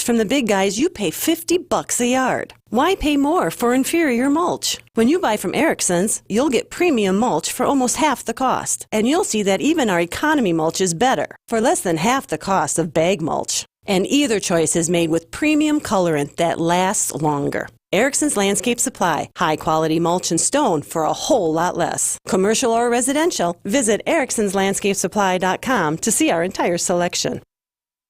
mulch from the big guys, you pay $50 a yard. Why pay more for inferior mulch? When you buy from Erickson's, you'll get premium mulch for almost half the cost. And you'll see that even our economy mulch is better, for less than half the cost of bag mulch. And either choice is made with premium colorant that lasts longer. Erickson's Landscape Supply, high-quality mulch and stone for a whole lot less. Commercial or residential, visit ericksonslandscapesupply.com to see our entire selection.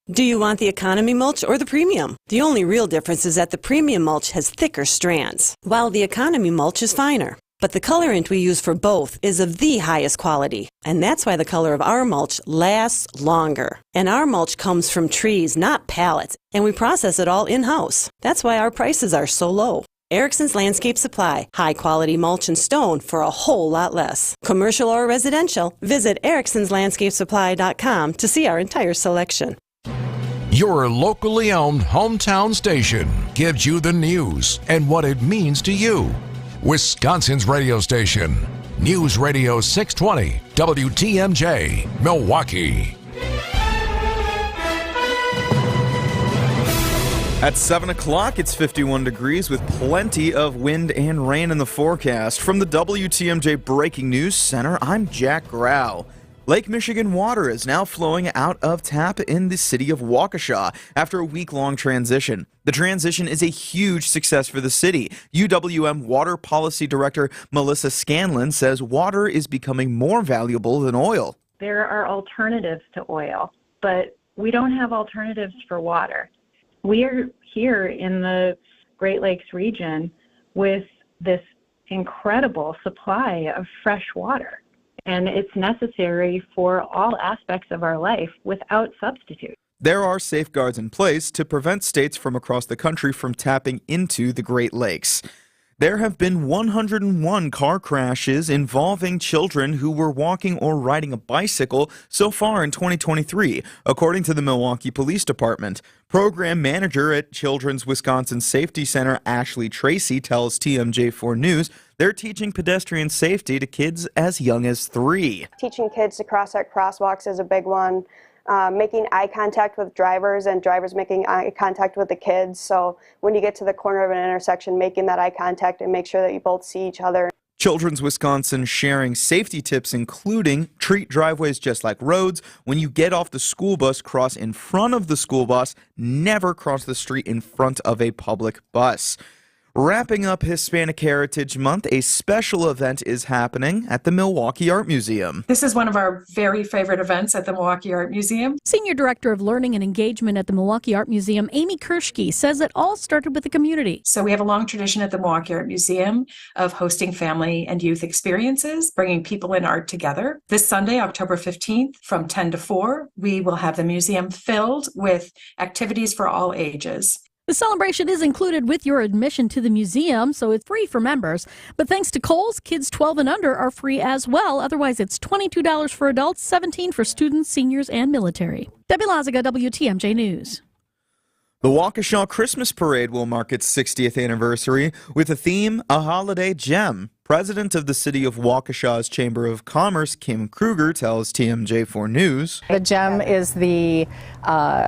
Do you want the economy mulch or the premium? The only real difference is that the premium mulch has thicker strands, while the economy mulch is finer. But the colorant we use for both is of the highest quality, and that's why the color of our mulch lasts longer. And our mulch comes from trees, not pallets, and we process it all in-house. That's why our prices are so low. Erickson's Landscape Supply, high-quality mulch and stone for a whole lot less. Commercial or residential, visit ericksonslandscapesupply.com to see our entire selection. Your locally owned hometown station gives you the news and what it means to you. Wisconsin's radio station, News Radio 620, WTMJ, Milwaukee. At 7 o'clock, it's 51 degrees with plenty of wind and rain in the forecast. From the WTMJ Breaking News Center, I'm Jack Grau. Lake Michigan water is now flowing out of tap in the city of Waukesha after a week-long transition. The transition is a huge success for the city. UWM Water Policy Director Melissa Scanlon says water is becoming more valuable than oil. There are alternatives to oil, but we don't have alternatives for water. We are here in the Great Lakes region with this incredible supply of fresh water. And it's necessary for all aspects of our life without substitute. There are safeguards in place to prevent states from across the country from tapping into the Great Lakes. There have been 101 car crashes involving children who were walking or riding a bicycle so far in 2023, according to the Milwaukee Police Department. Program manager at Children's Wisconsin Safety Center, Ashley Tracy, tells TMJ4 News they're teaching pedestrian safety to kids as young as 3. Teaching kids to cross at crosswalks is a big one. Making eye contact with drivers and drivers making eye contact with the kids. So when you get to the corner of an intersection, making that eye contact and make sure that you both see each other. Children's Wisconsin sharing safety tips, including treat driveways just like roads. When you get off the school bus, cross in front of the school bus. Never cross the street in front of a public bus. Wrapping up Hispanic Heritage Month, a special event is happening at the Milwaukee Art Museum. This is one of our very favorite events at the Milwaukee Art Museum. Senior Director of Learning and Engagement at the Milwaukee Art Museum, Amy Kirschke, says it all started with the community. So we have a long tradition at the Milwaukee Art Museum of hosting family and youth experiences, bringing people in art together. This Sunday, October 15th, from 10 to 4, we will have the museum filled with activities for all ages. The celebration is included with your admission to the museum, so it's free for members. But thanks to Kohl's, kids 12 and under are free as well. Otherwise, it's $22 for adults, $17 for students, seniors, and military. Debbie Lazaga, WTMJ News. The Waukesha Christmas Parade will mark its 60th anniversary with the theme, A Holiday Gem. President of the City of Waukesha's Chamber of Commerce, Kim Kruger, tells TMJ4 News. The gem is the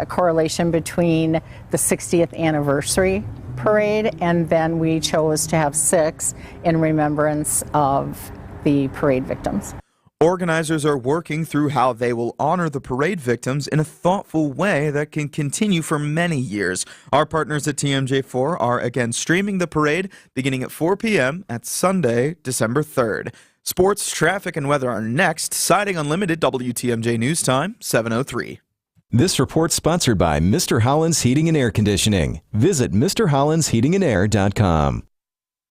correlation between the 60th anniversary parade, and then we chose to have 6 in remembrance of the parade victims. Organizers are working through how they will honor the parade victims in a thoughtful way that can continue for many years. Our partners at TMJ4 are again streaming the parade beginning at 4 p.m. at Sunday, December 3rd. Sports, traffic, and weather are next. Siding Unlimited, WTMJ News Time, 7:03. This report sponsored by Mr. Holland's Heating and Air Conditioning. Visit MrHollandsHeatingandAir.com.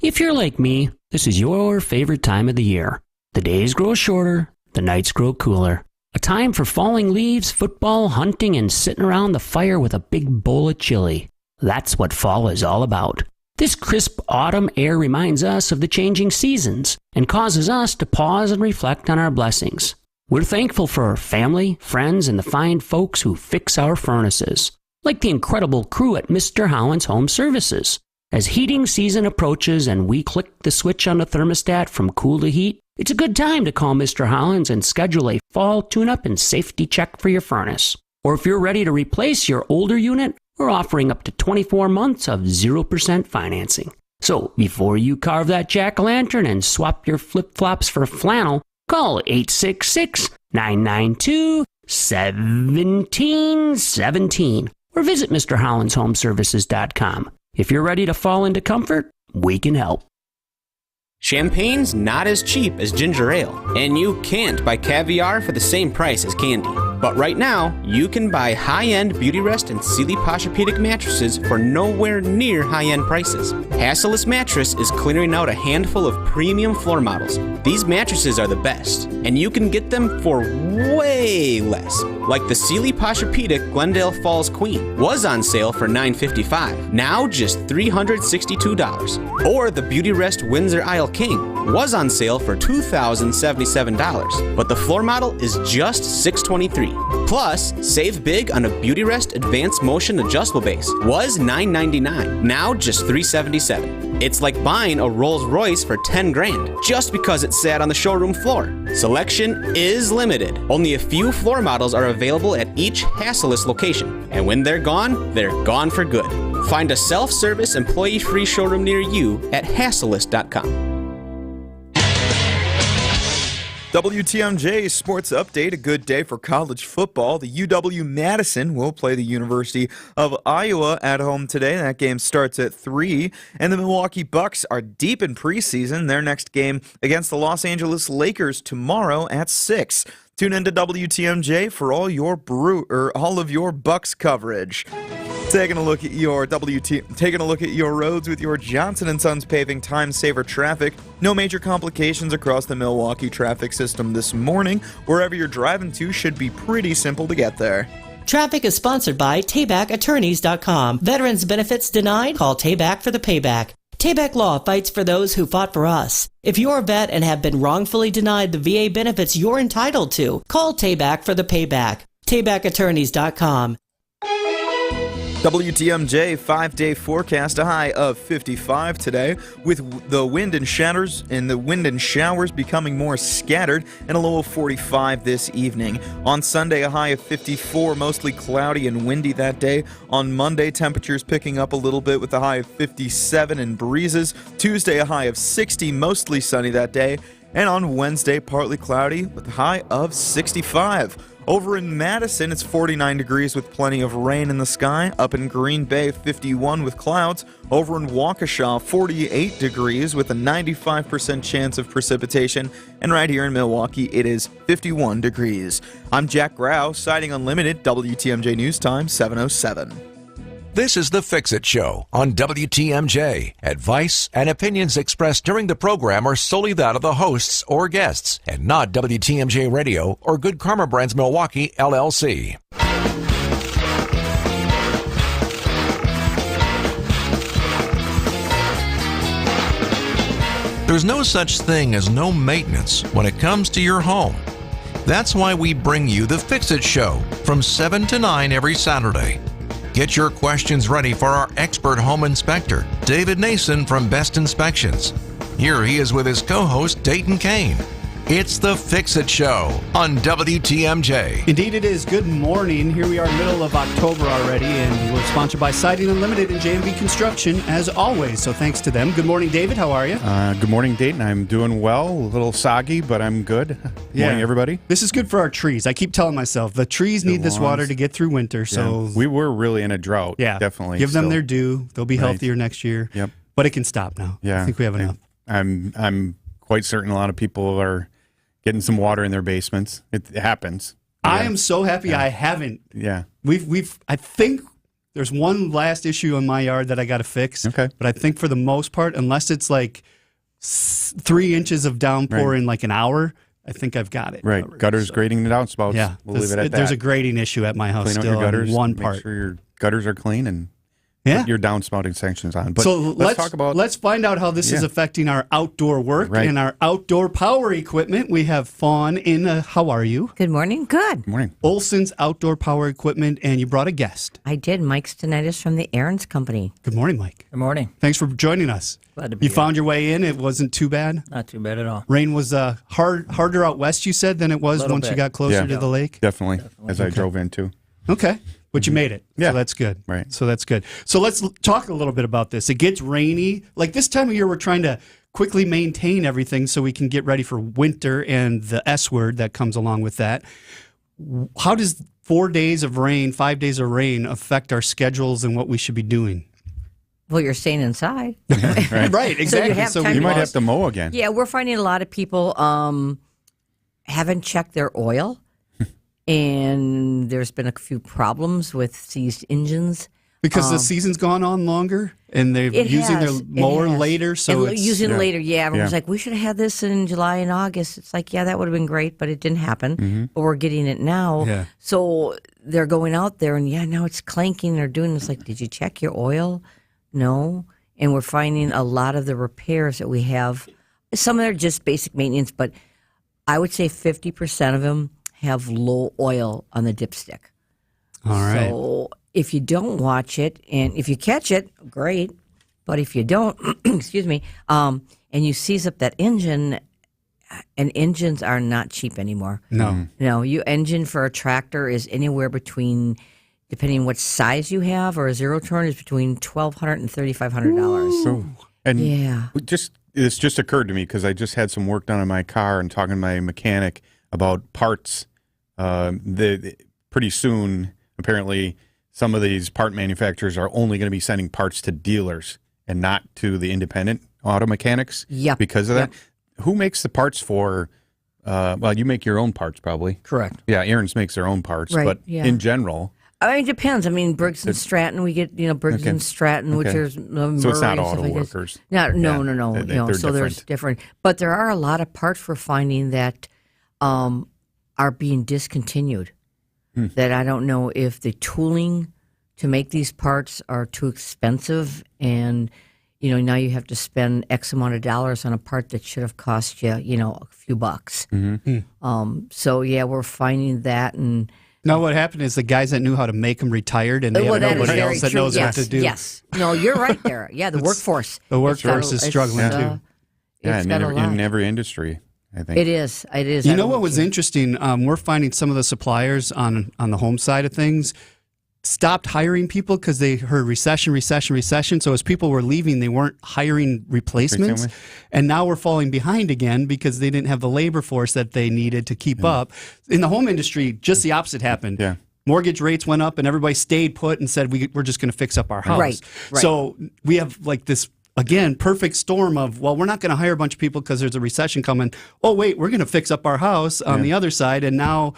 If you're like me, this is your favorite time of the year. The days grow shorter, the nights grow cooler. A time for falling leaves, football, hunting, and sitting around the fire with a big bowl of chili. That's what fall is all about. This crisp autumn air reminds us of the changing seasons and causes us to pause and reflect on our blessings. We're thankful for our family, friends, and the fine folks who fix our furnaces, like the incredible crew at Mr. Holland's Home Services. As heating season approaches and we click the switch on the thermostat from cool to heat, it's a good time to call Mr. Holland's and schedule a fall tune-up and safety check for your furnace. Or if you're ready to replace your older unit we're offering up to 24 months of 0% financing. So before you carve that jack-o'-lantern and swap your flip-flops for flannel, call 866-992-1717 or visit MrHollandsHomeservices.com. If you're ready to fall into comfort, we can help. Champagne's not as cheap as ginger ale, and you can't buy caviar for the same price as candy. But right now, you can buy high-end Beautyrest and Sealy Posturepedic mattresses for nowhere near high-end prices. Hasseless Mattress is clearing out a handful of premium floor models. These mattresses are the best, and you can get them for way less. Like the Sealy Posturepedic Glendale Falls Queen was on sale for $955, now just $362. Or the Beautyrest Windsor Isle King was on sale for $2,077, but the floor model is just $623. Plus, save big on a Beautyrest Advanced Motion Adjustable Base. Was $999, now just $377. It's like buying a Rolls Royce for $10,000 just because it sat on the showroom floor. Selection is limited. Only a few floor models are available at each Hasseless location, and when they're gone for good. Find a self-service, employee-free showroom near you at Hasseless.com. WTMJ Sports Update, a good day for college football. The UW-Madison will play the University of Iowa at home today. That game starts at 3. And the Milwaukee Bucks are deep in preseason. Their next game against the Los Angeles Lakers tomorrow at 6. Tune into WTMJ for all of your Bucks coverage. Taking a look at your roads with your Johnson & Sons Paving Time Saver Traffic. No major complications across the Milwaukee traffic system this morning. Wherever you're driving to should be pretty simple to get there. Traffic is sponsored by TaybackAttorneys.com. Veterans benefits denied? Call Tayback for the payback. Tayback Law fights for those who fought for us. If you're a vet and have been wrongfully denied the VA benefits you're entitled to, call Tayback for the payback. TaybackAttorneys.com. WTMJ 5-day forecast, a high of 55 today, with the wind and showers becoming more scattered, and a low of 45 this evening. On Sunday, a high of 54, mostly cloudy and windy that day. On Monday, temperatures picking up a little bit with a high of 57 and breezes. Tuesday, a high of 60, mostly sunny that day. And on Wednesday, partly cloudy with a high of 65. Over in Madison, it's 49 degrees with plenty of rain in the sky. Up in Green Bay, 51 with clouds. Over in Waukesha, 48 degrees with a 95% chance of precipitation. And right here in Milwaukee, it is 51 degrees. I'm Jack Grau, Siding Unlimited, WTMJ News Time, 7:07. This is the Fix-It Show on WTMJ. Advice and opinions expressed during the program are solely that of the hosts or guests, and not WTMJ Radio or Good Karma Brands Milwaukee, LLC. There's no such thing as no maintenance when it comes to your home. That's why we bring you the Fix-It Show from 7 to 9 every Saturday. Get your questions ready for our expert home inspector, David Nason from Best Inspections. Here he is with his co-host, Dayton Kane. It's the Fix-It Show on WTMJ. Indeed it is. Good morning. Here we are, middle of October already, and we're sponsored by Siding Unlimited and J&B Construction, as always. So thanks to them. Good morning, David. How are you? Good morning, Dayton. I'm doing well. A little soggy, but I'm good. Morning, everybody. This is good for our trees. I keep telling myself, the trees need this water to get through winter. So we were really in a drought. Yeah, definitely. Give them their due. They'll be healthier next year. Yep. But it can stop now. Yeah. I think we have enough. I'm quite certain a lot of people are getting some water in their basements. It happens. Yeah. I am so happy I haven't. Yeah. I think there's one last issue in my yard that I got to fix. Okay. But I think for the most part, unless it's like 3 inches of downpour in like an hour, I think I've got it. Right. Gutters grading the downspouts. Yeah. We'll leave it at that. There's a grading issue at my house clean still out your gutters, on one make part. sure your gutters are clean and put your downspouting sections on. But so let's find out how this is affecting our outdoor work and our outdoor power equipment. We have Fawn in. How are you? Good morning. Good. Good morning. Olson's Outdoor Power Equipment, and you brought a guest. I did. Mike Stenitis from the Aaron's Company. Good morning, Mike. Good morning. Thanks for joining us. Glad to be here. Found your way in. It wasn't too bad? Not too bad at all. Rain was harder out west, you said, than it was once you got closer to the lake? Definitely. As I drove in, too. Okay. But you made it. Yeah. So that's good. Right. So that's good. So let's talk a little bit about this. It gets rainy. Like this time of year, we're trying to quickly maintain everything so we can get ready for winter and the S word that comes along with that. How does 4 days of rain, 5 days of rain affect our schedules and what we should be doing? Well, you're staying inside. Right, exactly. So you might have to mow again. Yeah, we're finding a lot of people haven't checked their oil. And there's been a few problems with seized engines. Because the season's gone on longer and they're using their mower later. So and it's using it later, everyone's like, we should have had this in July and August. It's like, that would have been great, but it didn't happen. But we're getting it now. Yeah. So they're going out there and now it's clanking. They're doing this like, did you check your oil? No. And we're finding a lot of the repairs that we have, some of them are just basic maintenance, but I would say 50% of them have low oil on the dipstick. All right. So if you don't watch it, and if you catch it, great. But if you don't, excuse me, and you seize up that engine, and engines are not cheap anymore. No. No, engine for a tractor is anywhere between, depending on what size you have, or a zero turn is between $1,200 and $3,500. So, and this just occurred to me because I just had some work done on my car and talking to my mechanic about parts. Pretty soon, apparently, some of these part manufacturers are only going to be sending parts to dealers and not to the independent auto mechanics. Yep. Because of that. Who makes the parts for? Well, you make your own parts, probably. Correct. Yeah, Aaron's makes their own parts, Right, but yeah. in general. I mean, it depends. I mean, Briggs and Stratton, we get, Briggs and Stratton, which is So it's not auto workers. No. They're So there's different. But there are a lot of parts we're finding that are being discontinued. That I don't know if the tooling to make these parts are too expensive, and now you have to spend X amount of dollars on a part that should have cost you, a few bucks. So we're finding that. And now what happened is the guys that knew how to make them retired, and they have nobody else that knows what to do. Yes, no, you're right there. Yeah, the workforce. The workforce is struggling too. Yeah, in every industry. I think it is. You know what was interesting? We're finding some of the suppliers on the home side of things stopped hiring people because they heard recession. So as people were leaving, they weren't hiring replacements. And now we're falling behind again because they didn't have the labor force that they needed to keep up. In the home industry, just the opposite happened. Yeah. Mortgage rates went up and everybody stayed put and said, we're just going to fix up our house. Right. So we have like this, again, perfect storm of, well, we're not going to hire a bunch of people because there's a recession coming. Oh, wait, we're going to fix up our house on the other side. And now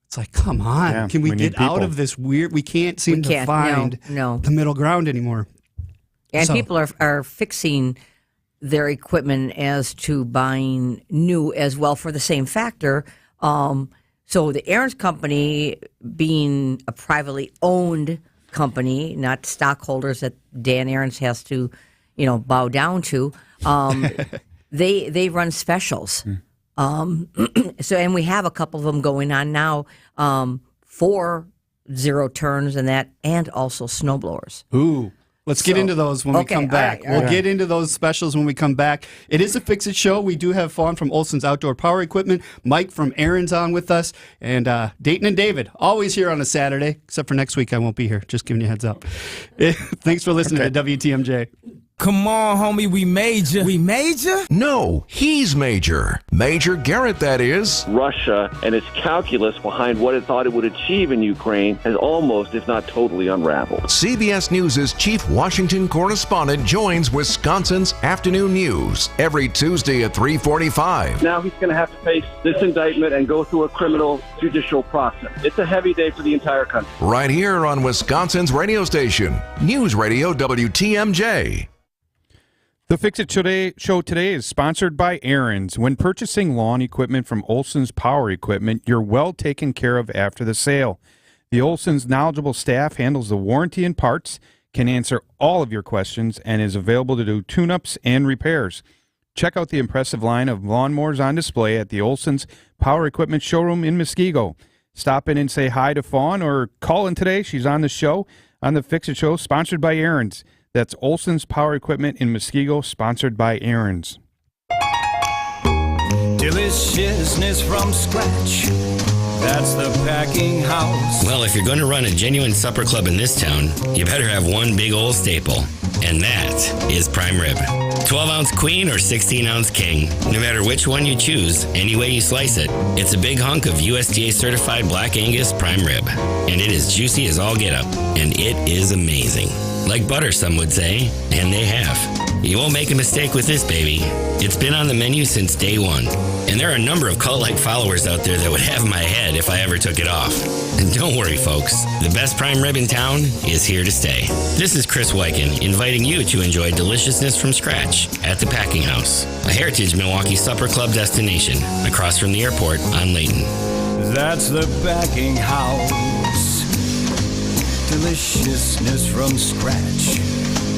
it's like, come on, can we get out of this weird, we can't seem to find the middle ground anymore. And people are fixing their equipment as to buying new as well for the same factor. So the Aaron's company, being a privately owned company, not stockholders that Dan Aaron's has to bow down to, they run specials. And we have a couple of them going on now for zero turns and also snowblowers. Ooh. Let's get into those when we come back. All right. We'll get into those specials when we come back. It is a Fix It show. We do have Fawn from Olson's Outdoor Power Equipment, Mike from Aaron's on with us, and Dayton and David, always here on a Saturday, except for next week I won't be here. Just giving you a heads up. Thanks for listening to WTMJ. Come on, homie, we major. We major? No, he's Major. Major Garrett, that is. Russia and its calculus behind what it thought it would achieve in Ukraine has almost, if not totally, unraveled. CBS News' chief Washington correspondent joins Wisconsin's Afternoon News every Tuesday at 3:45. Now he's going to have to face this indictment and go through a criminal judicial process. It's a heavy day for the entire country. Right here on Wisconsin's radio station, News Radio WTMJ. The Fix It show today is sponsored by Aaron's. When purchasing lawn equipment from Olson's Power Equipment, you're well taken care of after the sale. The Olson's knowledgeable staff handles the warranty and parts, can answer all of your questions, and is available to do tune-ups and repairs. Check out the impressive line of lawnmowers on display at the Olson's Power Equipment showroom in Muskego. Stop in and say hi to Fawn or call in today. She's on the show, on the Fix It show, sponsored by Aaron's. That's Olson's Power Equipment in Muskego, sponsored by Aaron's. Deliciousness from scratch. That's the Packing House. Well, if you're going to run a genuine supper club in this town, you better have one big old staple, and that is prime rib. 12-ounce queen or 16-ounce king, no matter which one you choose, any way you slice it, it's a big hunk of USDA-certified Black Angus prime rib, and it is juicy as all get up, and it is amazing. Like butter, some would say, and they have. You won't make a mistake with this, baby. It's been on the menu since day one, and there are a number of cult-like followers out there that would have my head if I ever took it off. And don't worry, folks, the best prime rib in town is here to stay. This is Chris Wyken, inviting you to enjoy deliciousness from scratch at the Packing House, a Heritage Milwaukee Supper Club destination across from the airport on Layton. That's the Packing House. Deliciousness from scratch.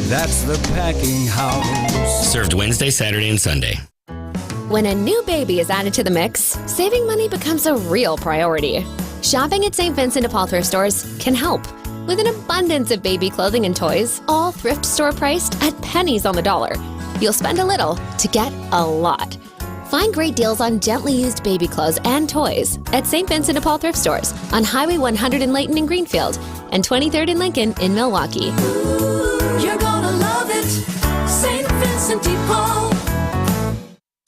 That's the Packing House. Served Wednesday, Saturday, and Sunday. When a new baby is added to the mix, saving money becomes a real priority. Shopping at St. Vincent de Paul thrift stores can help. With an abundance of baby clothing and toys, all thrift store priced at pennies on the dollar. You'll spend a little to get a lot. Find great deals on gently used baby clothes and toys at St. Vincent de Paul thrift stores on Highway 100 in Layton and Greenfield and 23rd and Lincoln in Milwaukee. You're gonna love it, St. Vincent de Paul.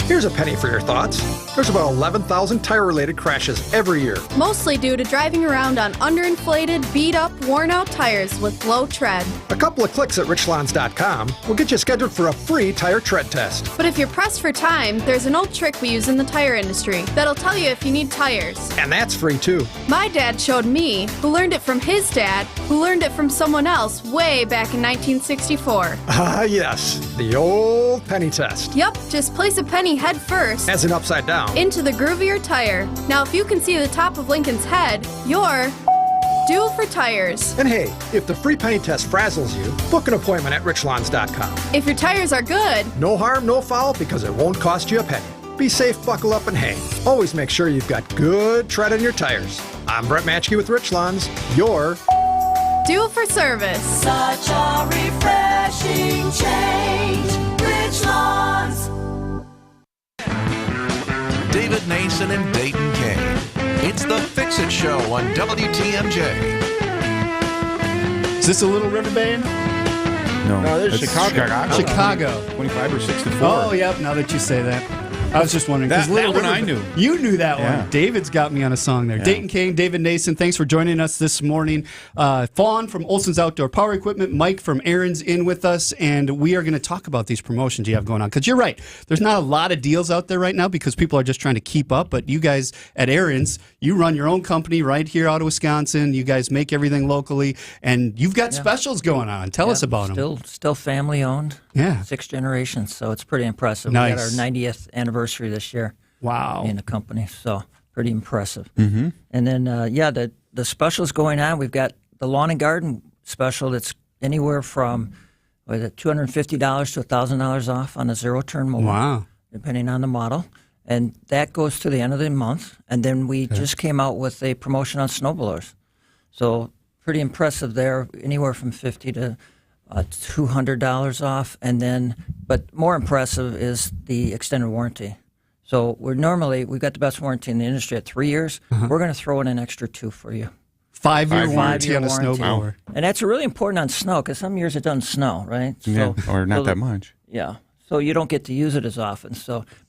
Here's a penny for your thoughts. There's about 11,000 tire-related crashes every year. Mostly due to driving around on underinflated, beat-up, worn-out tires with low tread. A couple of clicks at richlawns.com will get you scheduled for a free tire tread test. But if you're pressed for time, there's an old trick we use in the tire industry that'll tell you if you need tires. And that's free too. My dad showed me, who learned it from his dad, who learned it from someone else way back in 1964. Ah, yes, the old penny test. Yup, just place a penny head first. As in upside down. Into the groove of your tire. Now, if you can see the top of Lincoln's head, you're due for tires. And hey, if the free penny test frazzles you, book an appointment at richlawns.com. If your tires are good, no harm, no foul, because it won't cost you a penny. Be safe, buckle up, and hang. Always make sure you've got good tread on your tires. I'm Brett Matchke with Rich Lawns. You're due for service. Such a refreshing change. Rich Lawns. David Nason and Dayton Kane. It's the Fix-It Show on WTMJ. Is this a Little River band? No, this is Chicago. 25 or 64. Oh, yep, now that you say that. I was just wondering. That one I knew. You knew that Yeah. one. David's got me on a song there. Yeah. Dayton Kane, David Nason, thanks for joining us this morning. Fawn from Olson's Outdoor Power Equipment, Mike from Aaron's in with us, and we are going to talk about these promotions you have going on. Because you're right, there's not a lot of deals out there right now because people are just trying to keep up, but you guys at Aaron's, you run your own company right here out of Wisconsin. You guys make everything locally, and you've got specials going on. Tell us about them. Still family owned. Yeah. 6 generations, so it's pretty impressive. Nice. We got our 90th anniversary this year. Wow. In the company, so pretty impressive. Mm-hmm. And then, the specials going on. We've got the lawn and garden special that's anywhere from $250 to $1,000 off on a zero-turn mower. Wow. Depending on the model. And that goes to the end of the month. And then we just came out with a promotion on snowblowers. So pretty impressive there, anywhere from $50 to $200 off. And then, but more impressive is the extended warranty. So we've got the best warranty in the industry at 3 years. We're going to throw in an extra 2 for you. 5-year warranty on a snowblower. And that's really important on snow because some years it doesn't snow, right? Yeah, or not that much. Yeah. So you don't get to use it as often.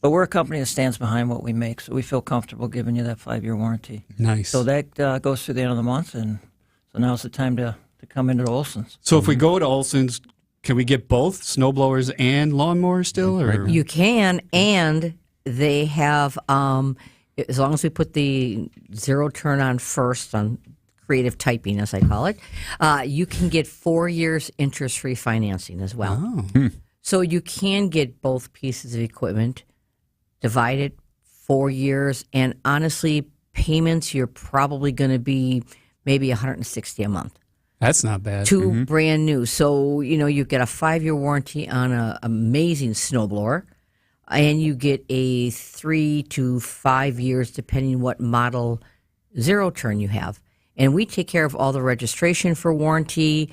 But we're a company that stands behind what we make, so we feel comfortable giving you that 5-year warranty. Nice. So that goes through the end of the month, and so now's the time to come into Olson's. So if we go to Olson's, can we get both snowblowers and lawnmowers still? Or? You can, and they have, as long as we put the zero turn on first on creative typing, as I call it, you can get 4 years interest-free financing as well. Oh. So you can get both pieces of equipment, divided 4 years, and honestly, payments, you're probably going to be maybe $160 a month. That's not bad. 2 brand new. So, you get a 5-year warranty on an amazing snowblower, and you get a 3 to 5 years, depending what model zero turn you have. And we take care of all the registration for warranty.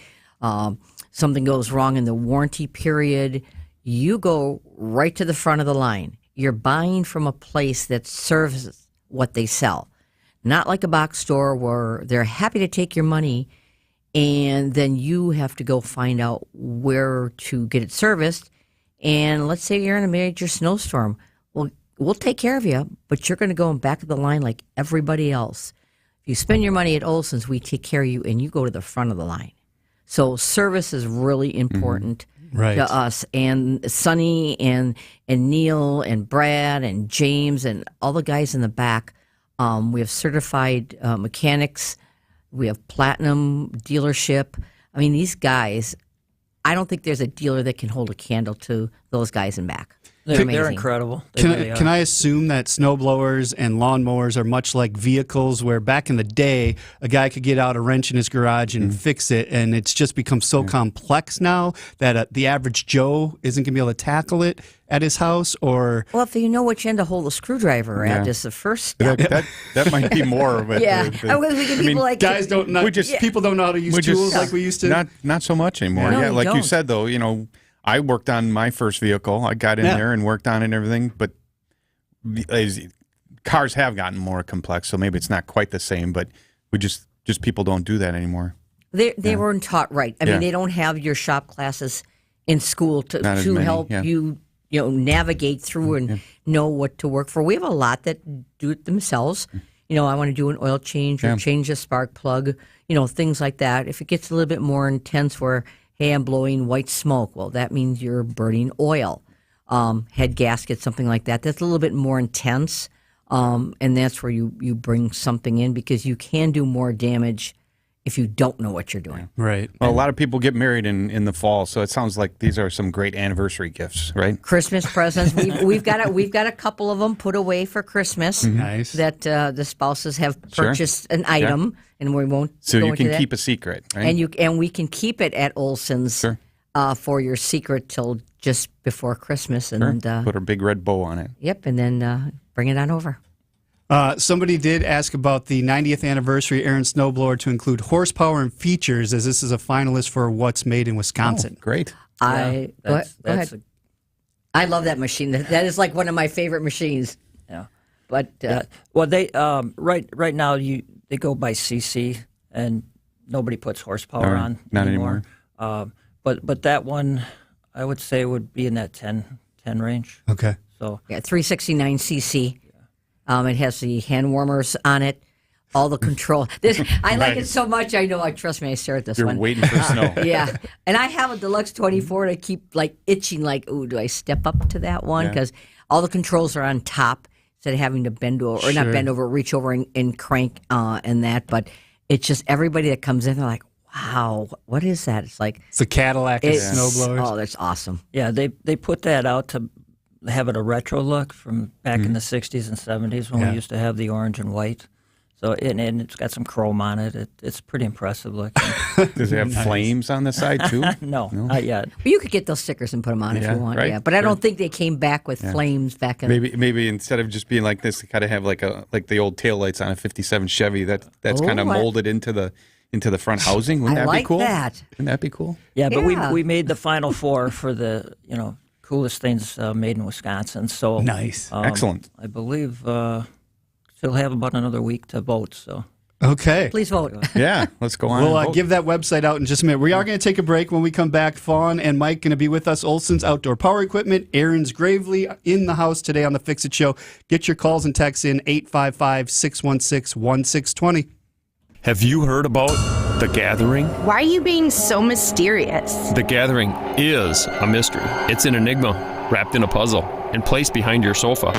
Something goes wrong in the warranty period, you go right to the front of the line. You're buying from a place that serves what they sell. not like a box store where they're happy to take your money and then you have to go find out where to get it serviced. And let's say you're in a major snowstorm. Well, we'll take care of you, but you're going to go in back of the line like everybody else. If you spend your money at Olson's, we take care of you and you go to the front of the line. So service is really important to us. And Sonny and Neil and Brad and James and all the guys in the back, we have certified mechanics. We have platinum dealership. I mean, these guys, I don't think there's a dealer that can hold a candle to those guys in back. They're incredible. Can I assume that snowblowers and lawnmowers are much like vehicles where back in the day, a guy could get out a wrench in his garage and fix it, and it's just become so complex now that the average Joe isn't going to be able to tackle it at his house? Or well, if you know which end to hold the screwdriver at, is the first step. That might be more of it. Yeah. Guys don't know. People don't know how to use tools like we used to. Not so much anymore. No, like don't. you said, though, I worked on my first vehicle. I got in there and worked on it and everything, but cars have gotten more complex, so maybe it's not quite the same, but we just people don't do that anymore. They weren't taught right. I mean, they don't have your shop classes in school to help you navigate through and know what to work for. We have a lot that do it themselves. I want to do an oil change or change a spark plug, things like that. If it gets a little bit more intense where, hey, I'm blowing white smoke. Well, that means you're burning oil. Head gasket, something like that. That's a little bit more intense, and that's where you bring something in because you can do more damage if you don't know what you're doing. Right. Well, a lot of people get married in the fall, so it sounds like these are some great anniversary gifts, right? Christmas presents. We've got a couple of them put away for Christmas. Nice. That the spouses have purchased an item, and we won't. So go you into can that. keep a secret, right? And we can keep it at Olson's for your secret till just before Christmas, and put a big red bow on it. Yep, and then bring it on over. Somebody did ask about the 90th anniversary Aaron snowblower to include horsepower and features, as this is a finalist for What's Made in Wisconsin. Great. Go ahead. I love that machine. That is like one of my favorite machines. Yeah. But well, they right now they go by CC, and nobody puts horsepower on not anymore. But that one, I would say, would be in that 10 range. Okay. So 369 cc. It has the hand warmers on it, all the control. I like it so much. I know. Trust me. I stare at this You're one. You're waiting for snow. Yeah, and I have a Deluxe 24, and I keep itching. Ooh, do I step up to that one? Because all the controls are on top instead of having to bend over or not bend over, reach over and crank and that. But it's just everybody that comes in, they're like, wow, what is that? It's a Cadillac of snowblowers. Oh, that's awesome. Yeah, they put that out to have it a retro look from back in the 60s and 70s when we used to have the orange and white. So and it's got some chrome on it. It's pretty impressive looking. Does it have flames on the side too? No, not yet. But you could get those stickers and put them on if you want. Right? Yeah, but I don't think they came back with flames back in. Maybe instead of just being like this, they kind of have like the old taillights on a '57 Chevy that's kind of molded into the front housing. Wouldn't that be cool? That. Wouldn't that be cool? Yeah, but we made the final four for the coolest things made in Wisconsin. So nice, excellent. I believe still have about another week to vote. So okay, please vote. Yeah, let's go on. We'll give that website out in just a minute. We are going to take a break. When we come back, Fawn and Mike going to be with us. Olson's Outdoor Power Equipment. Aaron's Gravely in the house today on the Fix It Show. Get your calls and texts in 855-616-1620. Have you heard about The Gathering? Why are you being so mysterious? The Gathering is a mystery. It's an enigma wrapped in a puzzle and placed behind your sofa.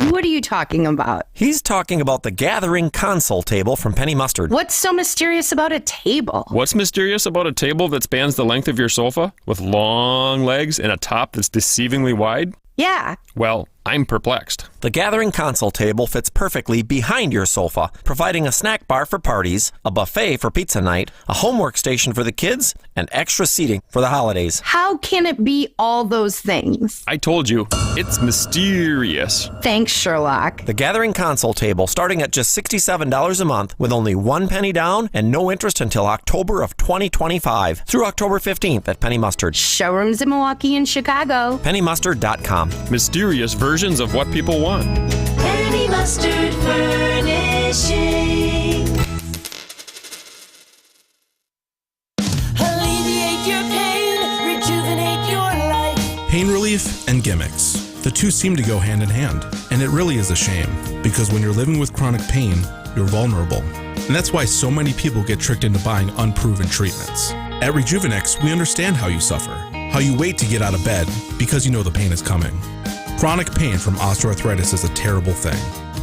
What are you talking about? He's talking about the Gathering console table from Penny Mustard. What's so mysterious about a table? What's mysterious about a table that spans the length of your sofa with long legs and a top that's deceivingly wide? Yeah. Well, I'm perplexed. The Gathering console table fits perfectly behind your sofa, providing a snack bar for parties, a buffet for pizza night, a homework station for the kids, and extra seating for the holidays. How can it be all those things? I told you, it's mysterious. Thanks, Sherlock. The Gathering console table starting at just $67 a month with only 1 penny down and no interest until October of 2025 through October 15th at Penny Mustard. Showrooms in Milwaukee and Chicago. PennyMustard.com. Mysterious versions of what people want. Penny Mustard Furnishing. Pain relief and gimmicks. The two seem to go hand in hand, and it really is a shame, because when you're living with chronic pain, you're vulnerable. And that's why so many people get tricked into buying unproven treatments. At Rejuvenex, we understand how you suffer, how you wait to get out of bed because you know the pain is coming. Chronic pain from osteoarthritis is a terrible thing,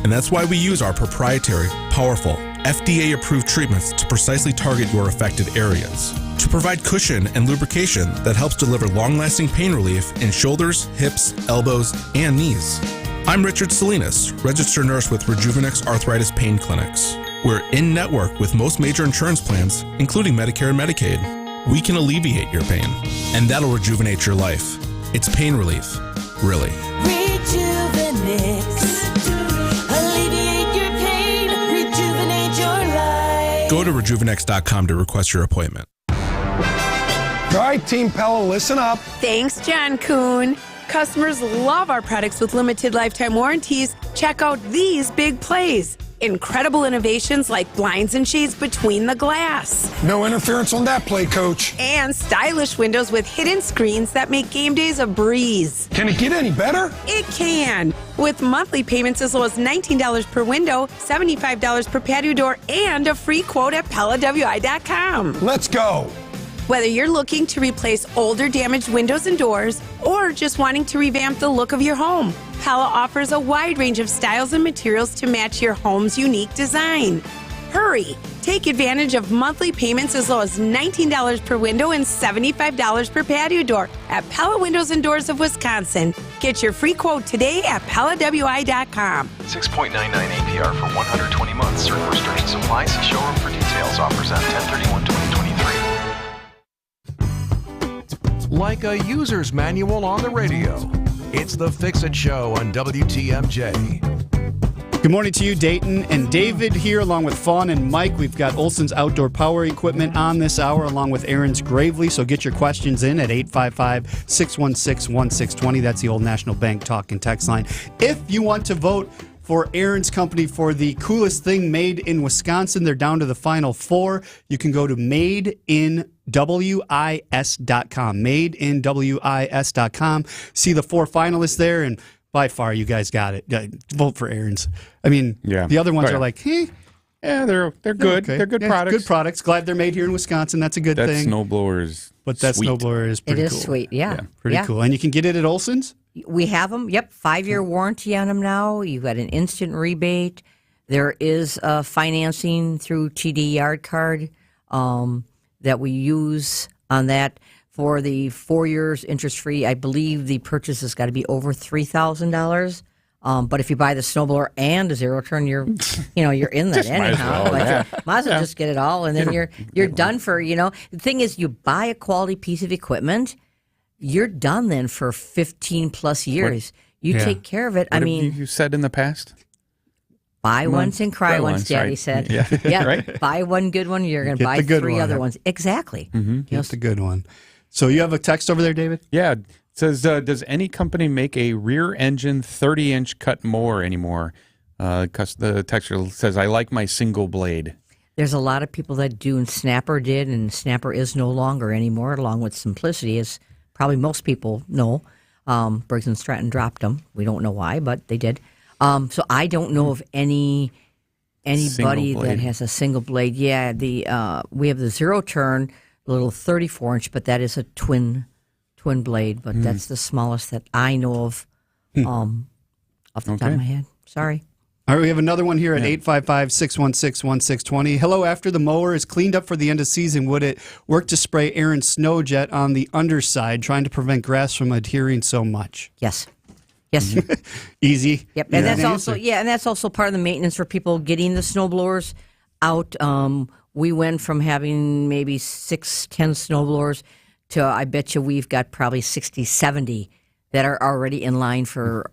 and that's why we use our proprietary, powerful, FDA-approved treatments to precisely target your affected areas, to provide cushion and lubrication that helps deliver long-lasting pain relief in shoulders, hips, elbows, and knees. I'm Richard Salinas, registered nurse with Rejuvenex Arthritis Pain Clinics. We're in-network with most major insurance plans, including Medicare and Medicaid. We can alleviate your pain, and that'll rejuvenate your life. It's pain relief, really. Rejuvenex. Alleviate your pain. Rejuvenate your life. Go to rejuvenex.com to request your appointment. All right, Team Pella, listen up. Thanks, John Kuhn. Customers love our products with limited lifetime warranties. Check out these big plays. Incredible innovations like blinds and shades between the glass. No interference on that play, Coach. And stylish windows with hidden screens that make game days a breeze. Can it get any better? It can. With monthly payments as low as $19 per window, $75 per patio door, and a free quote at PellaWI.com. Let's go. Whether you're looking to replace older damaged windows and doors or just wanting to revamp the look of your home, Pella offers a wide range of styles and materials to match your home's unique design. Hurry! Take advantage of monthly payments as low as $19 per window and $75 per patio door at Pella Windows and Doors of Wisconsin. Get your free quote today at PellaWI.com. 6.99 APR for 120 months. Certain restrictions apply. See showroom for details. Offers on 10/31/2023. Like a user's manual on the radio. It's the Fix-It Show on WTMJ. Good morning to you, Dayton and David here, along with Fawn and Mike. We've got Olson's Outdoor Power Equipment on this hour, along with Aaron's Gravely. So get your questions in at 855-616-1620. That's the Old National Bank talk and text line. If you want to vote for Aaron's company for the coolest thing made in Wisconsin, they're down to the final four. You can go to madeinwis.com. Madeinwis.com. See the four finalists there, and by far, you guys got it. Vote for Aaron's. I mean, the other ones are like, hey. Yeah, they're good. Okay. They're good products. Good products. Glad they're made here in Wisconsin. That's a good that thing. Snowblower is But that sweet. snowblower is pretty It is cool. sweet, yeah. Pretty Yeah. cool. And you can get it at Olson's? We have them. Yep, 5-year warranty on them now. You've got an instant rebate. There is financing through TD Yard Card that we use on that for the 4 years interest free. I believe the purchase has got to be over $3,000. But if you buy the snowblower and a zero turn, you're in that Just might as anyhow. well, Might as well Yeah. just get it all, and then you're done for. The thing is, you buy a quality piece of equipment, you're done then for 15 plus years. You take care of it. What have you said in the past? Buy once and cry once, Daddy right. said. Yeah. Right. Buy one good one, you're going to Get buy the good 3 one. other ones. Exactly. That's the good one. So you have a text over there, David? Yeah. It says, does any company make a rear engine 30-inch cut mower anymore? The texter says, I like my single blade. There's a lot of people that do, and Snapper did, and Snapper is no longer anymore, along with Simplicity, as probably most people know. Briggs & Stratton dropped them. We don't know why, but they did. So I don't know of anybody that has a single blade. Yeah, we have the zero turn, little 34-inch, but that is a twin blade. But that's the smallest that I know of off the top of my head. Sorry. All right, we have another one here at 855-616-1620. Hello, after the mower is cleaned up for the end of season, would it work to spray Aaron's Snow Jet on the underside, trying to prevent grass from adhering so much? Yes. Yes. Easy. Yep. And that's also part of the maintenance for people getting the snow blowers out. We went from having maybe 6-10 snow blowers to I bet you we've got probably 60-70 that are already in line for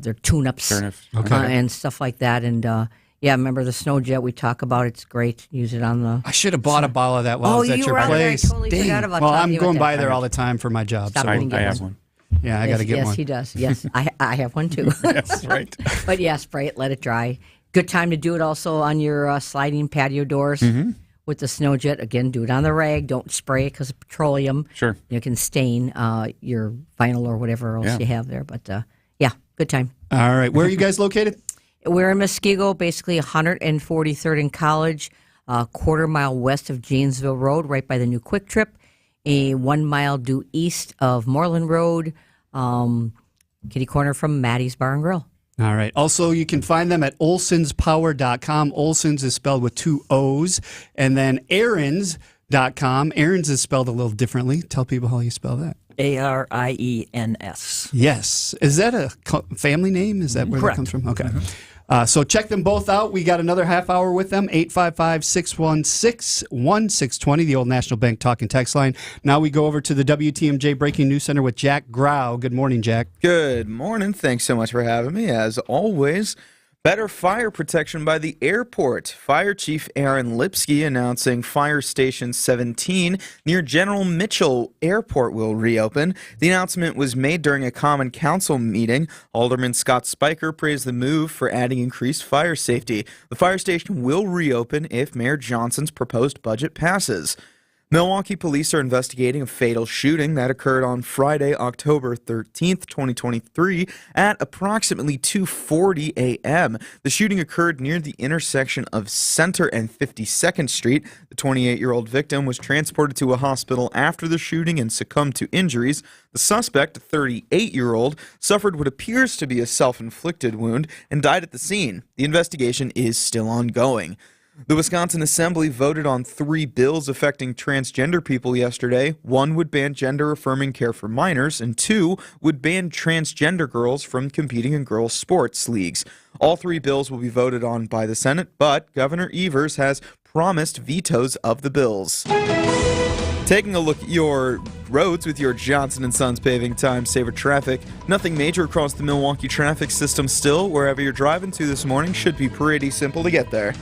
their tune-ups and stuff like that. And remember the Snow Jet we talk about? It's great. Use it on the. I should have bought a bottle of that while I was at your place. I totally forgot about well, talking I'm about going that. by there all the time for my job. Stop So and get I have one. Yeah, I got to get yes, one. Yes, he does. Yes, I have one too. That's right. But yeah, spray it, let it dry. Good time to do it also on your sliding patio doors. with the snow jet. Again, do it on the rag. Don't spray it because of petroleum. Sure. You can stain your vinyl or whatever else you have there. But yeah, good time. All right. Where are you guys located? We're in Muskego, basically 143rd and College, a quarter mile west of Janesville Road, right by the new Quick Trip, a 1 mile due east of Moreland Road, kitty corner from Maddie's Bar and Grill. All right. Also, you can find them at olsonspower.com. Olsons is spelled with 2 O's. And then Aaron's.com. Aaron's is spelled a little differently. Tell people how you spell that. Ariens. Yes. Is that a family name? Is that where Correct. that comes from? Okay. So check them both out. We got another half hour with them, 855-616-1620, the Old National Bank talk and text line. Now we go over to the WTMJ Breaking News Center with Jack Grau. Good morning, Jack. Good morning. Thanks so much for having me. As always, better fire protection by the airport. Fire Chief Aaron Lipsky announcing Fire Station 17 near General Mitchell Airport will reopen. The announcement was made during a Common Council meeting. Alderman Scott Spiker praised the move for adding increased fire safety. The fire station will reopen if Mayor Johnson's proposed budget passes. Milwaukee police are investigating a fatal shooting that occurred on Friday, October 13th, 2023 at approximately 2:40 a.m. The shooting occurred near the intersection of Center and 52nd Street. The 28-year-old victim was transported to a hospital after the shooting and succumbed to injuries. The suspect, a 38-year-old, suffered what appears to be a self-inflicted wound and died at the scene. The investigation is still ongoing. The Wisconsin Assembly voted on 3 bills affecting transgender people yesterday. 1 would ban gender-affirming care for minors, and 2 would ban transgender girls from competing in girls' sports leagues. All 3 bills will be voted on by the Senate, but Governor Evers has promised vetoes of the bills. Taking a look at your roads with your Johnson & Sons Paving Time Saver Traffic. Nothing major across the Milwaukee traffic system still. Wherever you're driving to this morning should be pretty simple to get there.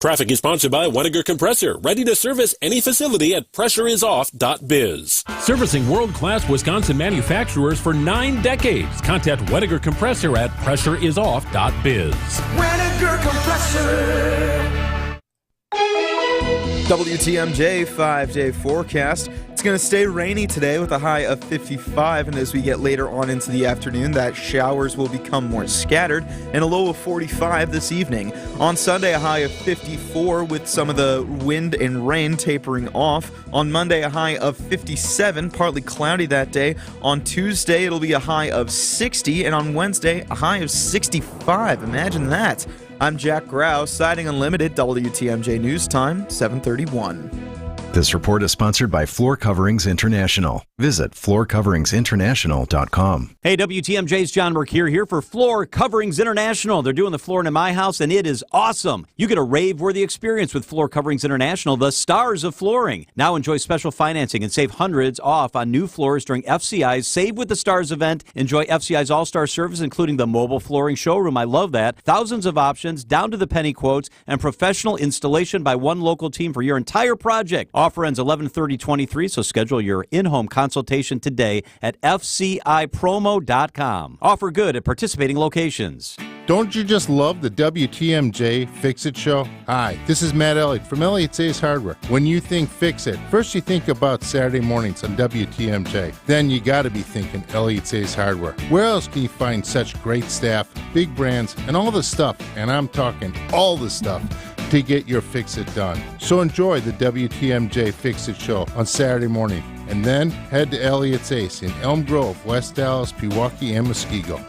Traffic is sponsored by Weniger Compressor, ready to service any facility at pressureisoff.biz. Servicing world-class Wisconsin manufacturers for 9 decades. Contact Weniger Compressor at pressureisoff.biz. Weniger Compressor. WTMJ 5-day forecast. It's going to stay rainy today with a high of 55, and as we get later on into the afternoon, that showers will become more scattered, and a low of 45 this evening. On Sunday, a high of 54 with some of the wind and rain tapering off. On Monday, a high of 57, partly cloudy that day. On Tuesday, it'll be a high of 60, and on Wednesday, a high of 65. Imagine that. I'm Jack Grau, Siding Unlimited, WTMJ News Time, 7:31. This report is sponsored by Floor Coverings International. Visit floorcoveringsinternational.com. Hey, WTMJ's John Mercure here for Floor Coverings International. They're doing the flooring in my house, and it is awesome. You get a rave-worthy experience with Floor Coverings International, the stars of flooring. Now enjoy special financing and save hundreds off on new floors during FCI's Save with the Stars event. Enjoy FCI's all-star service, including the mobile flooring showroom. I love that. Thousands of options, down to the penny quotes, and professional installation by one local team for your entire project. Offer ends 11/30/23, so schedule your in-home consultation today at fcipromo.com. Offer good at participating locations. Don't you just love the WTMJ Fix-It show? Hi, this is Matt Elliott from Elliott's Ace Hardware. When you think Fix-It, first you think about Saturday mornings on WTMJ. Then you got to be thinking Elliott's Ace Hardware. Where else can you find such great staff, big brands, and all the stuff, and I'm talking all the stuff, to get your Fix-It done? So enjoy the WTMJ Fix-It show on Saturday morning, and then head to Elliott's Ace in Elm Grove, West Dallas, Pewaukee, and Muskego.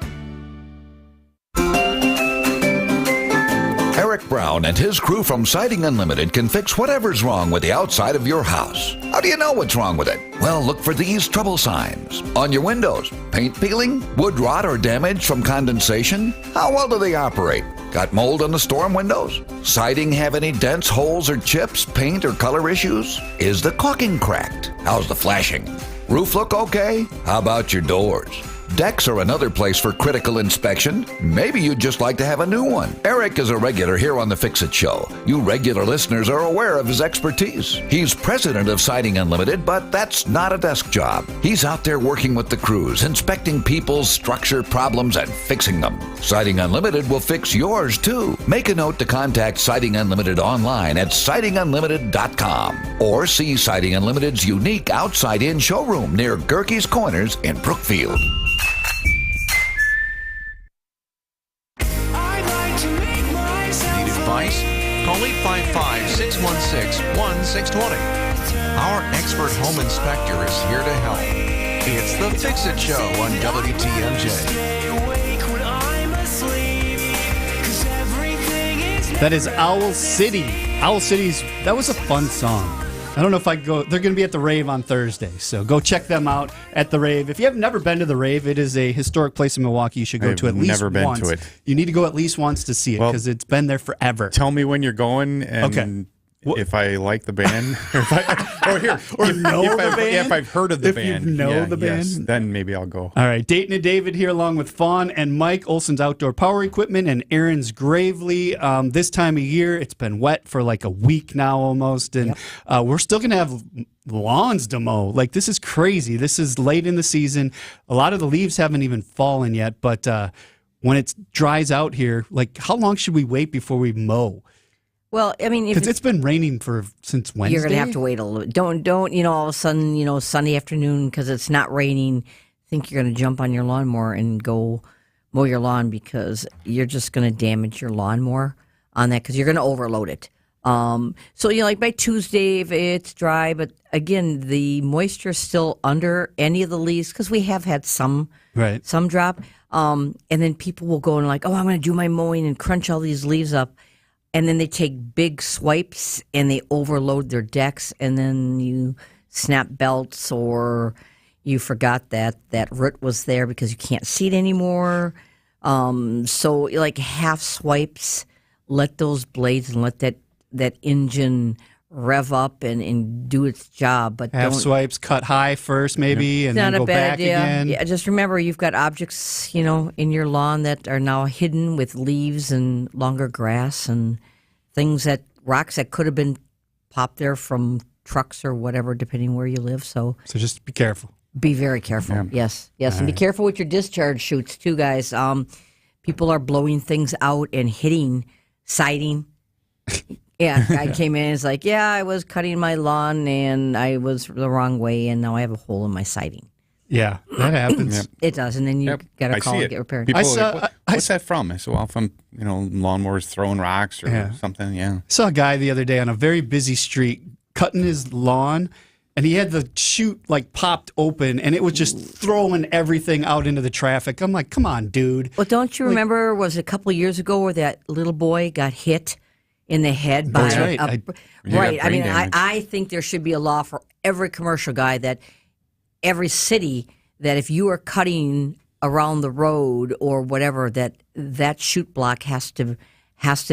Eric Brown and his crew from Siding Unlimited can fix whatever's wrong with the outside of your house. How do you know what's wrong with it? Well, look for these trouble signs. On your windows, paint peeling, wood rot or damage from condensation? How well do they operate? Got mold on the storm windows? Siding have any dents, holes, or chips, paint or color issues? Is the caulking cracked? How's the flashing? Roof look okay? How about your doors? Decks are another place for critical inspection. Maybe you'd just like to have a new one. Eric is a regular here on the Fix-It Show. You regular listeners are aware of his expertise. He's president of Siding Unlimited, but that's not a desk job. He's out there working with the crews, inspecting people's structure problems and fixing them. Siding Unlimited will fix yours too. Make a note to contact Siding Unlimited online at sidingunlimited.com or see Siding Unlimited's unique outside-in showroom near Gerke's Corners in Brookfield. Need advice? Call 855-616-1620. Our expert home inspector is here to help. It's the Fix-It Show on WTMJ. That is Owl City. Owl City's, that was a fun song. I don't know if I go, they're going to be at the Rave on Thursday, so go check them out at the Rave. If you have never been to the Rave, it is a historic place in Milwaukee. You should go to at least once. Never been to it. You need to go at least once to see it because it's been there forever. Tell me when you're going and if I like the band. If I've heard of the band. If you know the band. Yes, then maybe I'll go. All right, Dayton and David here along with Fawn and Mike, Olson's Outdoor Power Equipment, and Aaron's Gravely. This time of year, it's been wet for like a week now almost, and we're still going to have lawns to mow. Like, this is crazy. This is late in the season. A lot of the leaves haven't even fallen yet, but when it dries out here, like, how long should we wait before we mow? Well, I mean, if because it's been raining since Wednesday. You're going to have to wait a little. Don't all of a sudden, Sunday afternoon because it's not raining, think you're going to jump on your lawnmower and go mow your lawn because you're just going to damage your lawnmower on that because you're going to overload it. So like by Tuesday, if it's dry, but again, the moisture is still under any of the leaves because we have had some drop. And then people will go and like, oh, I'm going to do my mowing and crunch all these leaves up. And then they take big swipes and they overload their decks, and then you snap belts or you forgot that root was there because you can't see it anymore. So like half swipes, let those blades and let that engine rev up and do its job. But half swipes, cut high first maybe, and then go back again. Yeah, just remember you've got objects, in your lawn that are now hidden with leaves and longer grass and rocks that could have been popped there from trucks or whatever, depending where you live. So just be careful. Be very careful. Yeah. Yes. And be careful with your discharge chutes too, guys. People are blowing things out and hitting siding. Yeah, a guy came in and was like, I was cutting my lawn and I was the wrong way and now I have a hole in my siding. Yeah, that happens. It does, and then you got to call and get repaired. People what's that from? I said, well, from lawnmowers throwing rocks or something. Yeah, I saw a guy the other day on a very busy street cutting his lawn, and he had the chute like popped open, and it was just throwing everything out into the traffic. I'm like, come on, dude. Well, don't you remember? Was it a couple of years ago where that little boy got hit in the head by right? I mean, I think there should be a law for every commercial guy that. Every city that if you are cutting around the road or whatever, that chute block has to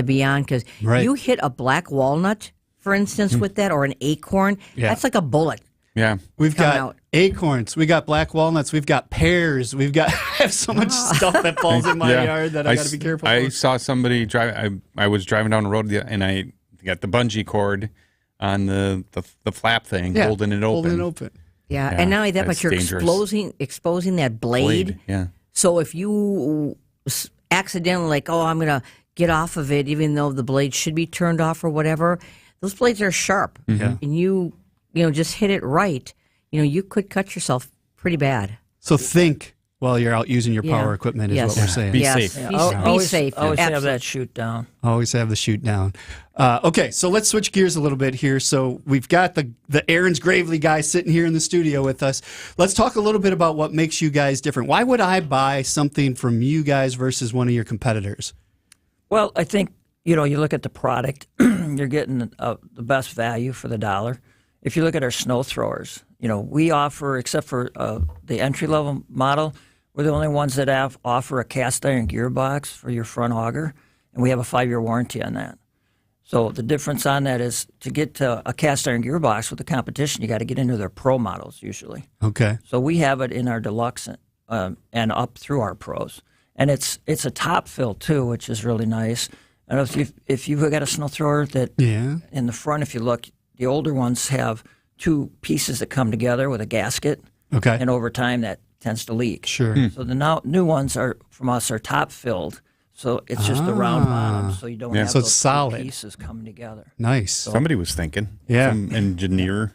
be on because you hit a black walnut, for instance, with that or an acorn. Yeah. That's like a bullet. Yeah, we've got acorns, we got black walnuts, we've got pears, I have so much stuff that falls in my yard that I got to be careful. I saw somebody drive. I was driving down the road and I got the bungee cord on the flap thing, holding it open. Yeah, and not only that, but you're exposing that blade. Yeah. So if you accidentally I'm going to get off of it, even though the blade should be turned off or whatever, those blades are sharp. Mm-hmm. And you just hit it right, you could cut yourself pretty bad. So think while you're out using your power equipment is what we're saying. Be safe. Be safe. Always have that chute down. Always have the chute down. Okay, so let's switch gears a little bit here. So we've got the Aaron's Gravely guy sitting here in the studio with us. Let's talk a little bit about what makes you guys different. Why would I buy something from you guys versus one of your competitors? Well, I think, you look at the product, you're getting the best value for the dollar. If you look at our snow throwers, we offer, except for the entry-level model, we're the only ones that offer a cast iron gearbox for your front auger, and we have a 5-year warranty on that. So the difference on that is to get to a cast iron gearbox with the competition, you got to get into their pro models usually. Okay. So we have it in our deluxe and up through our pros. And it's a top fill too, which is really nice. I don't know if you've got a snow thrower that in the front, if you look, the older ones have two pieces that come together with a gasket. Okay. And over time that tends to leak. Sure. So the new ones from us are top filled. So it's just a round bottom, so you don't have so those it's solid. two pieces coming together. Nice. Somebody was thinking. Yeah. Some engineer.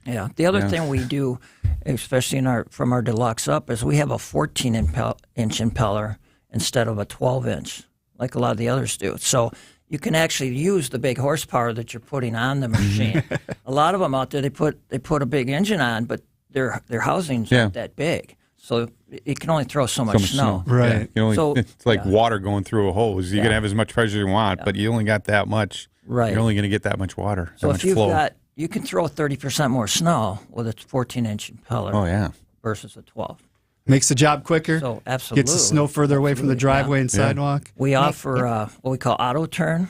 Yeah. The other thing we do, especially from our deluxe up, is we have a 14-inch impeller instead of a 12-inch, like a lot of the others do. So you can actually use the big horsepower that you're putting on the machine. A lot of them out there, they put a big engine on, but their housings aren't that big. So it can only throw so much snow. Right. Yeah. It's like water going through a hose. You can have as much pressure as you want, but you only got that much. Right. You're only going to get that much water. So that if much flow. you can throw 30% more snow with a 14-inch impeller versus a 12. Makes the job quicker. So absolutely. Gets the snow further away from the driveway and sidewalk. We offer what we call auto turn.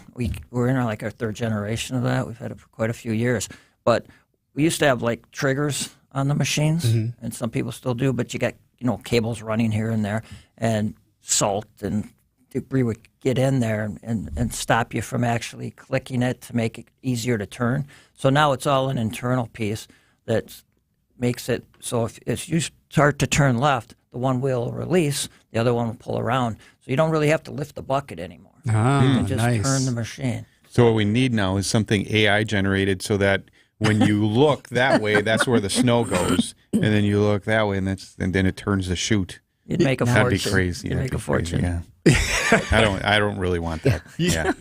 We're in our third generation of that. We've had it for quite a few years. But we used to have like triggers on the machines, and some people still do, but you got cables running here and there, and salt and debris would get in there and stop you from actually clicking it to make it easier to turn. So now it's all an internal piece that makes it so if you start to turn left, the one wheel will release, the other one will pull around. So you don't really have to lift the bucket anymore. You can just turn the machine. So what we need now is something AI generated so that when you look that way, that's where the snow goes, and then you look that way, and then it turns the chute. You'd make a That'd fortune. be crazy. You'd make a fortune. Yeah. I don't really want that. Yeah.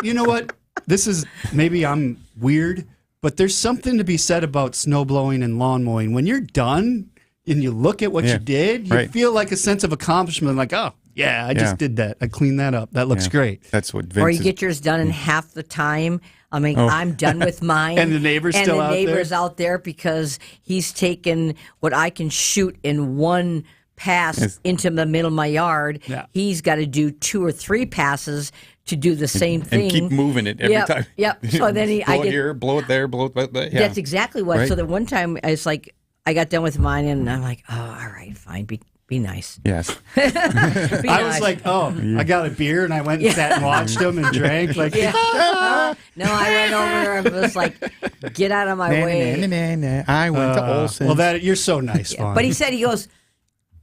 You know what? This is maybe I'm weird, but there's something to be said about snow blowing and lawn mowing. When you're done and you look at what you did, you feel like a sense of accomplishment. Like, oh, yeah, I just did that. I cleaned that up. That looks great. That's what Vince Or you get yours done in half the time. I mean, I'm done with mine. And the neighbor's still out there? And the neighbor's out there because he's taken what I can shoot in one pass into the middle of my yard. Yeah. He's got to do 2 or 3 passes to do the same thing. And keep moving it every time. Yep. So then blow it here, blow it there, blow it there. Yeah. That's exactly what. Right? So that one time it's like I got done with mine and I'm like, oh, all right, fine, be nice. Yes. I was like, I got a beer and I went and sat and watched them and drank. Like, No, I went over and was like, get out of my way. I went to Olsen. Well, you're so nice, Vaughn. But he said, he goes,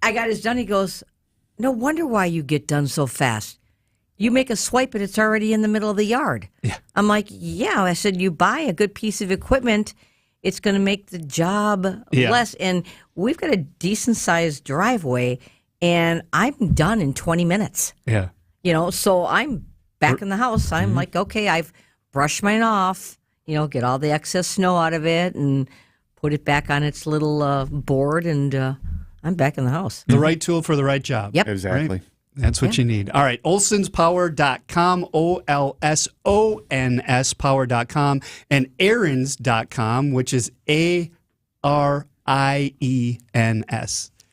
I got his done. He goes, no wonder why you get done so fast. You make a swipe and it's already in the middle of the yard. Yeah. I'm like, yeah. I said, you buy a good piece of equipment, it's going to make the job less. And we've got a decent-sized driveway, and I'm done in 20 minutes. Yeah. So I'm back in the house. I'm like, okay, I've brushed mine off, get all the excess snow out of it and put it back on its little board, and I'm back in the house. The right tool for the right job. Yep. Exactly. Right? That's what you need. All right. Olsonspower.com, OLSONS power.com, and Aaron's.com, which is ARIENS.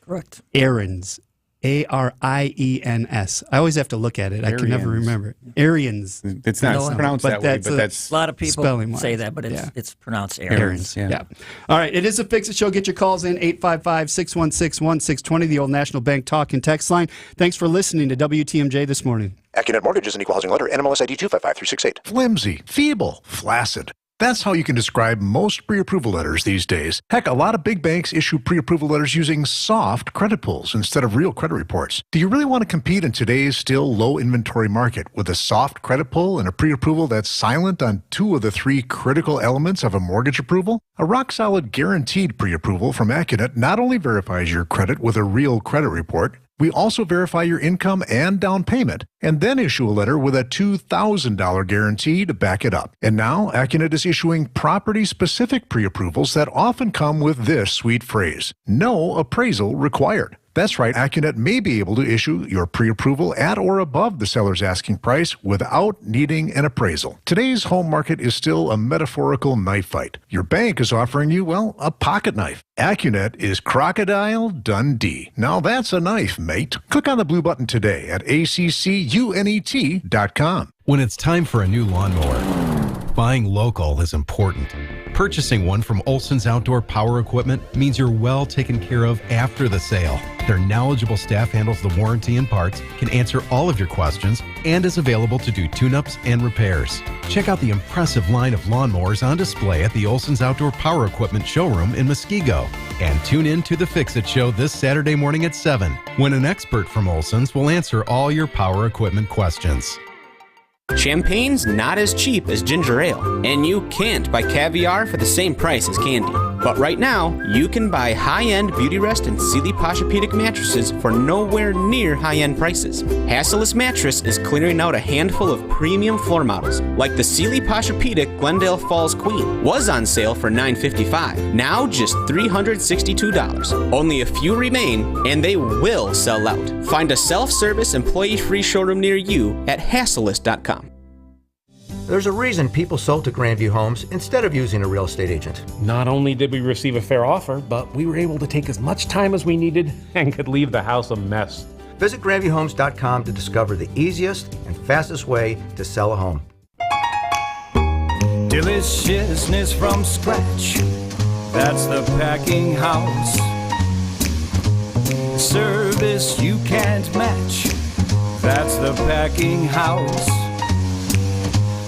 Correct. Aaron's. ARIENS. I always have to look at it. I can never remember it. Arians. It's not pronounced that way, but that's a lot of people spelling-wise. say that, but it's pronounced Aaron's. Yeah. All right. It is a Fix It Show. Get your calls in 855-616-1620, the Old National Bank talk and text line. Thanks for listening to WTMJ this morning. AccuNet Mortgage is an equal housing lender. NMLS ID 255368. Flimsy, feeble, flaccid. That's how you can describe most pre-approval letters these days. Heck, a lot of big banks issue pre-approval letters using soft credit pulls instead of real credit reports. Do you really want to compete in today's still low inventory market with a soft credit pull and a pre-approval that's silent on 2 of the 3 critical elements of a mortgage approval? A rock-solid guaranteed pre-approval from AccuNet not only verifies your credit with a real credit report, we also verify your income and down payment, and then issue a letter with a $2,000 guarantee to back it up. And now, AccuNet is issuing property-specific pre-approvals that often come with this sweet phrase: no appraisal required. That's right, AccuNet may be able to issue your pre-approval at or above the seller's asking price without needing an appraisal. Today's home market is still a metaphorical knife fight. Your bank is offering you, well, a pocket knife. AccuNet is Crocodile Dundee. Now that's a knife, mate. Click on the blue button today at ACCUNET.com. When it's time for a new lawnmower, Buying local is important. Purchasing one from Olson's Outdoor Power Equipment means you're well taken care of after the sale. Their knowledgeable staff handles the warranty and parts, can answer all of your questions, and is available to do tune-ups and repairs. Check out the impressive line of lawnmowers on display at the Olson's Outdoor Power Equipment showroom in Muskego. And tune in to the Fix-It Show this Saturday morning at 7, when an expert from Olson's will answer all your power equipment questions. Champagne's not as cheap as ginger ale, and you can't buy caviar for the same price as candy. But right now, you can buy high-end Beautyrest and Sealy Posturepedic mattresses for nowhere near high-end prices. Hasseless Mattress is clearing out a handful of premium floor models, like the Sealy Posturepedic Glendale Falls Queen. Was on sale for $955, now just $362. Only a few remain, and they will sell out. Find a self-service, employee-free showroom near you at hasseless.com. There's a reason people sold to Grandview Homes instead of using a real estate agent. Not only did we receive a fair offer, but we were able to take as much time as we needed and could leave the house a mess. Visit GrandviewHomes.com to discover the easiest and fastest way to sell a home. Deliciousness from scratch, that's the packing house. Service you can't match, that's the packing house.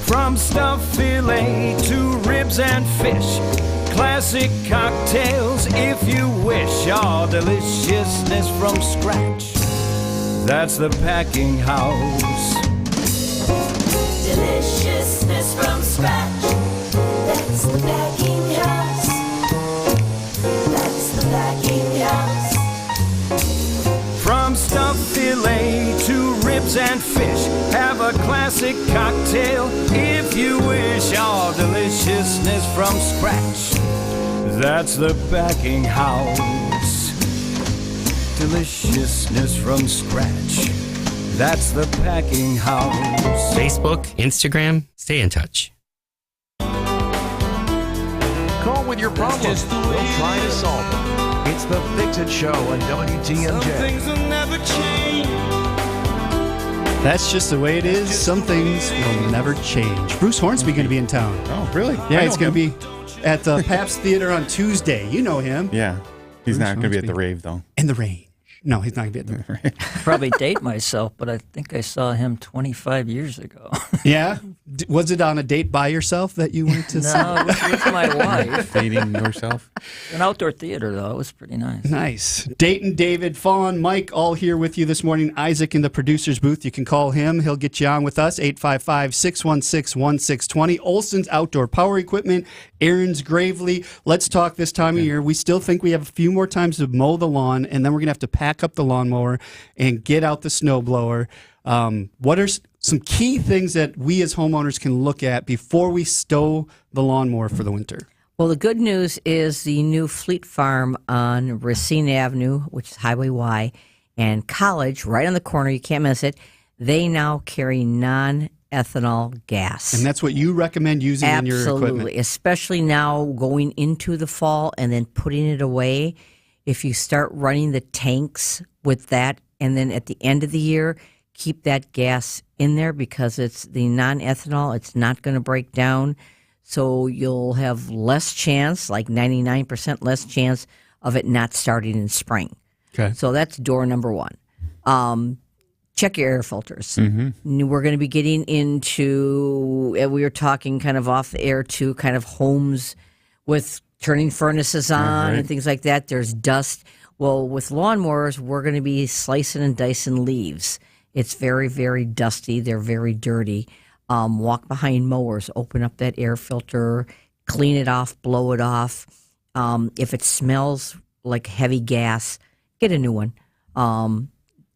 From stuffed filet to ribs and fish, classic cocktails if you wish. All deliciousness from scratch, that's the packing house. Deliciousness from scratch, that's the packing house. That's the packing house. From stuffed filet to ribs and fish, have a classic cocktail if you wish. All deliciousness from scratch, that's the packing house. Deliciousness from scratch, that's the packing house. Facebook, Instagram, stay in touch. Call with your problems. We'll try to solve them. It's the Fix-It Show on WTMJ. Some things will never change. That's just the way it is. Some things will never change. Bruce Hornsby going to be in town. Oh, really? Yeah, he's going to be at the Pabst Theater on Tuesday. You know him. Yeah. He's Bruce not going to be at the Hornsby. rave, though. In the range. No, he's not going to be at the rave. Probably date myself, but I think I saw him 25 years ago. Yeah? Was it on a date by yourself that you went to see? No, it was with my wife. Dating yourself? An outdoor theater, though. It was pretty nice. Nice. Dayton, David, Fawn, Mike, all here with you this morning. Isaac in the producer's booth. You can call him. He'll get you on with us. 855-616-1620. Olson's Outdoor Power Equipment. Aaron's Gravely. Let's talk this time of year. We still think we have a few more times to mow the lawn, and then we're going to have to pack up the lawnmower and get out the snowblower. What are some key things that we as homeowners can look at before we stow the lawnmower for the winter? Well, the good news is the new Fleet Farm on Racine Avenue, which is Highway Y, and College, right on the corner, you can't miss it. They now carry non-ethanol gas. And that's what you recommend using in your equipment? Absolutely, especially now going into the fall and then putting it away. If you start running the tanks with that, and then at the end of the year, keep that gas in there because it's the non-ethanol. It's not going to break down. So you'll have less chance, like 99% less chance of it not starting in spring. Okay. So that's door number one. Check your air filters. Mm-hmm. We're going to be getting into, we were talking kind of off the air too, kind of homes with turning furnaces on and things like that. There's dust. Well, with lawnmowers, we're going to be slicing and dicing leaves. It's very, very dusty. They're very dirty. Walk behind mowers, open up that air filter, clean it off, blow it off. If it smells like heavy gas, get a new one.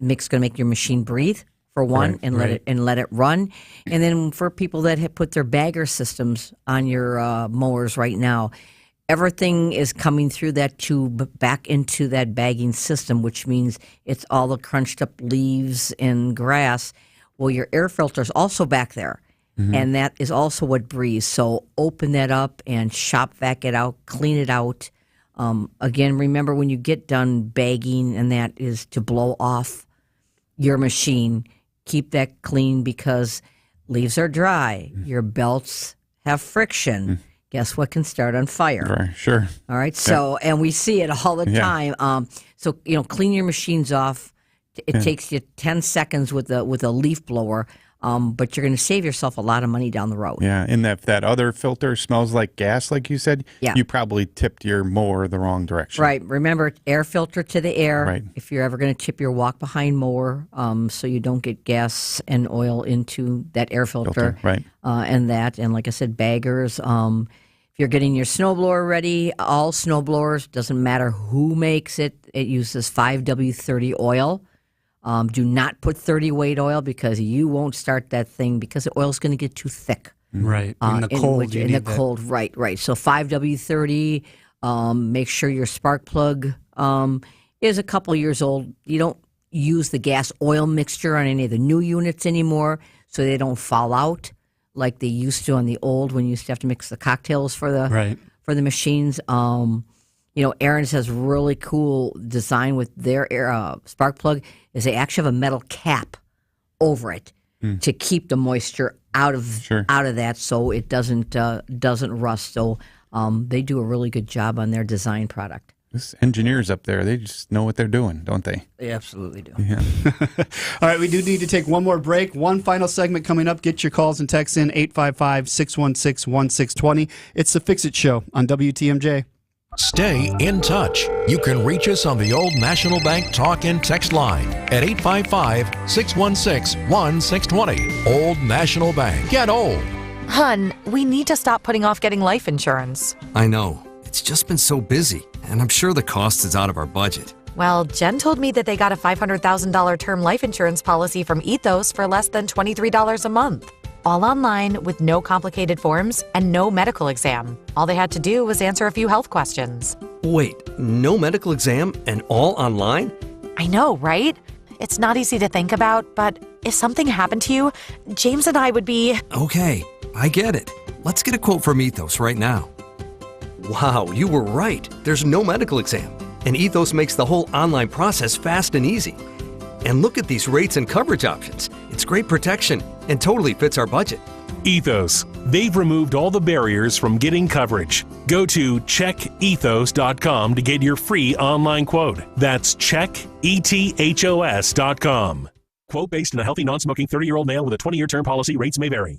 Mix going to make your machine breathe for one, and let it run. And then for people that have put their bagger systems on your mowers right now, everything is coming through that tube back into that bagging system, which means it's all the crunched up leaves and grass. Well, your air filter is also back there, and that is also what breathes. So open that up and shop vac it out, clean it out. Again, remember when you get done bagging, and that is to blow off your machine, keep that clean because leaves are dry. Your belts have friction. Guess what can start on fire? Right, sure. All right. So, and we see it all the time. So, clean your machines off. It takes you 10 seconds with a leaf blower, but you're going to save yourself a lot of money down the road. Yeah, and if that other filter smells like gas, like you said, you probably tipped your mower the wrong direction. Right. Remember, air filter to the air. Right. If you're ever going to tip your walk-behind mower, so you don't get gas and oil into that air filter. Right. And like I said, baggers. If you're getting your snowblower ready, all snowblowers, doesn't matter who makes it, it uses 5W30 oil. Do not put 30 weight oil because you won't start that thing because the oil's going to get too thick. Right. In the cold. In the cold, right. So 5W30, make sure your spark plug is a couple years old. You don't use the gas oil mixture on any of the new units anymore so they don't fall out like they used to on the old when you used to have to mix the cocktails for the machines. Aaron's has really cool design with their spark plug is they actually have a metal cap over it to keep the moisture out of that so it doesn't rust. So they do a really good job on their design product. This engineers up there, they just know what they're doing, don't they? They absolutely do. Yeah. All right, we do need to take one more break. One final segment coming up. Get your calls and texts in 855-616-1620. It's the Fix It Show on WTMJ. Stay in touch. You can reach us on the Old National Bank talk and text line at 855-616-1620. Old National Bank. Get old. Hun, we need to stop putting off getting life insurance. I know. It's just been so busy, and I'm sure the cost is out of our budget. Well, Jen told me that they got a $500,000 term life insurance policy from Ethos for less than $23 a month. All online with no complicated forms and no medical exam. All they had to do was answer a few health questions. Wait, no medical exam and all online? I know, right? It's not easy to think about, but if something happened to you, James and I would be... Okay, I get it. Let's get a quote from Ethos right now. Wow, you were right. There's no medical exam. And Ethos makes the whole online process fast and easy. And look at these rates and coverage options. It's great protection and totally fits our budget. Ethos. They've removed all the barriers from getting coverage. Go to checkethos.com to get your free online quote. That's checkethos.com. Quote based on a healthy, non-smoking 30-year-old male with a 20-year term policy. Rates may vary.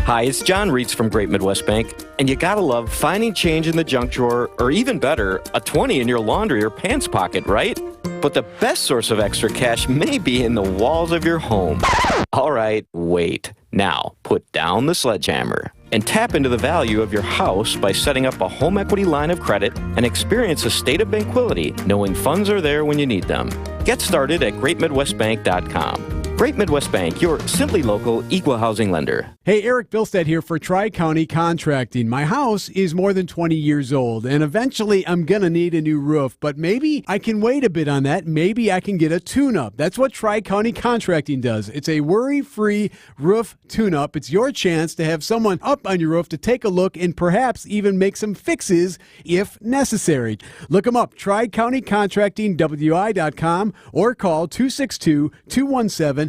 Hi, it's John Reitz from Great Midwest Bank, and you gotta love finding change in the junk drawer, or even better, a 20 in your laundry or pants pocket, right? But the best source of extra cash may be in the walls of your home. All right, wait. Now, put down the sledgehammer and tap into the value of your house by setting up a home equity line of credit and experience a state of tranquility knowing funds are there when you need them. Get started at greatmidwestbank.com. Great Midwest Bank, your simply local equal housing lender. Hey, Eric Bilstead here for Tri-County Contracting. My house is more than 20 years old, and eventually I'm going to need a new roof, but maybe I can wait a bit on that. Maybe I can get a tune-up. That's what Tri-County Contracting does. It's a worry-free roof tune-up. It's your chance to have someone up on your roof to take a look and perhaps even make some fixes if necessary. Look them up, TriCountyContractingWI.com, or call 262-217-8150.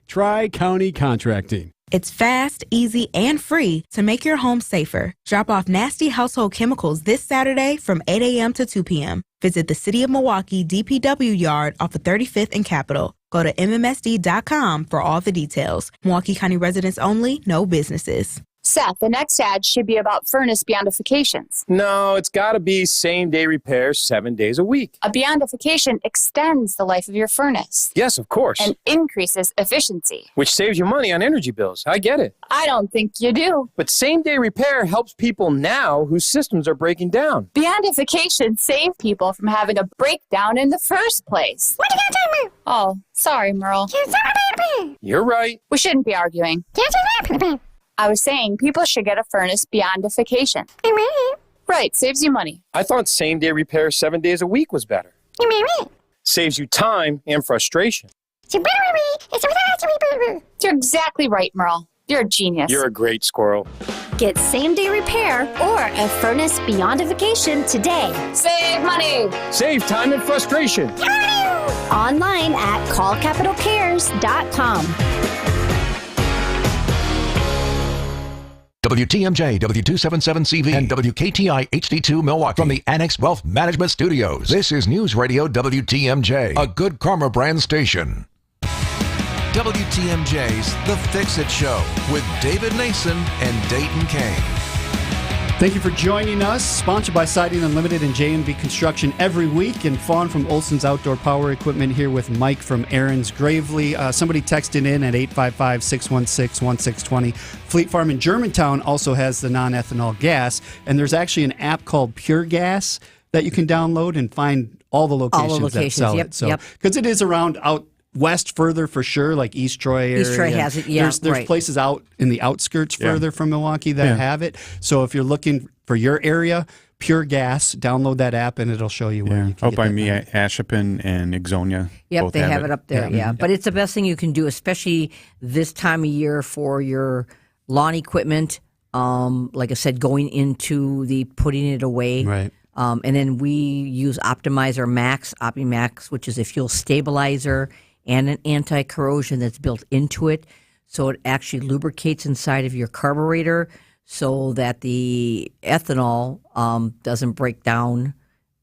Tri-County Contracting. It's fast, easy, and free to make your home safer. Drop off nasty household chemicals this Saturday from 8 a.m. to 2 p.m. Visit the City of Milwaukee DPW yard off of 35th and Capitol. Go to MMSD.com for all the details. Milwaukee County residents only, no businesses. Seth, the next ad should be about furnace beyondifications. No, it's got to be same-day repair 7 days a week. A beyondification extends the life of your furnace. Yes, of course. And increases efficiency. Which saves you money on energy bills. I get it. I don't think you do. But same-day repair helps people now whose systems are breaking down. Beyondifications save people from having a breakdown in the first place. What are you going to do? Oh, sorry, Merle. You're right. We shouldn't be arguing. I was saying people should get a furnace beyondification. Right, saves you money. I thought same-day repair 7 days a week was better. Saves you time and frustration. You're exactly right, Merle. You're a genius. You're a great squirrel. Get same-day repair or a furnace beyondification today. Save money. Save time and frustration. Online at callcapitalcares.com. WTMJ, W277CV, and WKTI HD2 Milwaukee. From the Annex Wealth Management Studios, this is News Radio WTMJ, a Good Karma brand station. WTMJ's The Fix-It Show with David Nason and Dayton Kane. Thank you for joining us. Sponsored by Siding Unlimited and J&B Construction every week. And Fawn from Olson's Outdoor Power Equipment here with Mike from Aaron's Gravely. Somebody texted in at 855-616-1620. Fleet Farm in Germantown also has the non-ethanol gas. And there's actually an app called Pure Gas that you can download and find all the locations that sell it. So, because it is around out west further for sure, like East Troy area. East Troy has it, yeah. There's places out in the outskirts further from Milwaukee that have it. So if you're looking for your area, Pure Gas, download that app and it'll show you where you can out get by that me, done. Ashepin and Ixonia. Yep, both they have it up there, Yeah. But it's the best thing you can do, especially this time of year for your lawn equipment. Like I said, going into the putting it away. Right. And then we use Optimizer Max, OptiMax, which is a fuel stabilizer and an anti-corrosion that's built into it. So it actually lubricates inside of your carburetor so that the ethanol doesn't break down,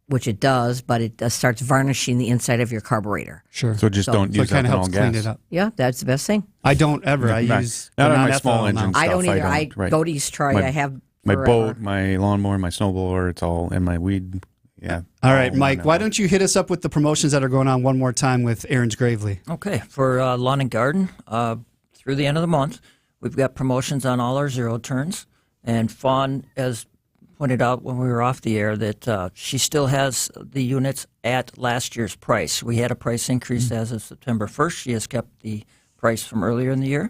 which it does, but it starts varnishing the inside of your carburetor. Sure. So don't use it helps ethanol clean gas. it up. Yeah, that's the best thing. I don't ever. I Not- use not the on my non-ethanol small now. engine I don't stuff, either. I right. go to East Troy. I have my forever. boat, my lawnmower, my snowblower, it's all in my weed. Yeah. All right, Mike, why don't you hit us up with the promotions that are going on one more time with Aaron's Gravely? Okay, for lawn and garden, through the end of the month, we've got promotions on all our zero turns. And Fawn has pointed out when we were off the air that she still has the units at last year's price. We had a price increase as of September 1st. She has kept the price from earlier in the year.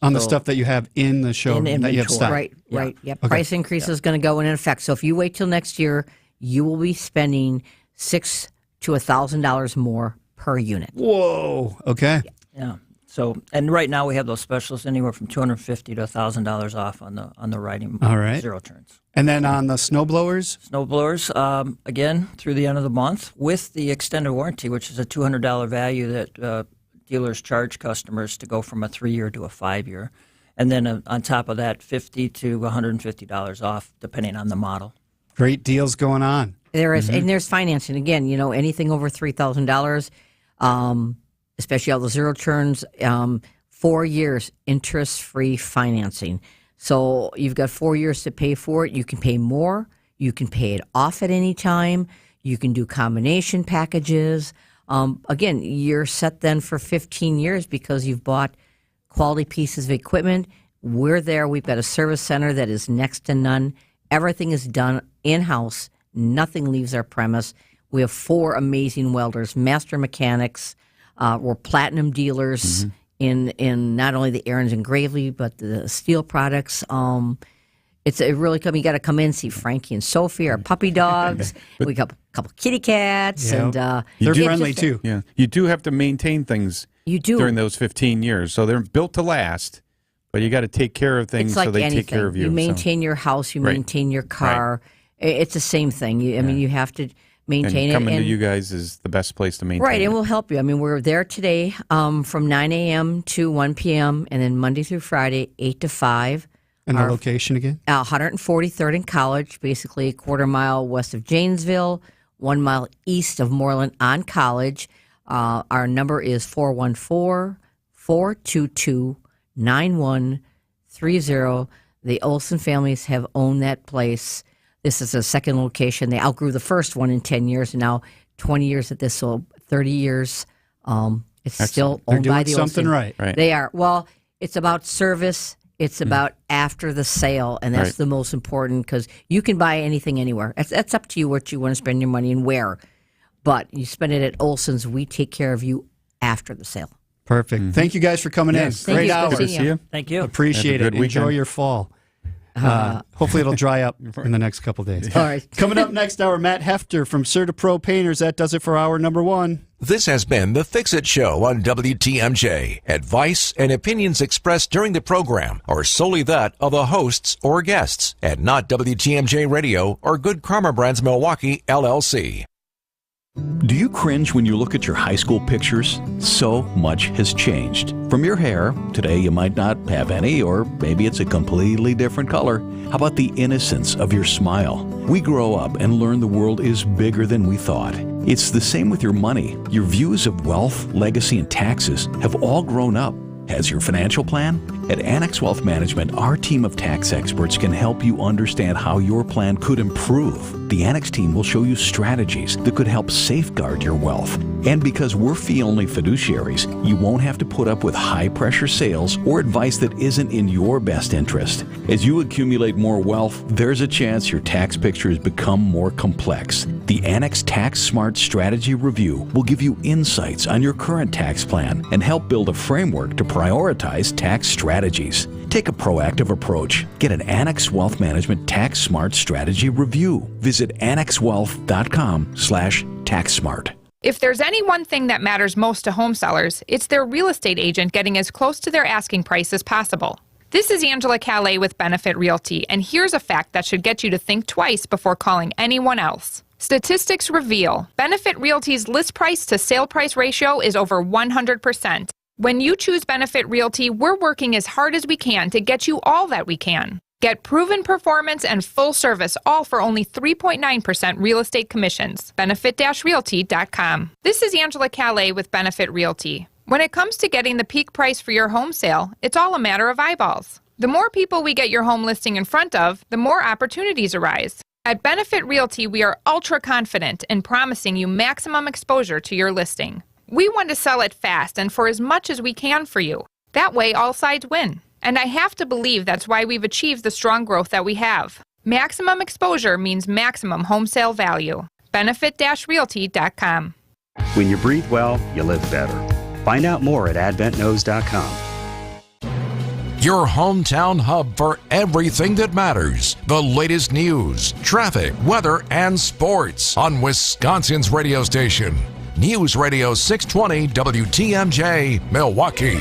On the stuff that you have in the show that you have stocked. Right. Yep. Okay. Price increase is going to go in effect. So if you wait till next year, you will be spending $600 to $1,000 more per unit. Whoa. Okay. Yeah. So, and right now we have those specials anywhere from $250 to $1,000 off on the riding All right. zero turns. And then on the snow blowers? Snow blowers, again, through the end of the month with the extended warranty, which is a $200 value that dealers charge customers to go from a 3-year to a 5-year. And then on top of that, $50 to $150 off, depending on the model. Great deals going on. There is, and there's financing. Again, anything over $3,000, especially all the zero turns, 4 years interest-free financing. So you've got 4 years to pay for it. You can pay more. You can pay it off at any time. You can do combination packages. Again, you're set then for 15 years because you've bought quality pieces of equipment. We're there. We've got a service center that is next to none. Everything is done in-house. Nothing leaves our premise. We have 4 amazing welders, master mechanics. We're platinum dealers in not only the Aaron's and Gravely, but the steel products. It's a really you got to come in and see Frankie and Sophie, our puppy dogs. We got a couple kitty cats, and they're friendly too. Yeah, you do have to maintain things. You do during those 15 years, so they're built to last. But you got to take care of things it's like so they anything. take care of you. You maintain your house, you maintain your car. Right. It's the same thing. I mean, you have to maintain and coming it. To you guys is the best place to maintain right, it. And we'll help you. I mean, we're there today from 9 a.m. to 1 p.m., and then Monday through Friday, 8 to 5. And the location again? 143rd and College, basically a quarter mile west of Janesville, 1 mile east of Moreland on College. Our number is 414-422-9130. The Olson families have owned that place. This is a second location. They outgrew the first one in 10 years, and now 20 years at this, so 30 years. It's still owned by the Olson. They're doing something right. They are. Well, it's about service. It's about after the sale, and that's the most important because you can buy anything anywhere. That's up to you what you want to spend your money and where. But you spend it at Olson's. We take care of you after the sale. Perfect. Thank you guys for coming in. Thank Great you. hour. Good to see you. Thank you. Appreciate it. Enjoy your fall. Hopefully it'll dry up in the next couple days. All right. Coming up next hour, Matt Hefter from CertaPro Painters. That does it for hour number 1. This has been The Fix-It Show on WTMJ. Advice and opinions expressed during the program are solely that of the hosts or guests and not WTMJ Radio or Good Karma Brands Milwaukee, LLC. Do you cringe when you look at your high school pictures? So much has changed. From your hair, today you might not have any, or maybe it's a completely different color. How about the innocence of your smile? We grow up and learn the world is bigger than we thought. It's the same with your money. Your views of wealth, legacy, and taxes have all grown up. Has your financial plan? At Annex Wealth Management, our team of tax experts can help you understand how your plan could improve. The Annex team will show you strategies that could help safeguard your wealth. And because we're fee-only fiduciaries, you won't have to put up with high-pressure sales or advice that isn't in your best interest. As you accumulate more wealth, there's a chance your tax pictures become more complex. The Annex Tax Smart Strategy Review will give you insights on your current tax plan and help build a framework to prioritize tax strategies. Take a proactive approach. Get an Annex Wealth Management Tax Smart Strategy Review. Visit annexwealth.com/taxsmart. If there's any one thing that matters most to home sellers, it's their real estate agent getting as close to their asking price as possible. This is Angela Calais with Benefit Realty, and here's a fact that should get you to think twice before calling anyone else. Statistics reveal Benefit Realty's list price to sale price ratio is over 100%. When you choose Benefit Realty, we're working as hard as we can to get you all that we can. Get proven performance and full service, all for only 3.9% real estate commissions. Benefit-realty.com. This is Angela Calais with Benefit Realty. When it comes to getting the peak price for your home sale, it's all a matter of eyeballs. The more people we get your home listing in front of, the more opportunities arise. At Benefit Realty, we are ultra confident in promising you maximum exposure to your listing. We want to sell it fast and for as much as we can for you. That way, all sides win. And I have to believe that's why we've achieved the strong growth that we have. Maximum exposure means maximum home sale value. Benefit-realty.com. When you breathe well, you live better. Find out more at adventknows.com. Your hometown hub for everything that matters. The latest news, traffic, weather, and sports on Wisconsin's radio station. News Radio 620 WTMJ, Milwaukee.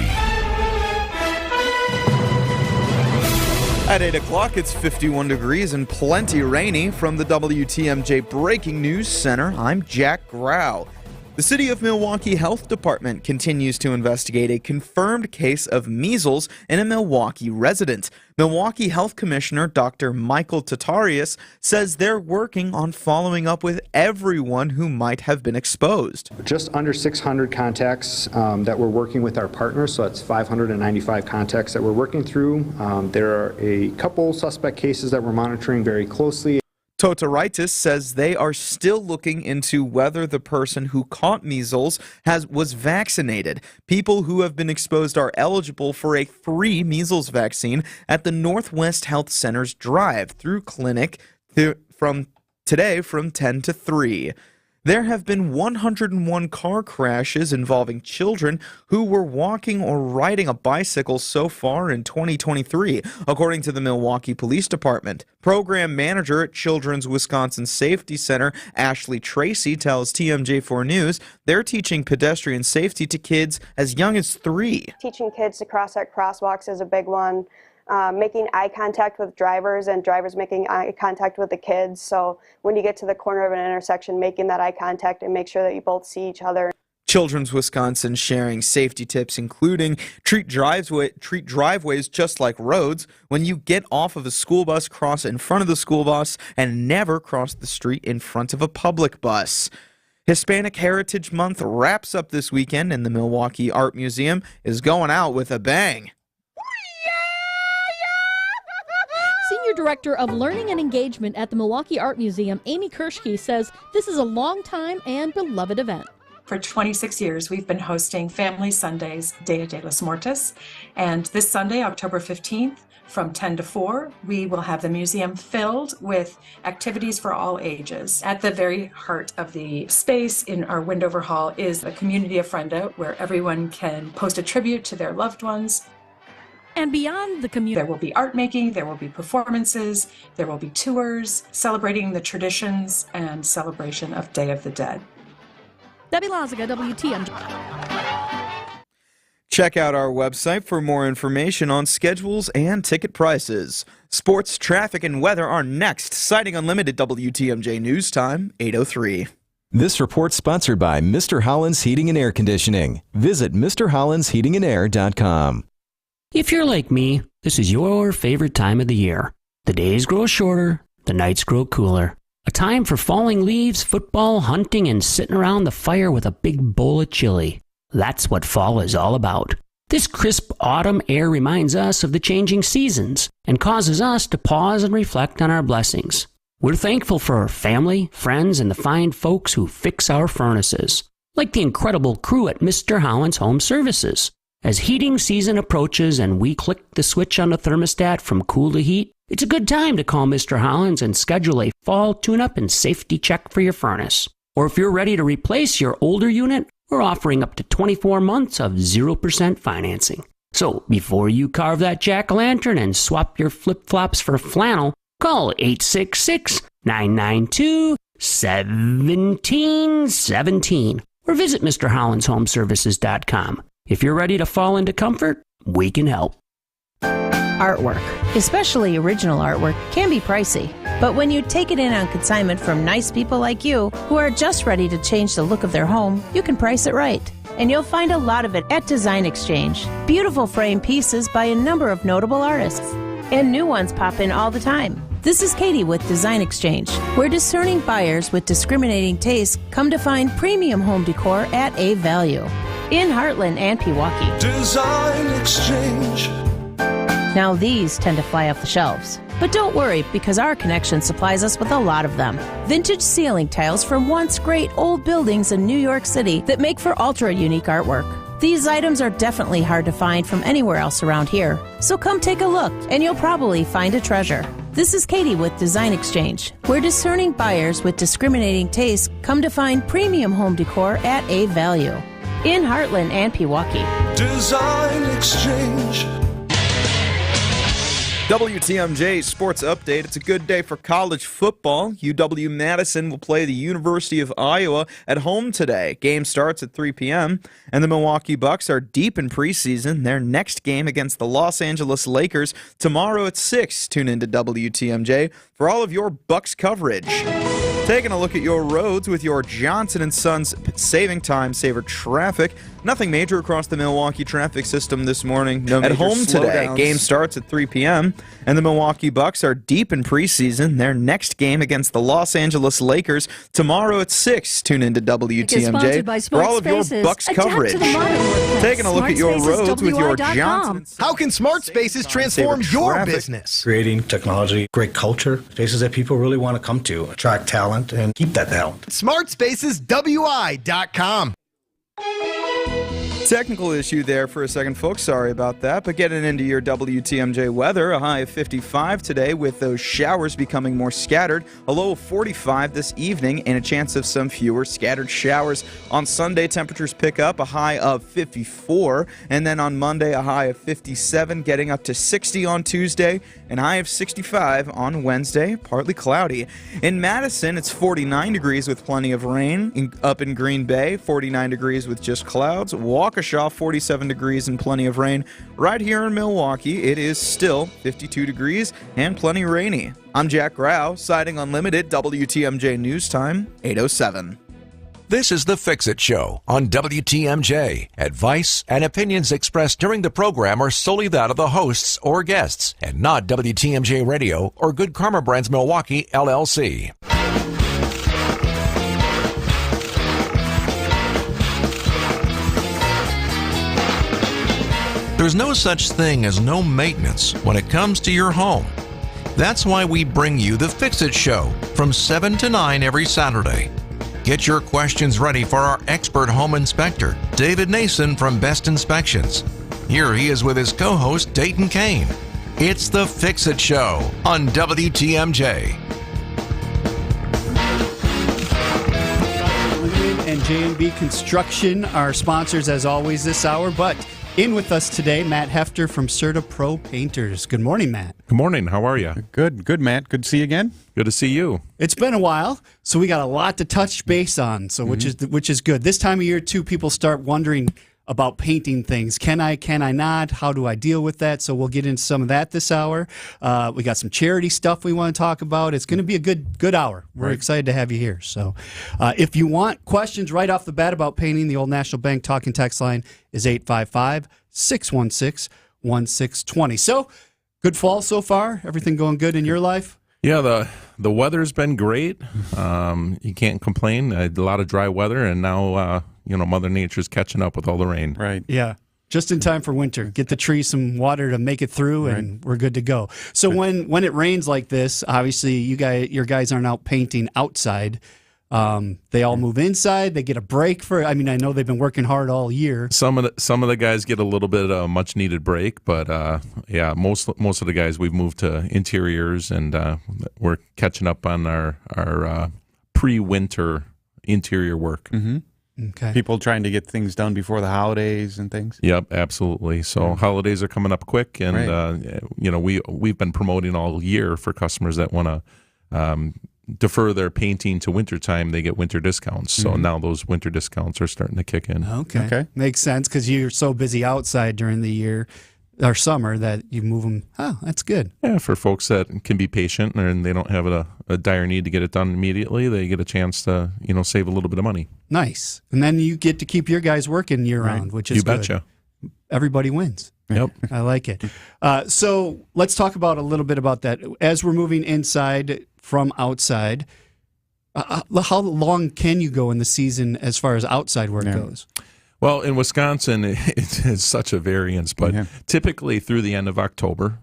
At 8 o'clock, it's 51 degrees and plenty rainy. From the WTMJ Breaking News Center, I'm Jack Grau. The City of Milwaukee Health Department continues to investigate a confirmed case of measles in a Milwaukee resident. Milwaukee Health Commissioner Dr. Michael Tatarius says they're working on following up with everyone who might have been exposed. Just under 600 contacts that we're working with our partners, so that's 595 contacts that we're working through. There are a couple suspect cases that we're monitoring very closely. Tataritis says they are still looking into whether the person who caught measles was vaccinated. People who have been exposed are eligible for a free measles vaccine at the Northwest Health Center's drive-through clinic from today from 10 to 3. There have been 101 car crashes involving children who were walking or riding a bicycle so far in 2023, according to the Milwaukee Police Department. Program manager at Children's Wisconsin Safety Center, Ashley Tracy, tells TMJ4 News they're teaching pedestrian safety to kids as young as 3. Teaching kids to cross at crosswalks is a big one. Making eye contact with drivers and drivers making eye contact with the kids. So when you get to the corner of an intersection, making that eye contact and make sure that you both see each other. Children's Wisconsin sharing safety tips, including treat driveways just like roads. When you get off of a school bus, cross in front of the school bus and never cross the street in front of a public bus. Hispanic Heritage Month wraps up this weekend, and the Milwaukee Art Museum is going out with a bang. Senior Director of Learning and Engagement at the Milwaukee Art Museum, Amy Kirschke, says this is a long time and beloved event. For 26 years, we've been hosting Family Sundays, Dia de los Muertos, and this Sunday, October 15th, from 10 to 4, we will have the museum filled with activities for all ages. At the very heart of the space in our Windover Hall is a community ofrenda where everyone can post a tribute to their loved ones. And beyond the community, there will be art making, there will be performances, there will be tours celebrating the traditions and celebration of Day of the Dead. Debbie Lazaga, WTMJ. Check out our website for more information on schedules and ticket prices. Sports, traffic, and weather are next. Citing Unlimited WTMJ News Time, 8:03. This report's sponsored by Mr. Holland's Heating and Air Conditioning. Visit MrHollandsHeatingandAir.com. If you're like me, this is your favorite time of the year. The days grow shorter, the nights grow cooler. A time for falling leaves, football, hunting, and sitting around the fire with a big bowl of chili. That's what fall is all about. This crisp autumn air reminds us of the changing seasons and causes us to pause and reflect on our blessings. We're thankful for our family, friends, and the fine folks who fix our furnaces, like the incredible crew at Mr. Holland's Home Services. As heating season approaches and we click the switch on the thermostat from cool to heat, it's a good time to call Mr. Holland's and schedule a fall tune-up and safety check for your furnace. Or if you're ready to replace your older unit, we're offering up to 24 months of 0% financing. So before you carve that jack-o'-lantern and swap your flip-flops for flannel, call 866-992-1717 or visit MrHollandsHomeservices.com. If you're ready to fall into comfort, we can help. Artwork, especially original artwork, can be pricey. But when you take it in on consignment from nice people like you who are just ready to change the look of their home, you can price it right. And you'll find a lot of it at Design Exchange. Beautiful frame pieces by a number of notable artists. And new ones pop in all the time. This is Katie with Design Exchange, where discerning buyers with discriminating tastes come to find premium home decor at a value. In Heartland and Pewaukee. Design Exchange. Now these tend to fly off the shelves. But don't worry, because our connection supplies us with a lot of them. Vintage ceiling tiles from once great old buildings in New York City that make for ultra-unique artwork. These items are definitely hard to find from anywhere else around here. So come take a look, and you'll probably find a treasure. This is Katie with Design Exchange, where discerning buyers with discriminating tastes come to find premium home decor at a value. In Heartland and Pewaukee. Design Exchange. WTMJ Sports Update. It's a good day for college football. UW-Madison will play the University of Iowa at home today. Game starts at 3 p.m., and the Milwaukee Bucks are deep in preseason. Their next game against the Los Angeles Lakers tomorrow at 6. Tune into WTMJ for all of your Bucks coverage. Taking a look at your roads with your Johnson & Sons Saving Time Saver Traffic. Nothing major across the Milwaukee traffic system this morning. No at home today. Game starts at 3 p.m., and the Milwaukee Bucks are deep in preseason. Their next game against the Los Angeles Lakers tomorrow at 6. Tune into WTMJ for all of your Bucks coverage. Taking a look at your roads with your Johnson & Sons. How can smart spaces transform your business? Creating technology, great culture, spaces that people really want to come to, attract talent, and keep that talent. SmartSpacesWI.com. Technical issue there for a second, folks. Sorry about that. But getting into your WTMJ weather, a high of 55 today with those showers becoming more scattered. A low of 45 this evening and a chance of some fewer scattered showers. On Sunday, temperatures pick up, a high of 54. And then on Monday, a high of 57, getting up to 60 on Tuesday. And high of 65 on Wednesday, partly cloudy. In Madison, it's 49 degrees with plenty of rain. Up in Green Bay, 49 degrees with just clouds. Waukesha, 47 degrees and plenty of rain. Right here in Milwaukee, it is still 52 degrees and plenty rainy. I'm Jack Grau, Siding Unlimited, WTMJ News Time, 8:07. This is the Fix-It Show on WTMJ. Advice and opinions expressed during the program are solely that of the hosts or guests, and not WTMJ Radio or Good Karma Brands Milwaukee, LLC. There's no such thing as no maintenance when it comes to your home. That's why we bring you the Fix-It Show from 7 to 9 every Saturday. Get your questions ready for our expert home inspector, David Nason from Best Inspections. Here he is with his co-host, Dayton Kane. It's the Fix-It Show on WTMJ. And J&B Construction are sponsors as always this hour, but in with us today, Matt Hefter from Serta Pro Painters. Good morning, Matt. Good morning. How are you? Good, Matt. Good to see you again. Good to see you. It's been a while, so we got a lot to touch base on. So which is good. This time of year, too, people start wondering about painting things. Can I not? How do I deal with that? So we'll get into some of that this hour. We got some charity stuff we want to talk about. It's going to be a good hour. We're excited to have you here. So if you want questions right off the bat about painting, the Old National Bank talking text line is 855-616-1620. So good fall so far? Everything going good in your life? Yeah, the weather's been great. You can't complain. A lot of dry weather, and now Mother Nature's catching up with all the rain. Right. Yeah. Just in time for winter. Get the trees some water to make it through, and we're good to go. So when it rains like this, obviously your guys aren't out painting outside. They all move inside. They get a break I know they've been working hard all year. Some of the guys get a little bit of a much needed break, but most of the guys we've moved to interiors, and we're catching up on our pre-winter interior work. Mm-hmm. Okay. People trying to get things done before the holidays and things. Yep, absolutely. So holidays are coming up quick, and we've been promoting all year for customers that want to defer their painting to wintertime. They get winter discounts. So now those winter discounts are starting to kick in. Okay. Makes sense because you're so busy outside during the year or summer that you move them. Oh, that's good. Yeah, for folks that can be patient and they don't have a dire need to get it done immediately, they get a chance to save a little bit of money. Nice. And then you get to keep your guys working year round, which is good. Betcha. Everybody wins. Yep. I like it. So let's talk about a little bit about that. As we're moving inside from outside, how long can you go in the season as far as outside work goes? Well, in Wisconsin, it's such a variance, but typically through the end of October,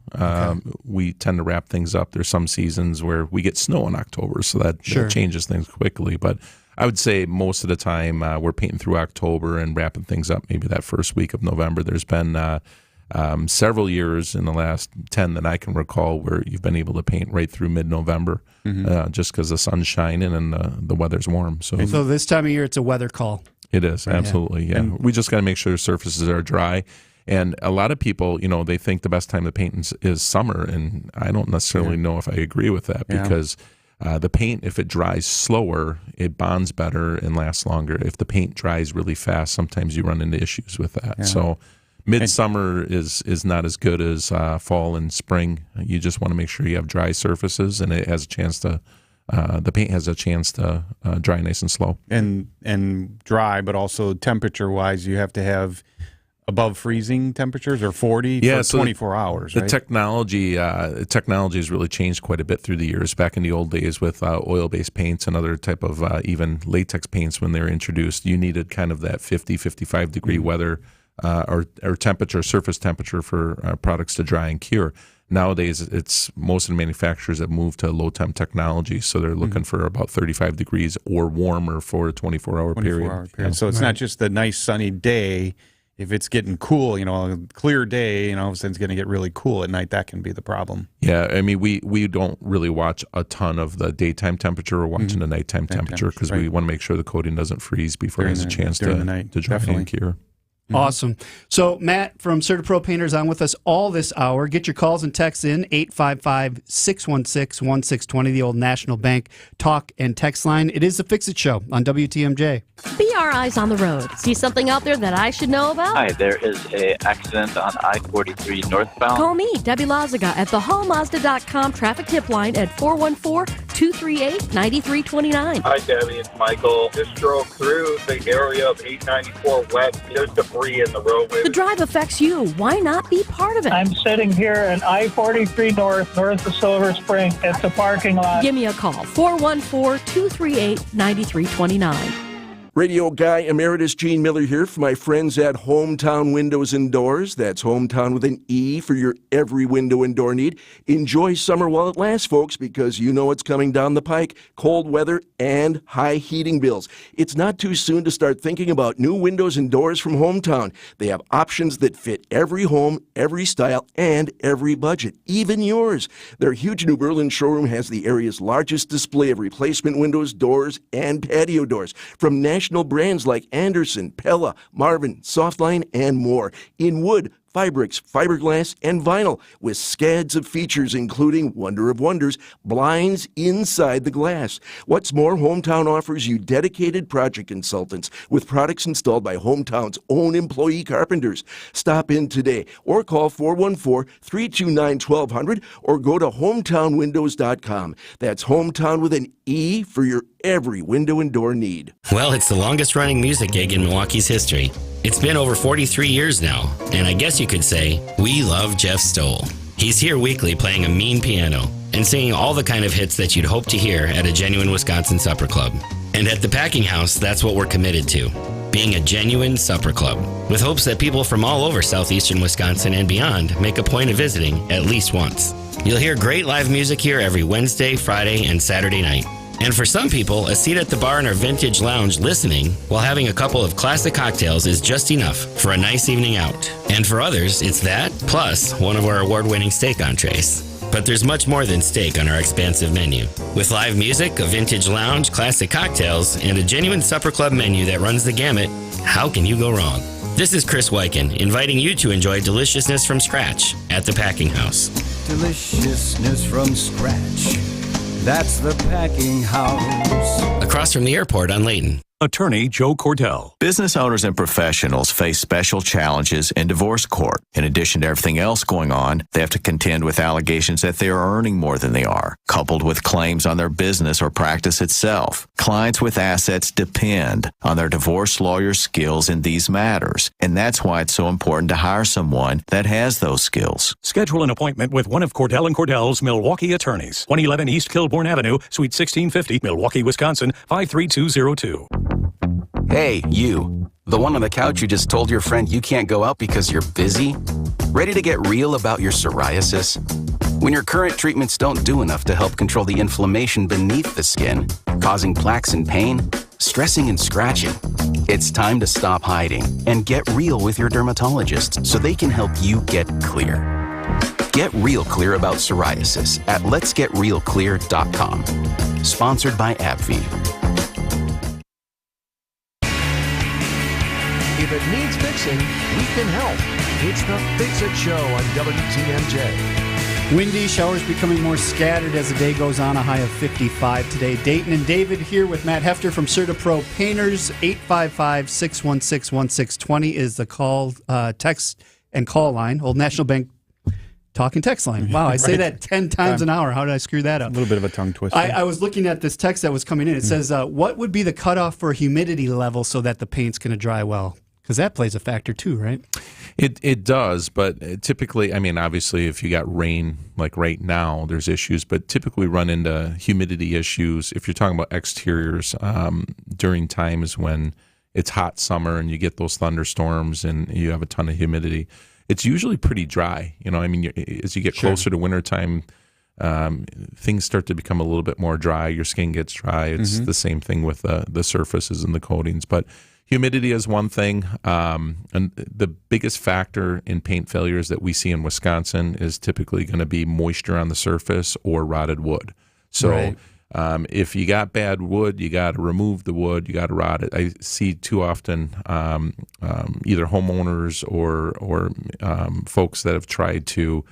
we tend to wrap things up. There's some seasons where we get snow in October, so that changes things quickly. But I would say most of the time we're painting through October and wrapping things up maybe that first week of November. There's been several years in the last 10 that I can recall where you've been able to paint right through mid-November just because the sun's shining and the weather's warm. So this time of year, it's a weather call. It is, absolutely, yeah. And we just got to make sure surfaces are dry. And a lot of people, they think the best time to paint is summer, and I don't necessarily know if I agree with that because the paint, if it dries slower, it bonds better and lasts longer. If the paint dries really fast, sometimes you run into issues with that. Yeah. So midsummer is not as good as fall and spring. You just want to make sure you have dry surfaces, and it has a chance to the paint has a chance to dry nice and slow. And dry, but also temperature-wise, you have to have above freezing temperatures or 40 for 24 hours, right? The technology has really changed quite a bit through the years. Back in the old days with oil-based paints and other type of even latex paints when they were introduced, you needed kind of that 50, 55-degree weather or temperature, surface temperature for products to dry and cure. Nowadays, it's most of the manufacturers have moved to low-temp technology, so they're looking for about 35 degrees or warmer for a 24-hour period. Yeah. So it's not just the nice sunny day. If it's getting cool, a clear day, all of a sudden it's going to get really cool at night. That can be the problem. Yeah, I mean, we don't really watch a ton of the daytime temperature. We're watching the nighttime temperature because we want to make sure the coating doesn't freeze before it has a chance to dry and cure. Awesome. So, Matt from CertaPro Painters on with us all this hour. Get your calls and texts in, 855-616-1620, the Old National Bank talk and text line. It is the Fix-It Show on WTMJ. Be our eyes on the road. See something out there that I should know about? Hi, there is an accident on I-43 northbound. Call me, Debbie Lazaga, at the hallmazda.com traffic tip line at 414-238-9329. Hi, Debbie. It's Michael. Just drove through the area of 894 West. There's debris in the roadway. The drive affects you. Why not be part of it? I'm sitting here at I-43 north of Silver Spring. It's the parking lot. Give me a call, 414-238-9329. Radio Guy Emeritus Gene Miller here for my friends at Hometown Windows and Doors. That's Hometown with an E for your every window and door need. Enjoy summer while it lasts, folks, because you know what's coming down the pike. Cold weather and high heating bills. It's not too soon to start thinking about new windows and doors from Hometown. They have options that fit every home, every style, and every budget, even yours. Their huge New Berlin showroom has the area's largest display of replacement windows, doors, and patio doors from national brands like Anderson, Pella, Marvin, Softline, and more. In wood, Fibrix, fiberglass, and vinyl with scads of features including Wonder of Wonders, blinds inside the glass. What's more, Hometown offers you dedicated project consultants with products installed by Hometown's own employee carpenters. Stop in today or call 414-329-1200 or go to hometownwindows.com. That's Hometown with an E for your every window and door need. Well, it's the longest running music gig in Milwaukee's history. It's been over 43 years now, and I guess you could say we love Jeff Stoll. He's here weekly playing a mean piano and singing all the kind of hits that you'd hope to hear at a genuine Wisconsin supper club. And at the Packing House, that's what we're committed to, being a genuine supper club, with hopes that people from all over southeastern Wisconsin and beyond make a point of visiting at least once. You'll hear great live music here every Wednesday, Friday, and Saturday night. And for some people, a seat at the bar in our vintage lounge listening while having a couple of classic cocktails is just enough for a nice evening out. And for others, it's that, plus one of our award-winning steak entrees. But there's much more than steak on our expansive menu. With live music, a vintage lounge, classic cocktails, and a genuine supper club menu that runs the gamut, how can you go wrong? This is Chris Wyken, inviting you to enjoy deliciousness from scratch at the Packing House. Deliciousness from scratch. That's the Packing House. Across from the airport on Layton. Attorney Joe Cordell. Business owners and professionals face special challenges in divorce court. In addition to everything else going on, they have to contend with allegations that they are earning more than they are, coupled with claims on their business or practice itself. Clients with assets depend on their divorce lawyer's skills in these matters, and that's why it's so important to hire someone that has those skills. Schedule an appointment with one of Cordell & Cordell's Milwaukee attorneys. 111 East Kilbourne Avenue, Suite 1650, Milwaukee, Wisconsin, 53202. Hey, you. The one on the couch who just told your friend you can't go out because you're busy? Ready to get real about your psoriasis? When your current treatments don't do enough to help control the inflammation beneath the skin, causing plaques and pain, stressing and scratching, it's time to stop hiding and get real with your dermatologist so they can help you get clear. Get real clear about psoriasis at letsgetrealclear.com. Sponsored by AbbVie. If it needs fixing, we can help. It's the Fix-It Show on WTMJ. Windy, showers becoming more scattered as the day goes on, a high of 55 today. Dayton and David here with Matt Hefter from CertaPro Painters. 855-616-1620 is the call, text and call line. Old National Bank talking text line. Wow, I say that 10 times an hour. How did I screw that up? A little bit of a tongue twister. I was looking at this text that was coming in. It says, what would be the cutoff for humidity level so that the paint's going to dry well? Because that plays a factor too, right? It does, but typically, I mean, obviously, if you got rain like right now, there's issues, but typically run into humidity issues. If you're talking about exteriors during times when it's hot summer and you get those thunderstorms and you have a ton of humidity, it's usually pretty dry. You know, I mean, as you get closer to wintertime, things start to become a little bit more dry. Your skin gets dry. It's the same thing with the surfaces and the coatings, but humidity is one thing, and the biggest factor in paint failures that we see in Wisconsin is typically going to be moisture on the surface or rotted wood. So if you got bad wood, you got to remove the wood, you got to rot it. I see too often either homeowners or folks that have tried to,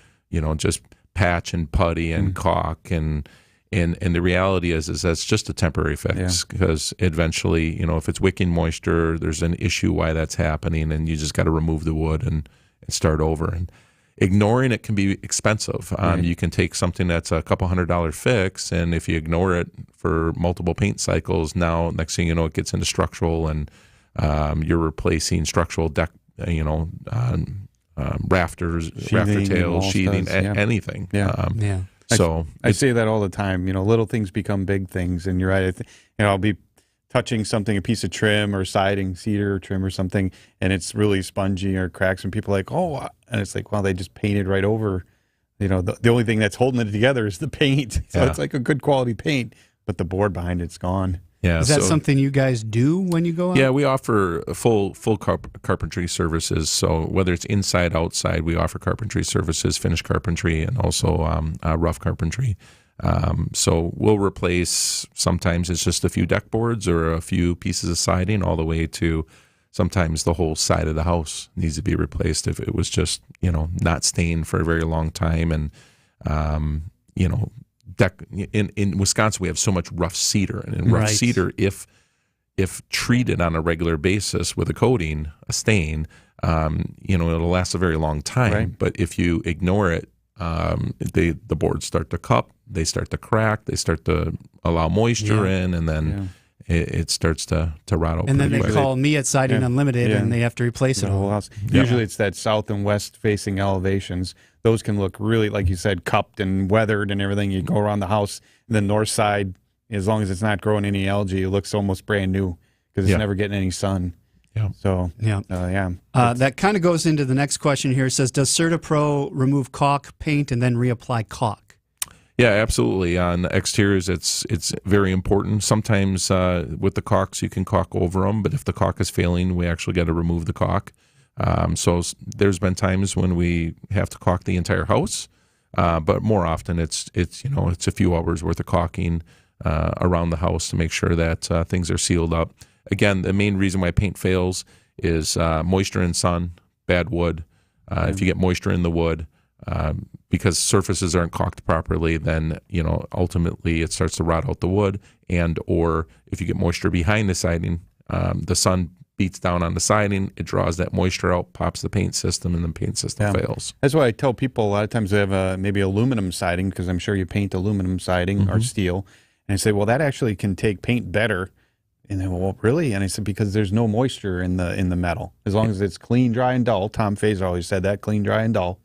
just patch and putty and caulk and the reality is that's just a temporary fix because eventually, if it's wicking moisture, there's an issue why that's happening, and you just got to remove the wood and start over. And ignoring it can be expensive. You can take something that's a couple $100 fix, and if you ignore it for multiple paint cycles, now next thing you know, it gets into structural, and you're replacing structural deck, rafters, rafter tails, sheathing, anything. So I say that all the time. Little things become big things, and you're right. I'll be touching something, a piece of trim or siding, cedar trim or something, and it's really spongy or cracks, and people are like, oh, and it's like, well, they just painted right over. The only thing that's holding it together is the paint. So it's like a good quality paint, but the board behind it's gone. Yeah, is that something you guys do when you go out? Yeah, we offer full carpentry services. So whether it's inside, outside, we offer carpentry services, finished carpentry, and also rough carpentry. So we'll replace, sometimes it's just a few deck boards or a few pieces of siding, all the way to sometimes the whole side of the house needs to be replaced if it was just, not stained for a very long time. And, in Wisconsin, we have so much rough cedar. And in rough cedar, if treated on a regular basis with a coating, a stain, it'll last a very long time. Right. But if you ignore it, the boards start to cup, they start to crack, they start to allow moisture in, and then it starts to rot out. And then they quick. call me at Siding Unlimited, and they have to replace it all. House. Usually it's that south and west facing elevations. Those can look really, like you said, cupped and weathered and everything. You go around the house, and the north side, as long as it's not growing any algae, it looks almost brand new because it's never getting any sun. Yeah. So, that kind of goes into the next question here. It says, does CertaPro remove caulk, paint, and then reapply caulk? Yeah, absolutely. On exteriors, it's very important. Sometimes with the caulks, you can caulk over them, but if the caulk is failing, we actually got to remove the caulk. So there's been times when we have to caulk the entire house, but more often it's a few hours worth of caulking around the house to make sure that things are sealed up. Again, the main reason why paint fails is moisture in sun, bad wood. If you get moisture in the wood, because surfaces aren't caulked properly, then ultimately it starts to rot out the wood. And or if you get moisture behind the siding, the sun beats down on the siding, it draws that moisture out, pops the paint system, and the paint system fails. That's why I tell people a lot of times they have maybe aluminum siding, because I'm sure you paint aluminum siding or steel, and I say, well, that actually can take paint better. And they go, well, really? And I said, because there's no moisture in the metal. As long as it's clean, dry, and dull. Tom Fazer always said that, clean, dry, and dull,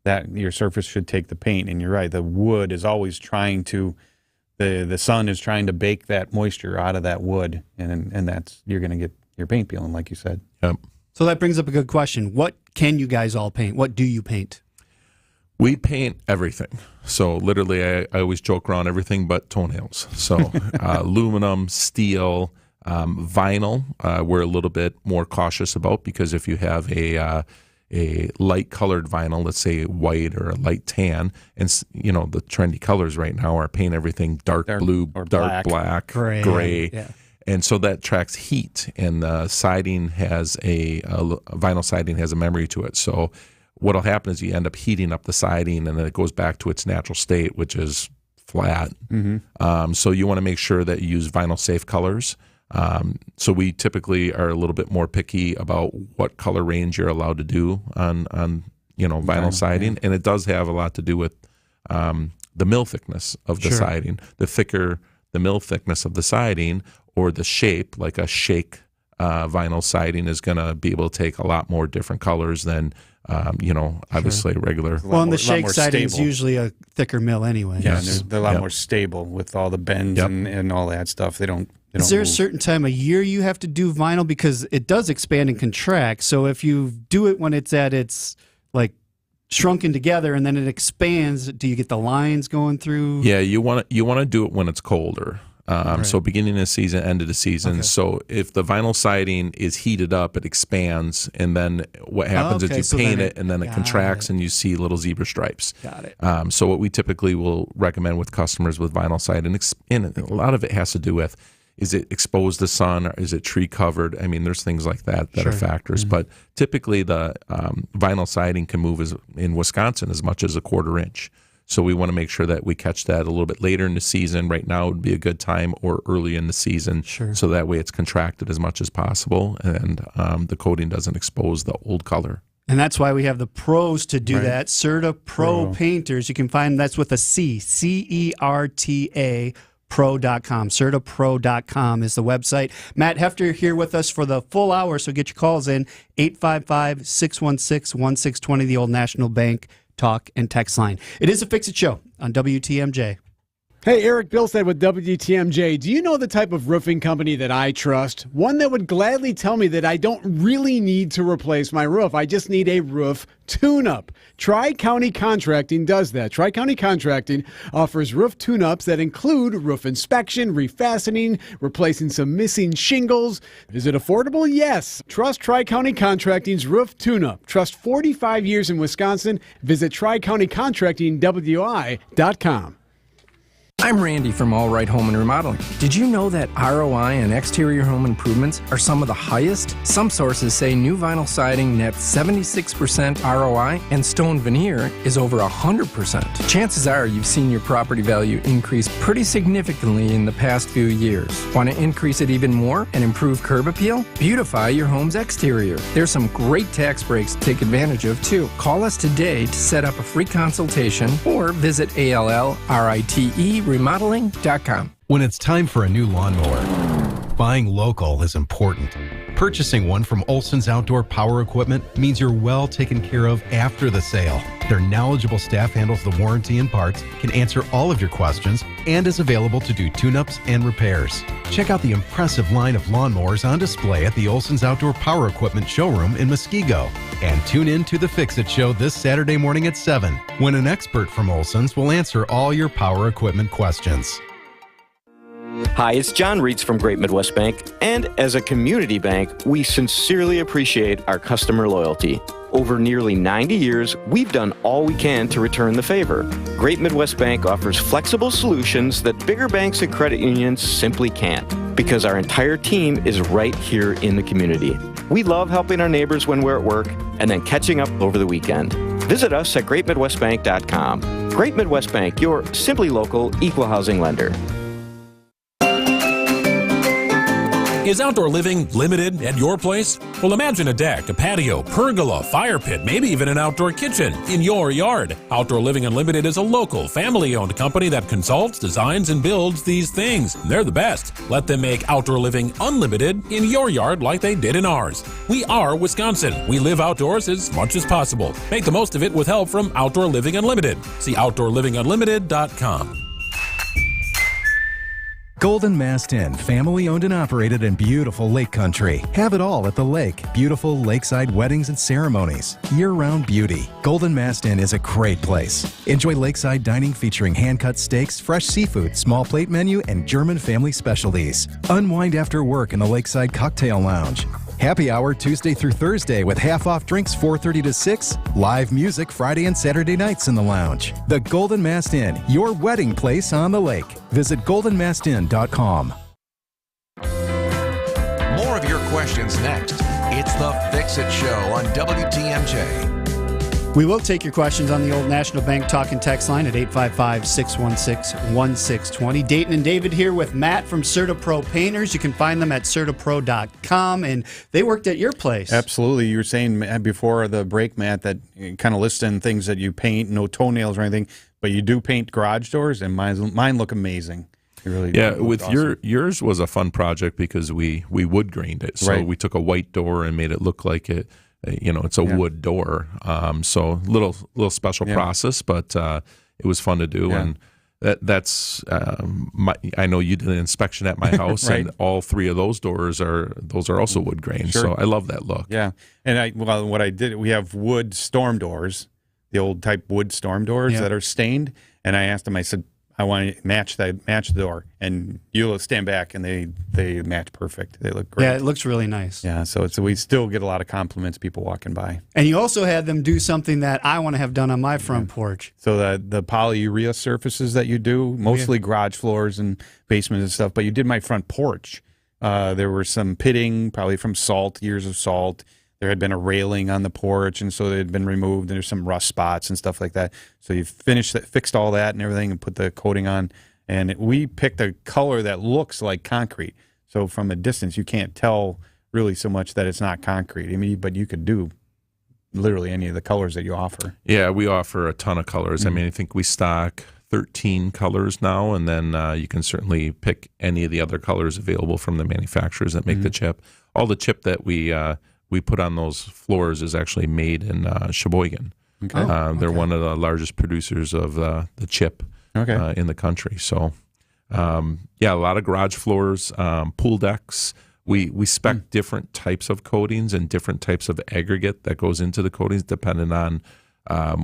that your surface should take the paint. And you're right, the wood is always trying to, the sun is trying to bake that moisture out of that wood, and that's, you're going to get your paint peeling, like you said. Yep. So that brings up a good question. What can you guys all paint? What do you paint? We paint everything. So literally, I always joke around everything but toenails. So aluminum, steel, vinyl, we're a little bit more cautious about, because if you have a light colored vinyl, let's say white or a light tan, and the trendy colors right now are paint everything dark blue, or dark black, gray. Yeah. And so that tracks heat, and the siding has vinyl siding has a memory to it. So what'll happen is you end up heating up the siding, and then it goes back to its natural state, which is flat. So you want to make sure that you use vinyl safe colors. So we typically are a little bit more picky about what color range you're allowed to do on vinyl siding, and it does have a lot to do with the mill thickness of the siding. The thicker the mill thickness of the siding, or the shape, like a shake vinyl siding, is going to be able to take a lot more different colors than obviously regular. Well, and the shake siding is usually a thicker mill anyway. Yeah, and they're a lot more stable with all the bends and all that stuff. They don't. Is there a certain time of year you have to do vinyl, because it does expand and contract? So if you do it when it's at its like shrunken together and then it expands, do you get the lines going through? Yeah, you want to do it when it's colder. So beginning of the season, end of the season. Okay. So if the vinyl siding is heated up, it expands, and then what happens is you paint it, and then it contracts, and you see little zebra stripes. Got it. So what we typically will recommend with customers with vinyl siding, and a lot of it has to do with, is it exposed to sun, or is it tree covered? I mean, there's things like that are factors. But typically the vinyl siding can move in Wisconsin as much as a 1/4 inch. So we want to make sure that we catch that a little bit later in the season. Right now would be a good time, or early in the season, so that way it's contracted as much as possible, and the coating doesn't expose the old color. And that's why we have the pros to do that. CertaPro Painters. You can find that's with a C, CERTA. Pro.com. CertaPro.com is the website. Matt Hefter here with us for the full hour, so get your calls in. 855-616-1620, the Old National Bank talk and text line. It is a Fix-It Show on WTMJ. Hey, Eric Bilstead with WTMJ. Do you know the type of roofing company that I trust? One that would gladly tell me that I don't really need to replace my roof. I just need a roof tune-up. Tri-County Contracting does that. Tri-County Contracting offers roof tune-ups that include roof inspection, refastening, replacing some missing shingles. Is it affordable? Yes. Trust Tri-County Contracting's roof tune-up. Trust 45 years in Wisconsin. Visit TriCountyContractingWI.com. I'm Randy from All Right Home and Remodeling. Did you know that ROI on exterior home improvements are some of the highest? Some sources say new vinyl siding nets 76% ROI and stone veneer is over 100%. Chances are you've seen your property value increase pretty significantly in the past few years. Want to increase it even more and improve curb appeal? Beautify your home's exterior. There's some great tax breaks to take advantage of too. Call us today to set up a free consultation or visit ALLRITE-remodeling.com. When it's time for a new lawnmower, buying local is important. Purchasing one from Olson's Outdoor Power Equipment means you're well taken care of after the sale. Their knowledgeable staff handles the warranty and parts, can answer all of your questions, and is available to do tune-ups and repairs. Check out the impressive line of lawnmowers on display at the Olson's Outdoor Power Equipment showroom in Muskego. And tune in to the Fix-It Show this Saturday morning at 7, when an expert from Olson's will answer all your power equipment questions. Hi, it's John Reitz from Great Midwest Bank, and as a community bank, we sincerely appreciate our customer loyalty. Over nearly 90 years, we've done all we can to return the favor. Great Midwest Bank offers flexible solutions that bigger banks and credit unions simply can't, because our entire team is right here in the community. We love helping our neighbors when we're at work and then catching up over the weekend. Visit us at greatmidwestbank.com. Great Midwest Bank, your simply local equal housing lender. Is outdoor living limited at your place? Well, imagine a deck, a patio, pergola, fire pit, maybe even an outdoor kitchen in your yard. Outdoor Living Unlimited is a local, family-owned company that consults, designs, and builds these things. They're the best. Let them make Outdoor Living Unlimited in your yard like they did in ours. We are Wisconsin. We live outdoors as much as possible. Make the most of it with help from Outdoor Living Unlimited. See OutdoorLivingUnlimited.com. Golden Mast Inn, family owned and operated in beautiful Lake Country. Have it all at the lake. Beautiful lakeside weddings and ceremonies. Year-round beauty. Golden Mast Inn is a great place. Enjoy lakeside dining featuring hand-cut steaks, fresh seafood, small plate menu, and German family specialties. Unwind after work in the Lakeside Cocktail Lounge. Happy hour Tuesday through Thursday with half-off drinks 4:30 to 6. Live music Friday and Saturday nights in the lounge. The Golden Mast Inn, your wedding place on the lake. Visit goldenmastin.com. More of your questions next. It's the Fix-It Show on WTMJ. We will take your questions on the Old National Bank talk and text line at 855-616-1620. Dayton and David here with Matt from CertaPro Painters. You can find them at CertaPro.com, and they worked at your place. Absolutely. You were saying before the break, Matt, that kind of listing things that you paint, no toenails or anything, but you do paint garage doors, and mine look amazing. Really with awesome. yours was a fun project because we wood grained it. So we took a white door and made it look like it. It's a wood door. So little special process, but it was fun to do. Yeah. And that's I know you did an inspection at my house, and all three of those doors are also wood grain. Sure. So I love that look. Yeah, and what I did, we have wood storm doors, the old type wood storm doors that are stained. And I asked them, I said, I want to match the door, and you'll stand back, and they match perfect. They look great. Yeah, it looks really nice. Yeah, so we still get a lot of compliments, people walking by. And you also had them do something that I want to have done on my front porch. So the polyurea surfaces that you do, mostly garage floors and basements and stuff, but you did my front porch. There were some pitting, probably from years of salt. There had been a railing on the porch, and so it had been removed, and there's some rust spots and stuff like that. So you fixed all that and everything, and put the coating on. And we picked a color that looks like concrete. So from a distance, you can't tell really so much that it's not concrete. I mean, but you could do literally any of the colors that you offer. Yeah, we offer a ton of colors. I mean, I think we stock 13 colors now, and then you can certainly pick any of the other colors available from the manufacturers that make the chip. All the chip that we put on those floors is actually made in Sheboygan. Okay. They're one of the largest producers of the chip in the country. So, a lot of garage floors, pool decks. We spec different types of coatings and different types of aggregate that goes into the coatings depending on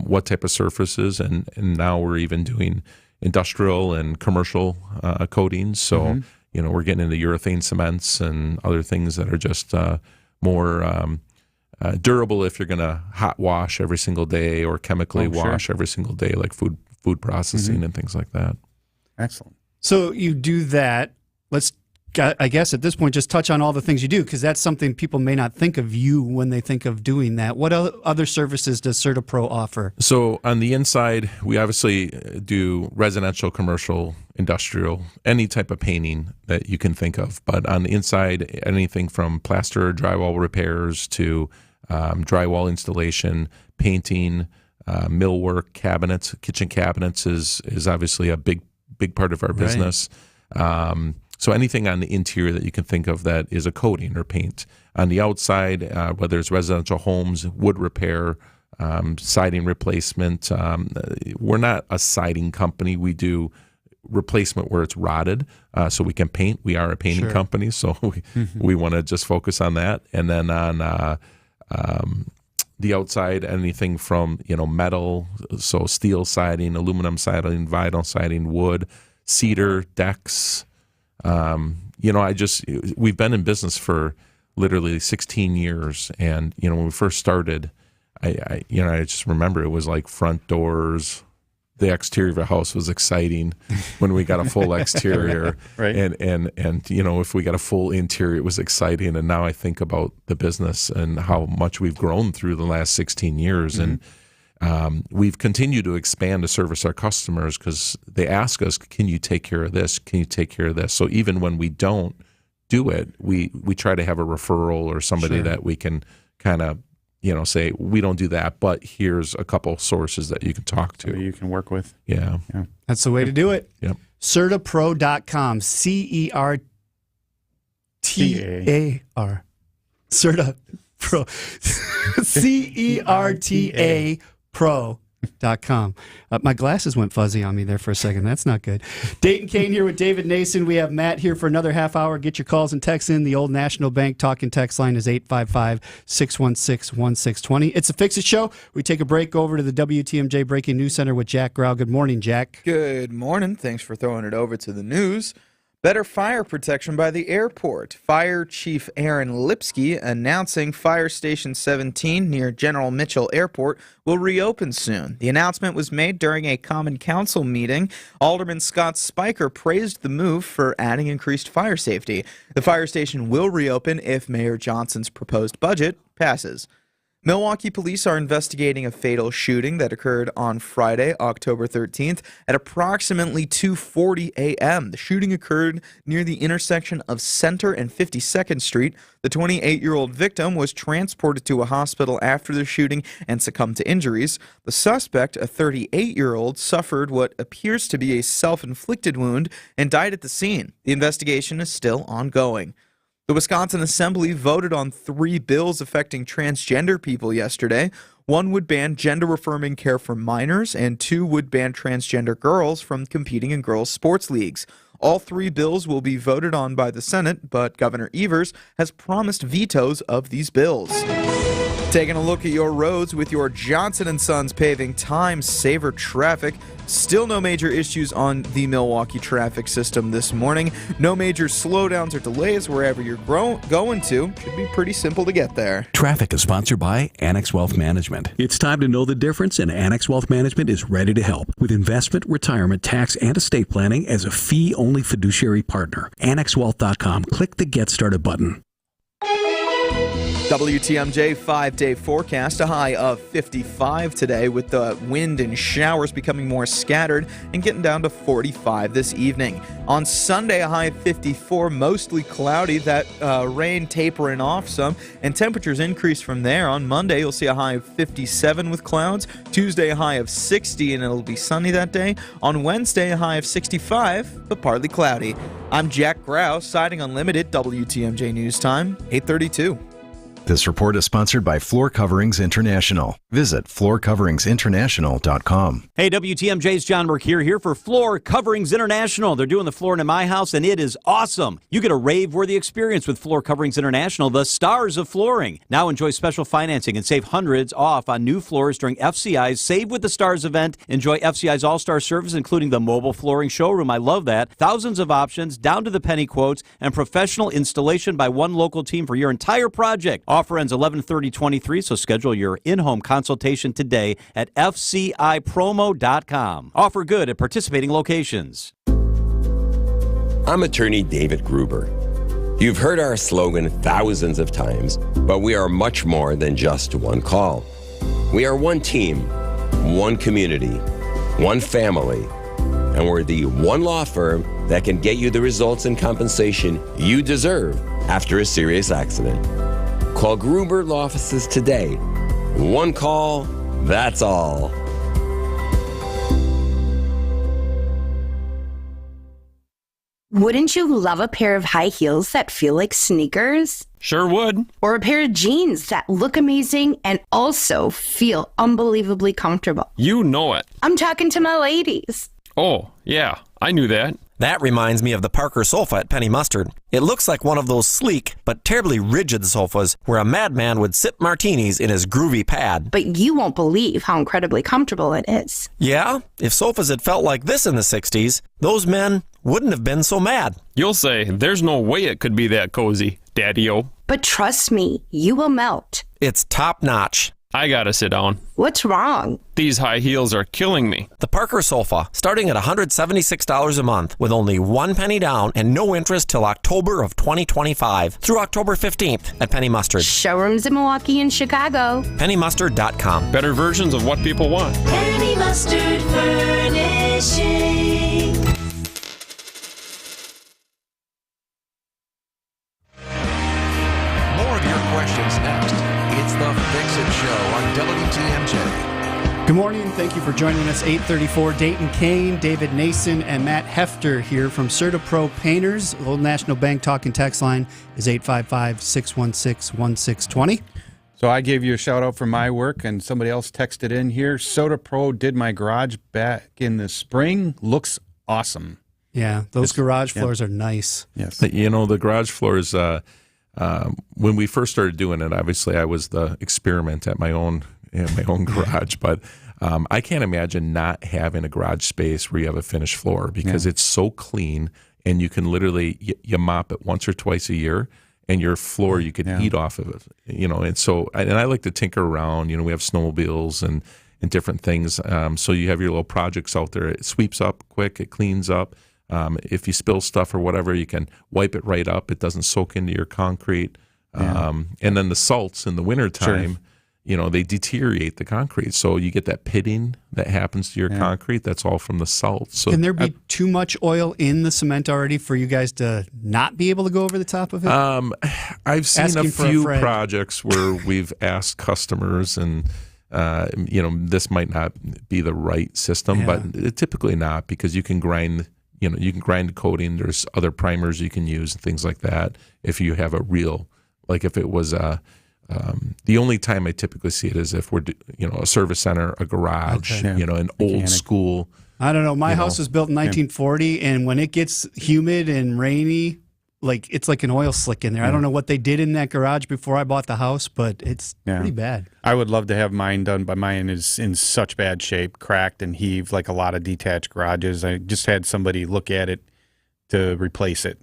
what type of surfaces. And now we're even doing industrial and commercial coatings. So, we're getting into urethane cements and other things that are just more durable if you're going to hot wash every single day or chemically wash every single day, like food processing and things like that. Excellent. So you do that. Let's, I guess at this point, just touch on all the things you do, because that's something people may not think of you when they think of doing that. What other services does CertaPro offer? So on the inside, we obviously do residential, commercial, industrial, any type of painting that you can think of. But on the inside, anything from plaster, drywall repairs to drywall installation, painting, millwork, cabinets, kitchen cabinets is obviously a big part of our business. So anything on the interior that you can think of that is a coating or paint. On the outside, whether it's residential homes, wood repair, siding replacement. We're not a siding company. We do replacement where it's rotted, so we can paint. We are a painting company, so we want to just focus on that. And then on the outside, anything from metal, so steel siding, aluminum siding, vinyl siding, wood, cedar, decks. We've been in business for literally 16 years, and when we first started, I just remember it was like front doors. The exterior of a house was exciting when we got a full exterior, right. And if we got a full interior, it was exciting. And now I think about the business and how much we've grown through the last 16 years, and we've continued to expand to service our customers because they ask us, "Can you take care of this? Can you take care of this?" So even when we don't do it, we try to have a referral or somebody that we can kind of say, "We don't do that, but here's a couple sources that you can talk to, you can work with." Yeah. That's the way to do it. Yep. CertaPro.com. CertaPro. CertaPro. CertaPro.com. My glasses went fuzzy on me there for a second. That's not good. Dayton Kane here with David Nason. We have Matt here for another half hour. Get your calls and texts in. The Old National Bank talking text line is 855-616-1620. It's a Fix-It Show. We take a break over to the WTMJ Breaking News Center with Jack Grau. Good morning, Jack. Good morning. Thanks for throwing it over to the news. Better fire protection by the airport. Fire Chief Aaron Lipsky announcing Fire Station 17 near General Mitchell Airport will reopen soon. The announcement was made during a Common Council meeting. Alderman Scott Spiker praised the move for adding increased fire safety. The fire station will reopen if Mayor Johnson's proposed budget passes. Milwaukee police are investigating a fatal shooting that occurred on Friday, October 13th at approximately 2:40 a.m. The shooting occurred near the intersection of Center and 52nd Street. The 28-year-old victim was transported to a hospital after the shooting and succumbed to injuries. The suspect, a 38-year-old, suffered what appears to be a self-inflicted wound and died at the scene. The investigation is still ongoing. The Wisconsin Assembly voted on 3 bills affecting transgender people yesterday. 1 would ban gender-affirming care for minors, and 2 would ban transgender girls from competing in girls' sports leagues. All 3 bills will be voted on by the Senate, but Governor Evers has promised vetoes of these bills. Taking a look at your roads with your Johnson & Sons Paving Time Saver traffic. Still no major issues on the Milwaukee traffic system this morning. No major slowdowns or delays wherever you're going to. Should be pretty simple to get there. Traffic is sponsored by Annex Wealth Management. It's time to know the difference, and Annex Wealth Management is ready to help with investment, retirement, tax, and estate planning as a fee-only fiduciary partner. AnnexWealth.com. Click the Get Started button. WTMJ 5-day forecast, a high of 55 today with the wind and showers becoming more scattered and getting down to 45 this evening. On Sunday, a high of 54, mostly cloudy, that rain tapering off some, and temperatures increase from there. On Monday, you'll see a high of 57 with clouds. Tuesday, a high of 60, and it'll be sunny that day. On Wednesday, a high of 65, but partly cloudy. I'm Jack Grau, Siding Unlimited, WTMJ News Time, 8:32. This report is sponsored by Floor Coverings International. Visit floorcoveringsinternational.com. Hey, WTMJ's John Mercure here for Floor Coverings International. They're doing the flooring in my house, and it is awesome. You get a rave-worthy experience with Floor Coverings International, the stars of flooring. Now enjoy special financing and save hundreds off on new floors during FCI's Save with the Stars event. Enjoy FCI's all-star service, including the mobile flooring showroom. I love that. Thousands of options, down to the penny quotes, and professional installation by one local team for your entire project. Offer ends 11/30/23, so schedule your in-home consultation today at fcipromo.com. Offer good at participating locations. I'm attorney David Gruber. You've heard our slogan thousands of times, but we are much more than just one call. We are one team, one community, one family, and we're the one law firm that can get you the results and compensation you deserve after a serious accident. Call Gruber Law Offices today. One call, that's all. Wouldn't you love a pair of high heels that feel like sneakers? Sure would. Or a pair of jeans that look amazing and also feel unbelievably comfortable? You know it. I'm talking to my ladies. Oh, yeah, I knew that. That reminds me of the Parker sofa at Penny Mustard. It looks like one of those sleek but terribly rigid sofas where a madman would sip martinis in his groovy pad. But you won't believe how incredibly comfortable it is. Yeah? If sofas had felt like this in the 60s, those men wouldn't have been so mad. You'll say, there's no way it could be that cozy, Daddy-O. But trust me, you will melt. It's top-notch. I gotta sit down. What's wrong? These high heels are killing me. The Parker sofa, starting at $176 a month with only 1 penny down and no interest till October of 2025 through October 15th at Penny Mustard. Showrooms in Milwaukee and Chicago. PennyMustard.com. Better versions of what people want. Penny Mustard Furnishing. More of your questions next. It's the Fix-It Show on WTMJ. Good morning. Thank you for joining us. 834 Dayton Kane, David Nason, and Matt Hefter here from CertaPro Painters. Old National Bank talking text line is 855-616-1620. So I gave you a shout out for my work, and somebody else texted in here. CertaPro did my garage back in the spring. Looks awesome. Yeah, those garage floors are nice. Yes. You know, the garage floors, when we first started doing it, obviously I was the experiment at my own garage, but I can't imagine not having a garage space where you have a finished floor because it's so clean, and you can literally you mop it once or twice a year, and your floor you could eat off of it, and so and I like to tinker around. We have snowmobiles and different things, so you have your little projects out there. It sweeps up quick, it cleans up. If you spill stuff or whatever, you can wipe it right up. It doesn't soak into your concrete. And then the salts in the wintertime, they deteriorate the concrete. So you get that pitting that happens to your concrete. That's all from the salt. So can there be too much oil in the cement already for you guys to not be able to go over the top of it? I've seen a few projects where we've asked customers, and this might not be the right system, but typically not, because you can grind. You can grind the coating. There's other primers you can use and things like that. If you have a real, like if it was the only time I typically see it is if we're, a service center, a garage, an old school. I don't know. My house was built in 1940, and when it gets humid and rainy, it's like an oil slick in there. I don't know what they did in that garage before I bought the house, but it's pretty bad. I would love to have mine done, but mine is in such bad shape, cracked and heaved like a lot of detached garages. I just had somebody look at it to replace it.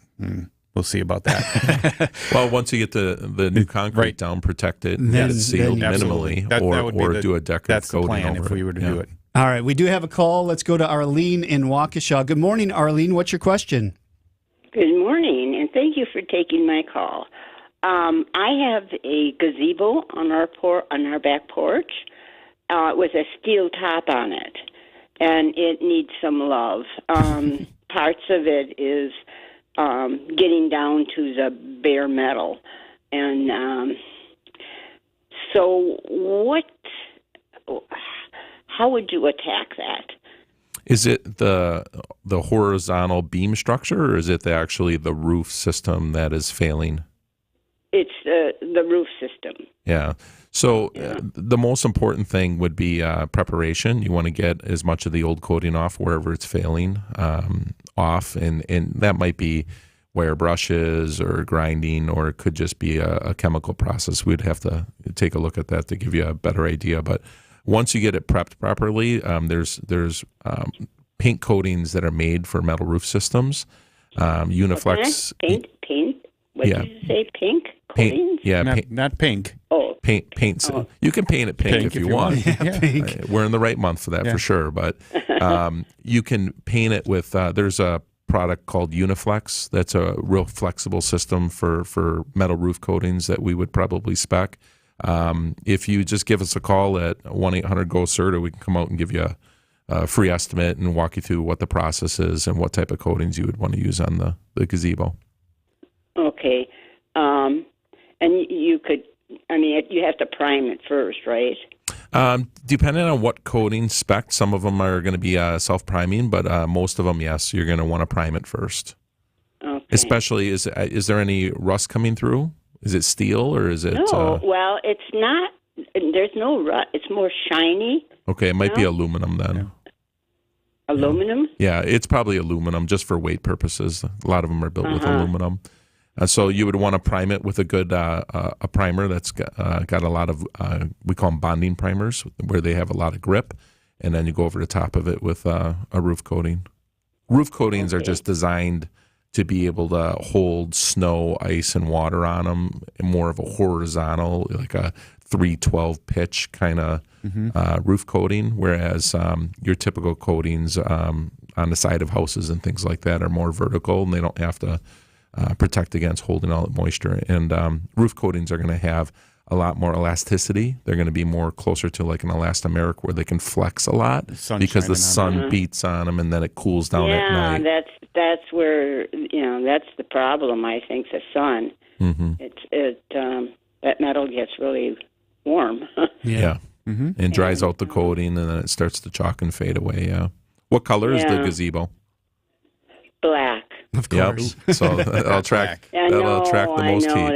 We'll see about that. Well, once you get the new concrete down, protect it, and get it sealed minimally, or do a decorative coating over it. That's the plan if we were to do it. All right, we do have a call. Let's go to Arlene in Waukesha. Good morning, Arlene. What's your question? Good morning, and thank you for taking my call. I have a gazebo on our back porch with a steel top on it, and it needs some love. Parts of it is getting down to the bare metal, and so how would you attack that? Is it the horizontal beam structure, or is it actually the roof system that is failing? It's the roof system. Yeah. So the most important thing would be preparation. You want to get as much of the old coating off wherever it's failing off, and that might be wire brushes or grinding, or it could just be a chemical process. We'd have to take a look at that to give you a better idea, but once you get it prepped properly, there's paint coatings that are made for metal roof systems. Uniflex. Paint? What did you say? Pink coatings? Not pink. Oh. Paints. Oh. You can paint it pink if you want. Yeah, pink. We're in the right month for that for sure. But you can paint it with, there's a product called Uniflex. That's a real flexible system for metal roof coatings that we would probably spec. If you just give us a call at 1-800-GO-CERTA, we can come out and give you a free estimate and walk you through what the process is and what type of coatings you would want to use on the gazebo. Okay. And you could, you have to prime it first, right? Depending on what coating spec, some of them are going to be self-priming, but most of them, yes, you're going to want to prime it first. Okay. Especially, is there any rust coming through? Is it steel or is it? No, well, it's not. There's no rust. It's more shiny. Okay, it might be aluminum then. Yeah. Aluminum? Yeah, it's probably aluminum just for weight purposes. A lot of them are built with aluminum. So you would want to prime it with a good a primer that's got a lot of, we call them bonding primers, where they have a lot of grip, and then you go over the top of it with a roof coating. Roof coatings are just designed to be able to hold snow, ice, and water on them, more of a horizontal, like a 312 pitch kind of roof coating, whereas your typical coatings on the side of houses and things like that are more vertical, and they don't have to protect against holding all the moisture. And roof coatings are going to have a lot more elasticity. They're going to be more closer to like an elastomeric where they can flex a lot because the sun beats on them and then it cools down at night. Yeah, that's where, that's the problem, I think, the sun. Mm-hmm. That metal gets really warm. Yeah. Mm-hmm. And dries out the coating and then it starts to chalk and fade away, yeah. What color is the gazebo? Black. Of course. Yep. So that'll attract the most heat.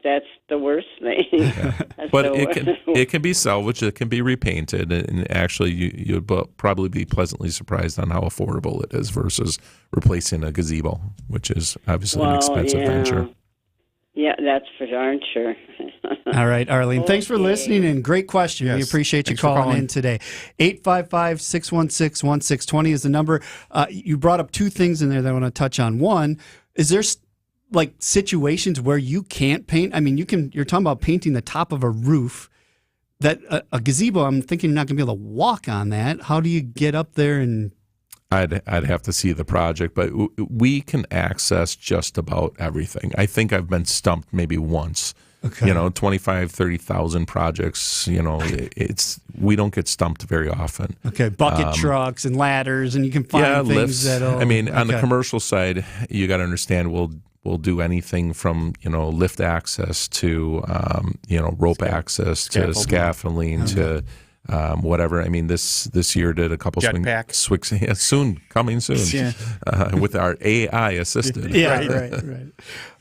That's the worst thing. Yeah. But it can be salvaged. It can be repainted, and actually you'd probably be pleasantly surprised on how affordable it is versus replacing a gazebo, which is obviously an expensive venture. Yeah, that's for darn sure. All right, Arlene, thanks for listening and great question. Yes. We appreciate you calling in today. 855-616-1620 is the number. You brought up two things in there that I want to touch on. One, is there like situations where you can't paint? I mean, you're talking about painting the top of a roof. That a gazebo, I'm thinking you're not going to be able to walk on that. How do you get up there and... I'd have to see the project, but we can access just about everything. I think I've been stumped maybe once. Okay. 25, 30,000 projects, we don't get stumped very often. Okay, bucket trucks and ladders, and you can find things lifts. that'll... on the commercial side, you got to understand we'll do anything from, lift access to, rope access to scaffolding to... whatever. This year did a couple swings. Yeah, coming soon. Yeah. With our AI assisted. Yeah, right.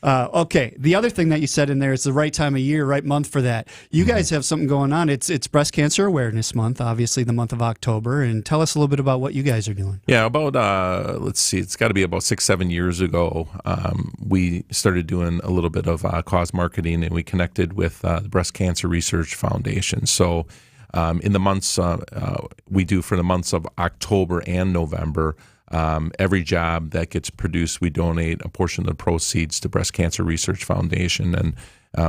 Okay. The other thing that you said in there is the right time of year, right month for that. You guys have something going on. It's Breast Cancer Awareness Month, obviously the month of October. And tell us a little bit about what you guys are doing. Yeah, about let's see, it's got to be about 6-7 years ago. We started doing a little bit of cause marketing, and we connected with the Breast Cancer Research Foundation. So. In the months we do for the months of October and November, every job that gets produced, we donate a portion of the proceeds to Breast Cancer Research Foundation, and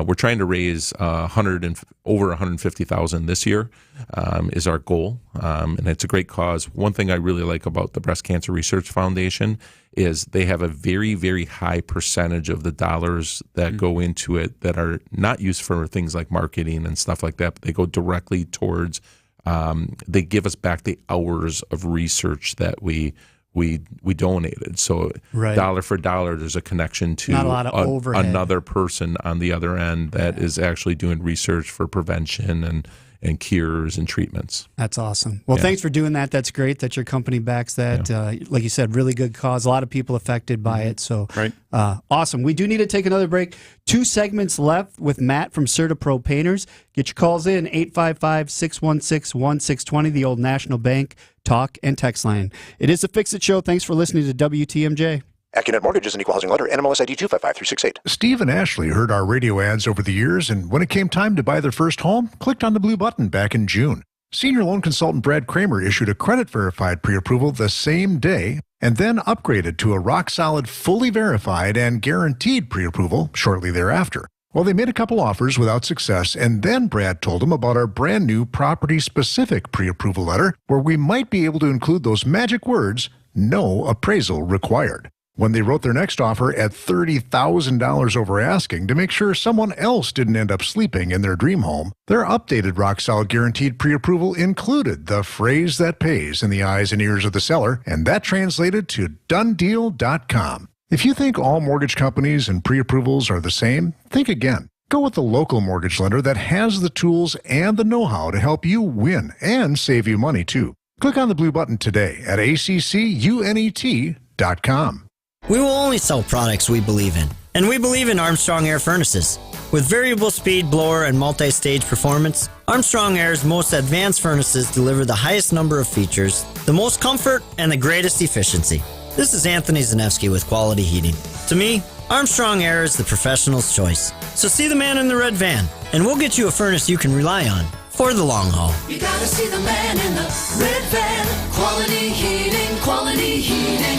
we're trying to raise over $150,000 this year is our goal, and it's a great cause. One thing I really like about the Breast Cancer Research Foundation is they have a very, very high percentage of the dollars that go into it that are not used for things like marketing and stuff like that, but they go directly towards, they give us back the hours of research that we donated. So dollar for dollar, there's a connection to not a lot of overhead. Another person on the other end that is actually doing research for prevention and cures and treatments. That's awesome. Well, thanks for doing that. That's great that your company backs that. Yeah. Like you said, really good cause. A lot of people affected by it. So awesome. We do need to take another break. 2 segments left with Matt from Certa Pro Painters. Get your calls in, 855-616-1620, the Old National Bank talk and text line. It is the Fix It Show. Thanks for listening to WTMJ. AccuNet Mortgage is an equal housing lender. NMLS ID 255368. Steve and Ashley heard our radio ads over the years, and when it came time to buy their first home, clicked on the blue button back in June. Senior loan consultant Brad Kramer issued a credit-verified pre-approval the same day and then upgraded to a rock-solid, fully verified and guaranteed pre-approval shortly thereafter. Well, they made a couple offers without success, and then Brad told them about our brand new property-specific pre-approval letter where we might be able to include those magic words, no appraisal required. When they wrote their next offer at $30,000 over asking to make sure someone else didn't end up sleeping in their dream home, their updated rock-solid guaranteed pre-approval included the phrase that pays in the eyes and ears of the seller, and that translated to donedeal.com. If you think all mortgage companies and pre-approvals are the same, think again. Go with the local mortgage lender that has the tools and the know-how to help you win and save you money, too. Click on the blue button today at accunet.com. We will only sell products we believe in, and we believe in Armstrong Air furnaces. With variable speed blower and multi-stage performance, Armstrong Air's most advanced furnaces deliver the highest number of features, the most comfort, and the greatest efficiency. This is Anthony Zanevsky with Quality Heating. To me, Armstrong Air is the professional's choice. So see the man in the red van, and we'll get you a furnace you can rely on for the long haul. You gotta see the man in the red van. Quality Heating, Quality Heating.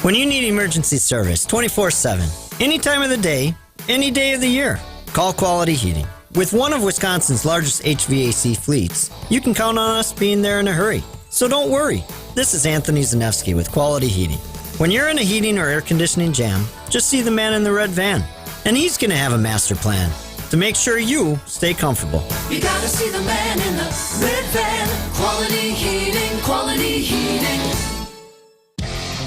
When you need emergency service 24/7, any time of the day, any day of the year, call Quality Heating. With one of Wisconsin's largest HVAC fleets, you can count on us being there in a hurry. So don't worry. This is Anthony Zanevsky with Quality Heating. When you're in a heating or air conditioning jam, just see the man in the red van, and he's going to have a master plan to make sure you stay comfortable. You gotta see the man in the red van. Quality Heating, Quality Heating.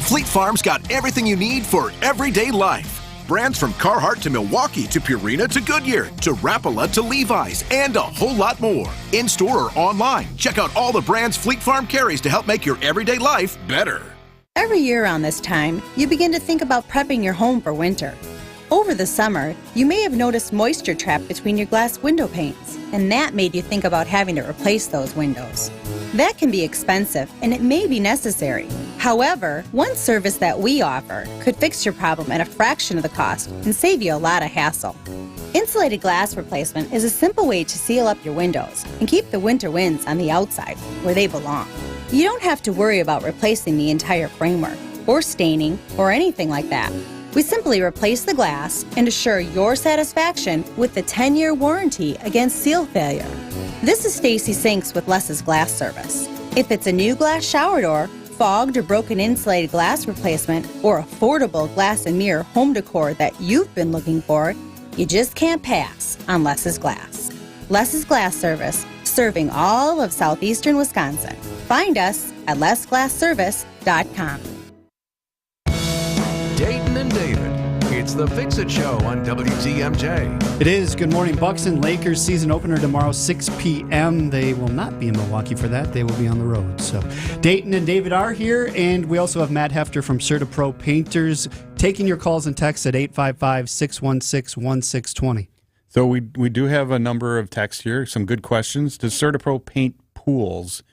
Fleet Farm's got everything you need for everyday life. Brands from Carhartt to Milwaukee to Purina to Goodyear to Rapala to Levi's and a whole lot more. In-store or online, check out all the brands Fleet Farm carries to help make your everyday life better. Every year around this time, you begin to think about prepping your home for winter. Over the summer, you may have noticed moisture trapped between your glass window panes, and that made you think about having to replace those windows. That can be expensive, and it may be necessary. However, one service that we offer could fix your problem at a fraction of the cost and save you a lot of hassle. Insulated glass replacement is a simple way to seal up your windows and keep the winter winds on the outside where they belong. You don't have to worry about replacing the entire framework, or staining, or anything like that. We simply replace the glass and assure your satisfaction with the 10-year warranty against seal failure. This is Stacy Sinks with Les's Glass Service. If it's a new glass shower door, fogged or broken insulated glass replacement, or affordable glass and mirror home decor that you've been looking for, you just can't pass on Les's Glass. Les's Glass Service, serving all of southeastern Wisconsin. Find us at lesglassservice.com. Dayton and David. It's the Fix-It Show on WTMJ. It is. Good morning, Bucks and Lakers season opener tomorrow, 6 p.m. They will not be in Milwaukee for that. They will be on the road. So Dayton and David are here, and we also have Matt Hefter from CertaPro Painters taking your calls and texts at 855-616-1620. So we do have a number of texts here, some good questions. Does CertaPro paint pools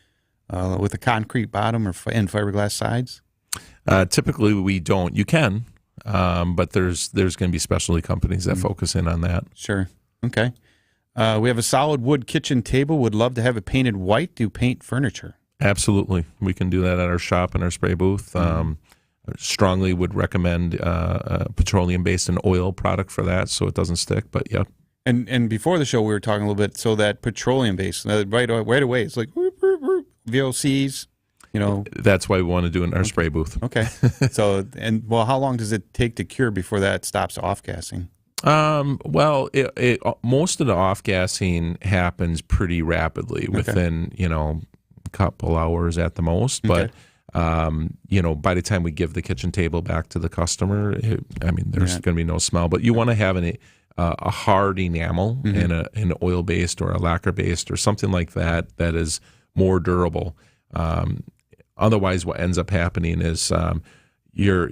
with a concrete bottom and fiberglass sides? Typically, we don't. You can, but there's going to be specialty companies that focus in on that. Sure. Okay. We have a solid wood kitchen table. Would love to have it painted white. Do paint furniture? Absolutely. We can do that at our shop and our spray booth. Strongly would recommend a petroleum-based and oil product for that so it doesn't stick, but yeah. And before the show, we were talking a little bit, so that petroleum-based, right away, it's like VOCs. You know, that's why we want to do it in our spray booth. Okay. So, how long does it take to cure before that stops off-gassing? Well, most of the off-gassing happens pretty rapidly within, a couple hours at the most. But, by the time we give the kitchen table back to the customer, there's going to be no smell. But you want to have a hard enamel and an oil-based or a lacquer-based or something like that is more durable. Otherwise, what ends up happening is your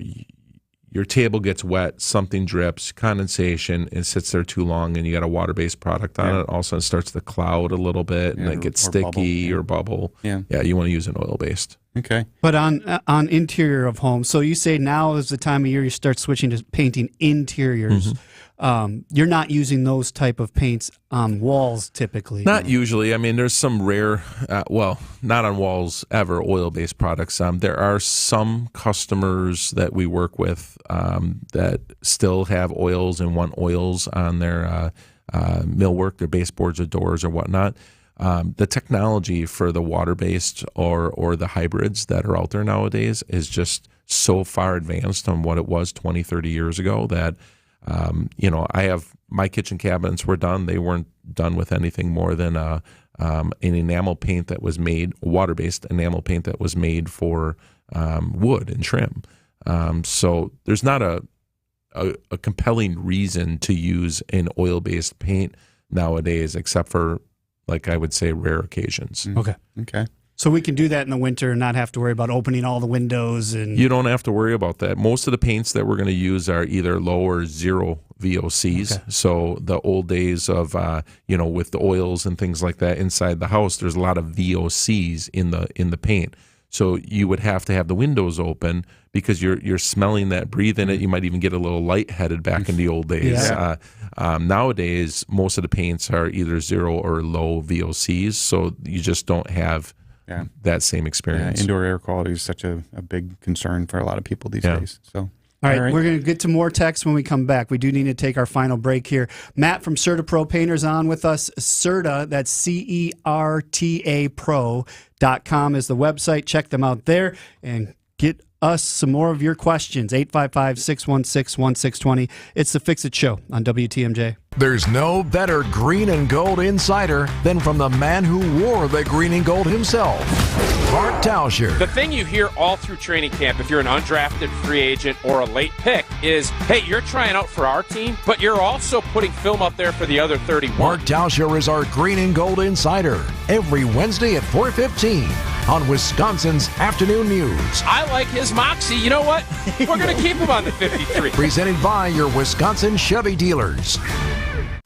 table gets wet, something drips, condensation, it sits there too long, and you got a water-based product on it. All of a sudden, it starts to cloud a little bit, and it gets sticky or bubble. Yeah, you want to use an oil-based. Okay. But on interior of homes, so you say now is the time of year you start switching to painting interiors. you're not using those type of paints on walls typically. Not usually. I mean, there's some rare, not on walls ever, oil-based products. There are some customers that we work with that still have oils and want oils on their millwork, their baseboards or doors or whatnot. The technology for the water-based or the hybrids that are out there nowadays is just so far advanced on what it was 20, 30 years ago that, I have my kitchen cabinets were done. They weren't done with anything more than an enamel paint that was made, water-based enamel paint that was made for wood and trim. So there's not a compelling reason to an oil-based paint nowadays, except for, like I would say, rare occasions. Okay. So we can do that in the winter and not have to worry about opening all the windows. And you don't have to worry about that. Most of the paints that we're going to use are either low or zero VOCs. Okay. So the old days of, with the oils and things like that inside the house, there's a lot of VOCs in the paint. So you would have to have the windows open because you're smelling that, breathing it. You might even get a little lightheaded back in the old days. Yeah. Nowadays, most of the paints are either zero or low VOCs, so you just don't have that same experience. Indoor air quality is such a big concern for a lot of people these days. So. All right, we're going to get to more texts when we come back. We do need to take our final break here. Matt from Certa Pro Painters on with us. Certa, that's CERTA Pro.com is the website. Check them out there and get us some more of your questions. 855-616-1620. It's the Fix It Show on WTMJ. There's no better green and gold insider than from the man who wore the green and gold himself, Bart Tauscher. The thing you hear all through training camp, if you're an undrafted free agent or a late pick, is, hey, you're trying out for our team, but you're also putting film up there for the other 31. Bart Tauscher is our green and gold insider every Wednesday at 4:15 on Wisconsin's Afternoon News. I like his moxie. You know what? We're going to keep him on the 53. Presented by your Wisconsin Chevy dealers.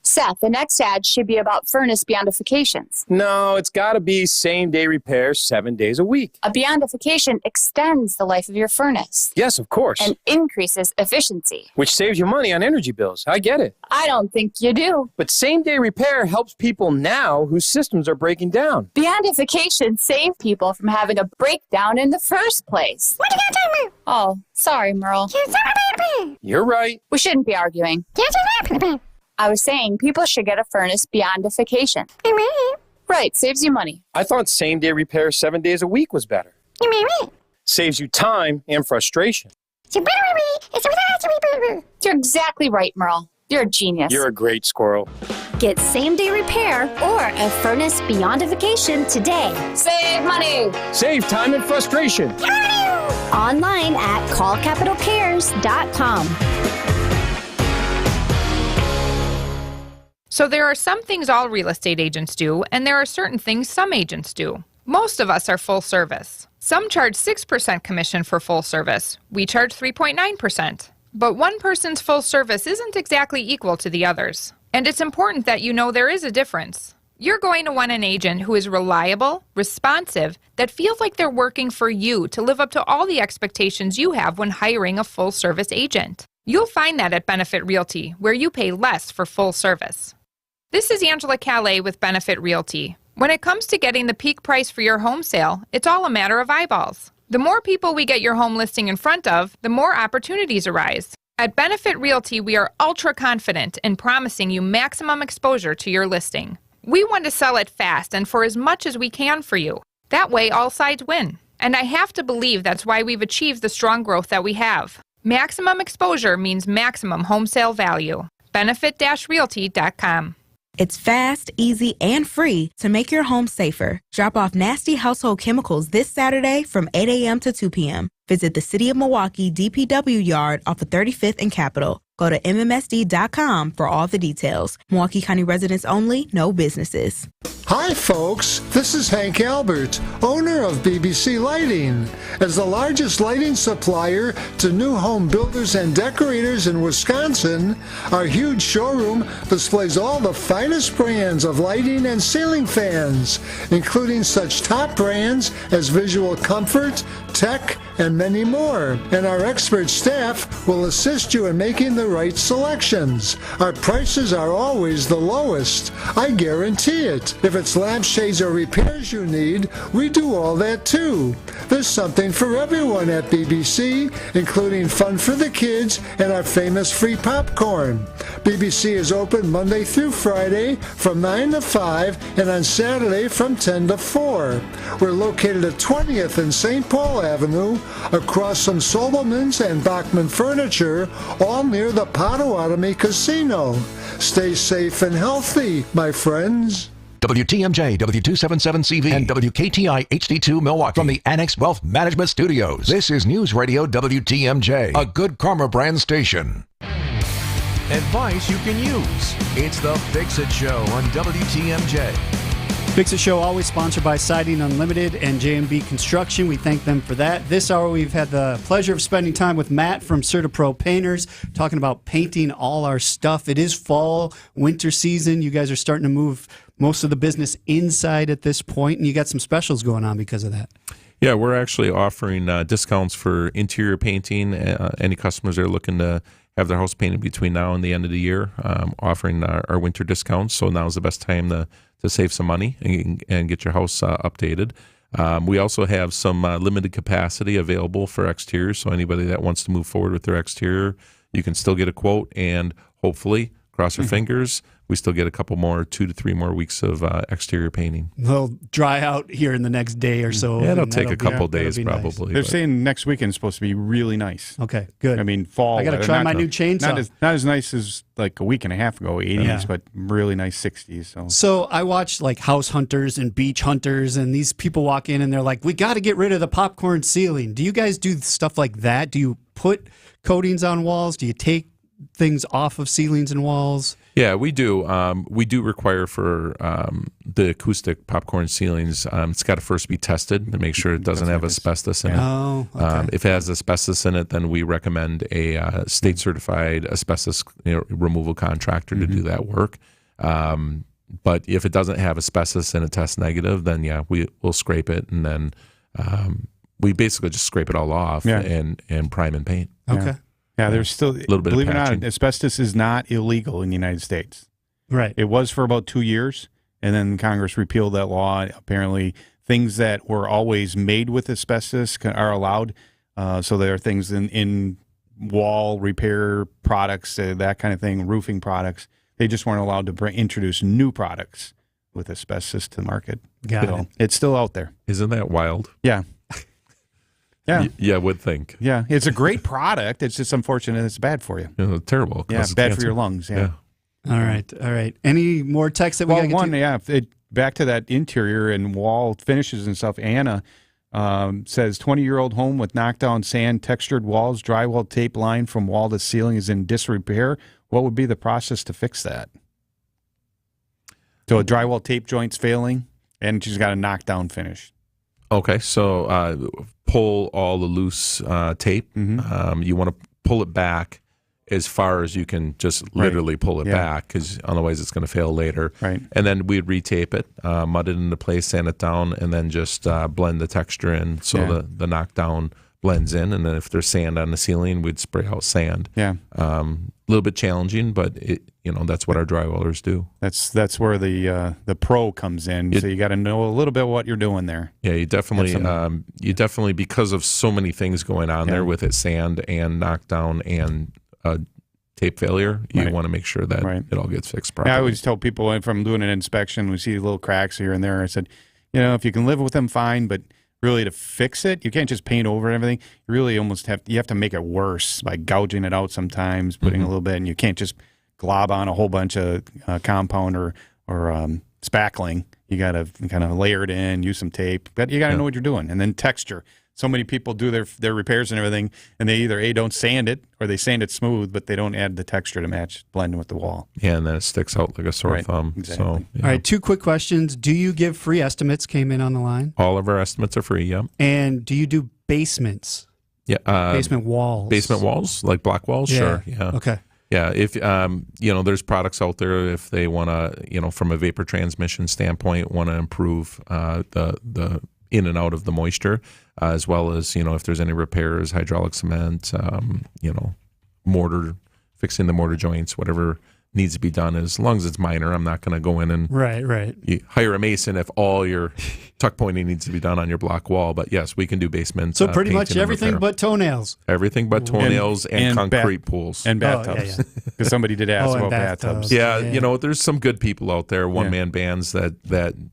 Seth, the next ad should be about furnace beyondifications. No, it's got to be same-day repair 7 days a week. A beyondification extends the life of your furnace. Yes, of course. And increases efficiency. Which saves you money on energy bills. I get it. I don't think you do. But same-day repair helps people now whose systems are breaking down. Beyondifications save people from having a breakdown in the first place. What did you tell me? Oh, sorry, Merle. You're right. We shouldn't be arguing. I was saying people should get a furnace beyondification. Right, saves you money. I thought same-day repair 7 days a week was better. Saves you time and frustration. You're exactly right, Merle. You're a genius. You're a great squirrel. Get same-day repair or a furnace beyondification today. Save money. Save time and frustration. Online at callcapitalcares.com. So there are some things all real estate agents do, and there are certain things some agents do. Most of us are full service. Some charge 6% commission for full service. We charge 3.9%. But one person's full service isn't exactly equal to the others. And it's important that you know there is a difference. You're going to want an agent who is reliable, responsive, that feels like they're working for you to live up to all the expectations you have when hiring a full service agent. You'll find that at Benefit Realty, where you pay less for full service. This is Angela Calais with Benefit Realty. When it comes to getting the peak price for your home sale, it's all a matter of eyeballs. The more people we get your home listing in front of, the more opportunities arise. At Benefit Realty, we are ultra confident in promising you maximum exposure to your listing. We want to sell it fast and for as much as we can for you. That way, all sides win. And I have to believe that's why we've achieved the strong growth that we have. Maximum exposure means maximum home sale value. Benefit-realty.com. It's fast, easy, and free to make your home safer. Drop off nasty household chemicals this Saturday from 8 a.m. to 2 p.m. Visit the City of Milwaukee DPW yard off of 35th and Capitol. Go to MMSD.com for all the details. Milwaukee County residents only, no businesses. Hi folks, this is Hank Albert, owner of BBC Lighting. As the largest lighting supplier to new home builders and decorators in Wisconsin, our huge showroom displays all the finest brands of lighting and ceiling fans, including such top brands as Visual Comfort, Tech, and many more. And our expert staff will assist you in making the right selections. Our prices are always the lowest. I guarantee it. If it's lampshades or repairs you need, we do all that too. There's something for everyone at BBC, including fun for the kids and our famous free popcorn. BBC is open Monday through Friday from 9 to 5 and on Saturday from 10 to 4. We're located at 20th and St. Paul Avenue, across from Sobelman's and Bachman Furniture, all near the Potawatomi Casino. Stay safe and healthy, my friends. WTMJ, W277CV, and WKTI HD2 Milwaukee from the Annex Wealth Management Studios. This is News Radio WTMJ, a Good Karma brand station. Advice you can use. It's the Fix-It Show on WTMJ. Fix-It Show always sponsored by Siding Unlimited and J&B Construction. We thank them for that. This hour we've had the pleasure of spending time with Matt from CertaPro Painters, talking about painting all our stuff. It is fall, winter season. You guys are starting to move most of the business inside at this point, and you got some specials going on because of that. Yeah, we're actually offering discounts for interior painting. Any customers that are looking to have their house painted between now and the end of the year, offering our winter discounts. So now's the best time to save some money and get your house updated. We also have some limited capacity available for exteriors, so anybody that wants to move forward with their exterior, you can still get a quote, and hopefully, cross your fingers, we still get a couple more, 2 to 3 more weeks of exterior painting. They'll dry out here in the next day or so. Yeah, it'll take a couple days probably. Nice. They're saying next weekend is supposed to be really nice. Okay, good. I mean, fall. I got to try my new chainsaw. Not as nice as like a week and a half ago, 80s, but really nice 60s. So I watch like House Hunters and Beach Hunters, and these people walk in and they're like, we got to get rid of the popcorn ceiling. Do you guys do stuff like that? Do you put coatings on walls? Do you take things off of ceilings and walls? Yeah, we do. We do require for the acoustic popcorn ceilings, it's got to first be tested to make sure it doesn't have asbestos in it. Oh, okay. If it has asbestos in it, then we recommend a state-certified asbestos removal contractor to do that work. But if it doesn't have asbestos and it tests negative, then yeah, we'll scrape it, and then we basically just scrape it all off and prime and paint. Okay. Yeah, there's still, little bit believe of it or patching. not, asbestos is not illegal in the United States. Right. It was for about 2 years, and then Congress repealed that law. Apparently, things that were always made with asbestos are allowed. So there are things in wall repair products, that kind of thing, roofing products. They just weren't allowed to introduce new products with asbestos to the market. Got it. It's still out there. Isn't that wild? Yeah. Yeah. Yeah, would think. Yeah, it's a great product. It's just unfortunate it's bad for you. Terrible. Yeah, bad for your lungs. Yeah. All right. Any more texts that we got to get to? Back to that interior and wall finishes and stuff. Anna says 20-year-old home with knockdown sand, textured walls, drywall tape line from wall to ceiling is in disrepair. What would be the process to fix that? So a drywall tape joint's failing, and she's got a knockdown finish. Okay, so pull all the loose tape. You want to pull it back as far as you can, just literally pull it back, because otherwise it's going to fail later. Right. And then we'd retape it, mud it into place, sand it down, and then just blend the texture in so the knockdown blends in. And then if there's sand on the ceiling, we'd spray out sand. Yeah. A little bit challenging, but that's what our drywallers do. That's where the pro comes in. So you got to know a little bit what you're doing there. Yeah, you definitely because of so many things going on there with it, sand and knockdown and tape failure, you want to make sure that it all gets fixed properly. Yeah, I always tell people if I'm doing an inspection, we see little cracks here and there. I said, if you can live with them, fine, but really to fix it, you can't just paint over everything. You really almost have to make it worse by gouging it out sometimes, putting a little bit, and you can't just glob on a whole bunch of compound or spackling. You got to kind of layer it in, use some tape, but you got to know what you're doing. And then texture. so many people do their repairs and everything, and they either don't sand it or they sand it smooth, but they don't add the texture to match blending with the wall. Yeah, and then it sticks out like a sore thumb. Exactly. So, yeah. All right, 2 quick questions. Do you give free estimates? Came in on the line. All of our estimates are free. Yeah. And do you do basements? Yeah. Basement walls. Basement walls, like block walls. Yeah. Sure. Yeah. Okay. Yeah, if there's products out there if they want to, from a vapor transmission standpoint, want to improve the in and out of the moisture, as well as if there's any repairs, hydraulic cement, mortar, fixing the mortar joints, whatever needs to be done. As long as it's minor, I'm not going to go in and right. You hire a mason if all your tuck pointing needs to be done on your block wall. But yes, we can do basements. So pretty much everything but toenails. Everything but toenails and concrete pools. And bathtubs. Because somebody did ask about bathtubs. Yeah, there's some good people out there, one-man bands that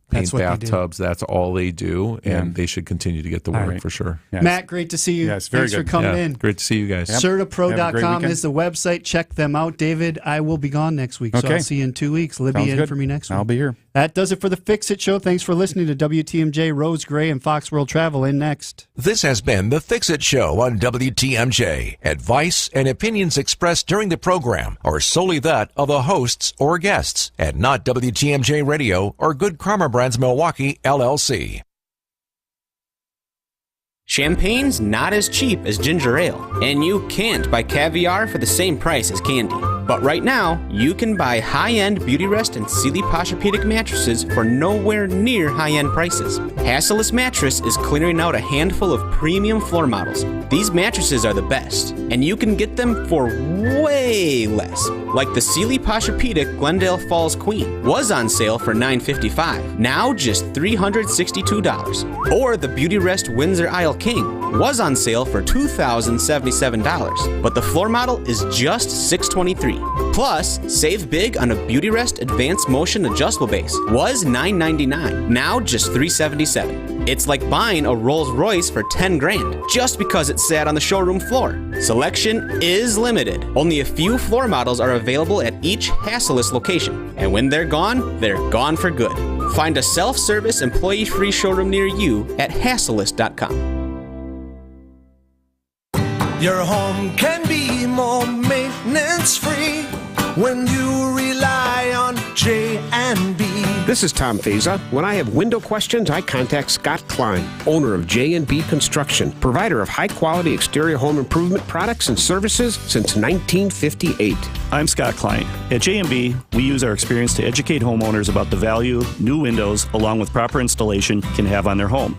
paint bathtubs. That's all they do, and they should continue to get the work for sure. Yes. Matt, great to see you. Yes, very Thanks good. for coming in. Great to see you guys. Yep. CertaPro.com is the website. Check them out. David, I will be gone next week, so I'll see you in 2 weeks. Libby in for me next week. I'll be here. That does it for the Fix It Show. Thanks for listening to WTMJ, Rose Gray, and Fox World Travel. In next. This has been the Fix It Show on WTMJ. Advice and opinions expressed during the program are solely that of the hosts or guests, and not WTMJ Radio or Good Karma Brands Milwaukee, LLC. Champagne's not as cheap as ginger ale, and you can't buy caviar for the same price as candy. But right now, you can buy high-end Beautyrest and Sealy Posturepedic mattresses for nowhere near high-end prices. Hasseless Mattress is clearing out a handful of premium floor models. These mattresses are the best, and you can get them for way less. Like the Sealy Posturepedic Glendale Falls Queen was on sale for $955, now just $362. Or the Beautyrest Windsor Isle King was on sale for $2,077, but the floor model is just $623. Plus, save big on a Beautyrest Advanced Motion Adjustable Base. Was $999, now just $377. It's like buying a Rolls Royce for $10,000 just because it sat on the showroom floor. Selection is limited. Only a few floor models are available at each Hasseless location, and when they're gone for good. Find a self-service, employee-free showroom near you at Hasseless.com. Your home can be more maintenance-free when you rely on J&B. This is Tom Feza. When I have window questions, I contact Scott Klein, owner of J&B Construction, provider of high-quality exterior home improvement products and services since 1958. I'm Scott Klein. At J&B, we use our experience to educate homeowners about the value new windows, along with proper installation, can have on their home.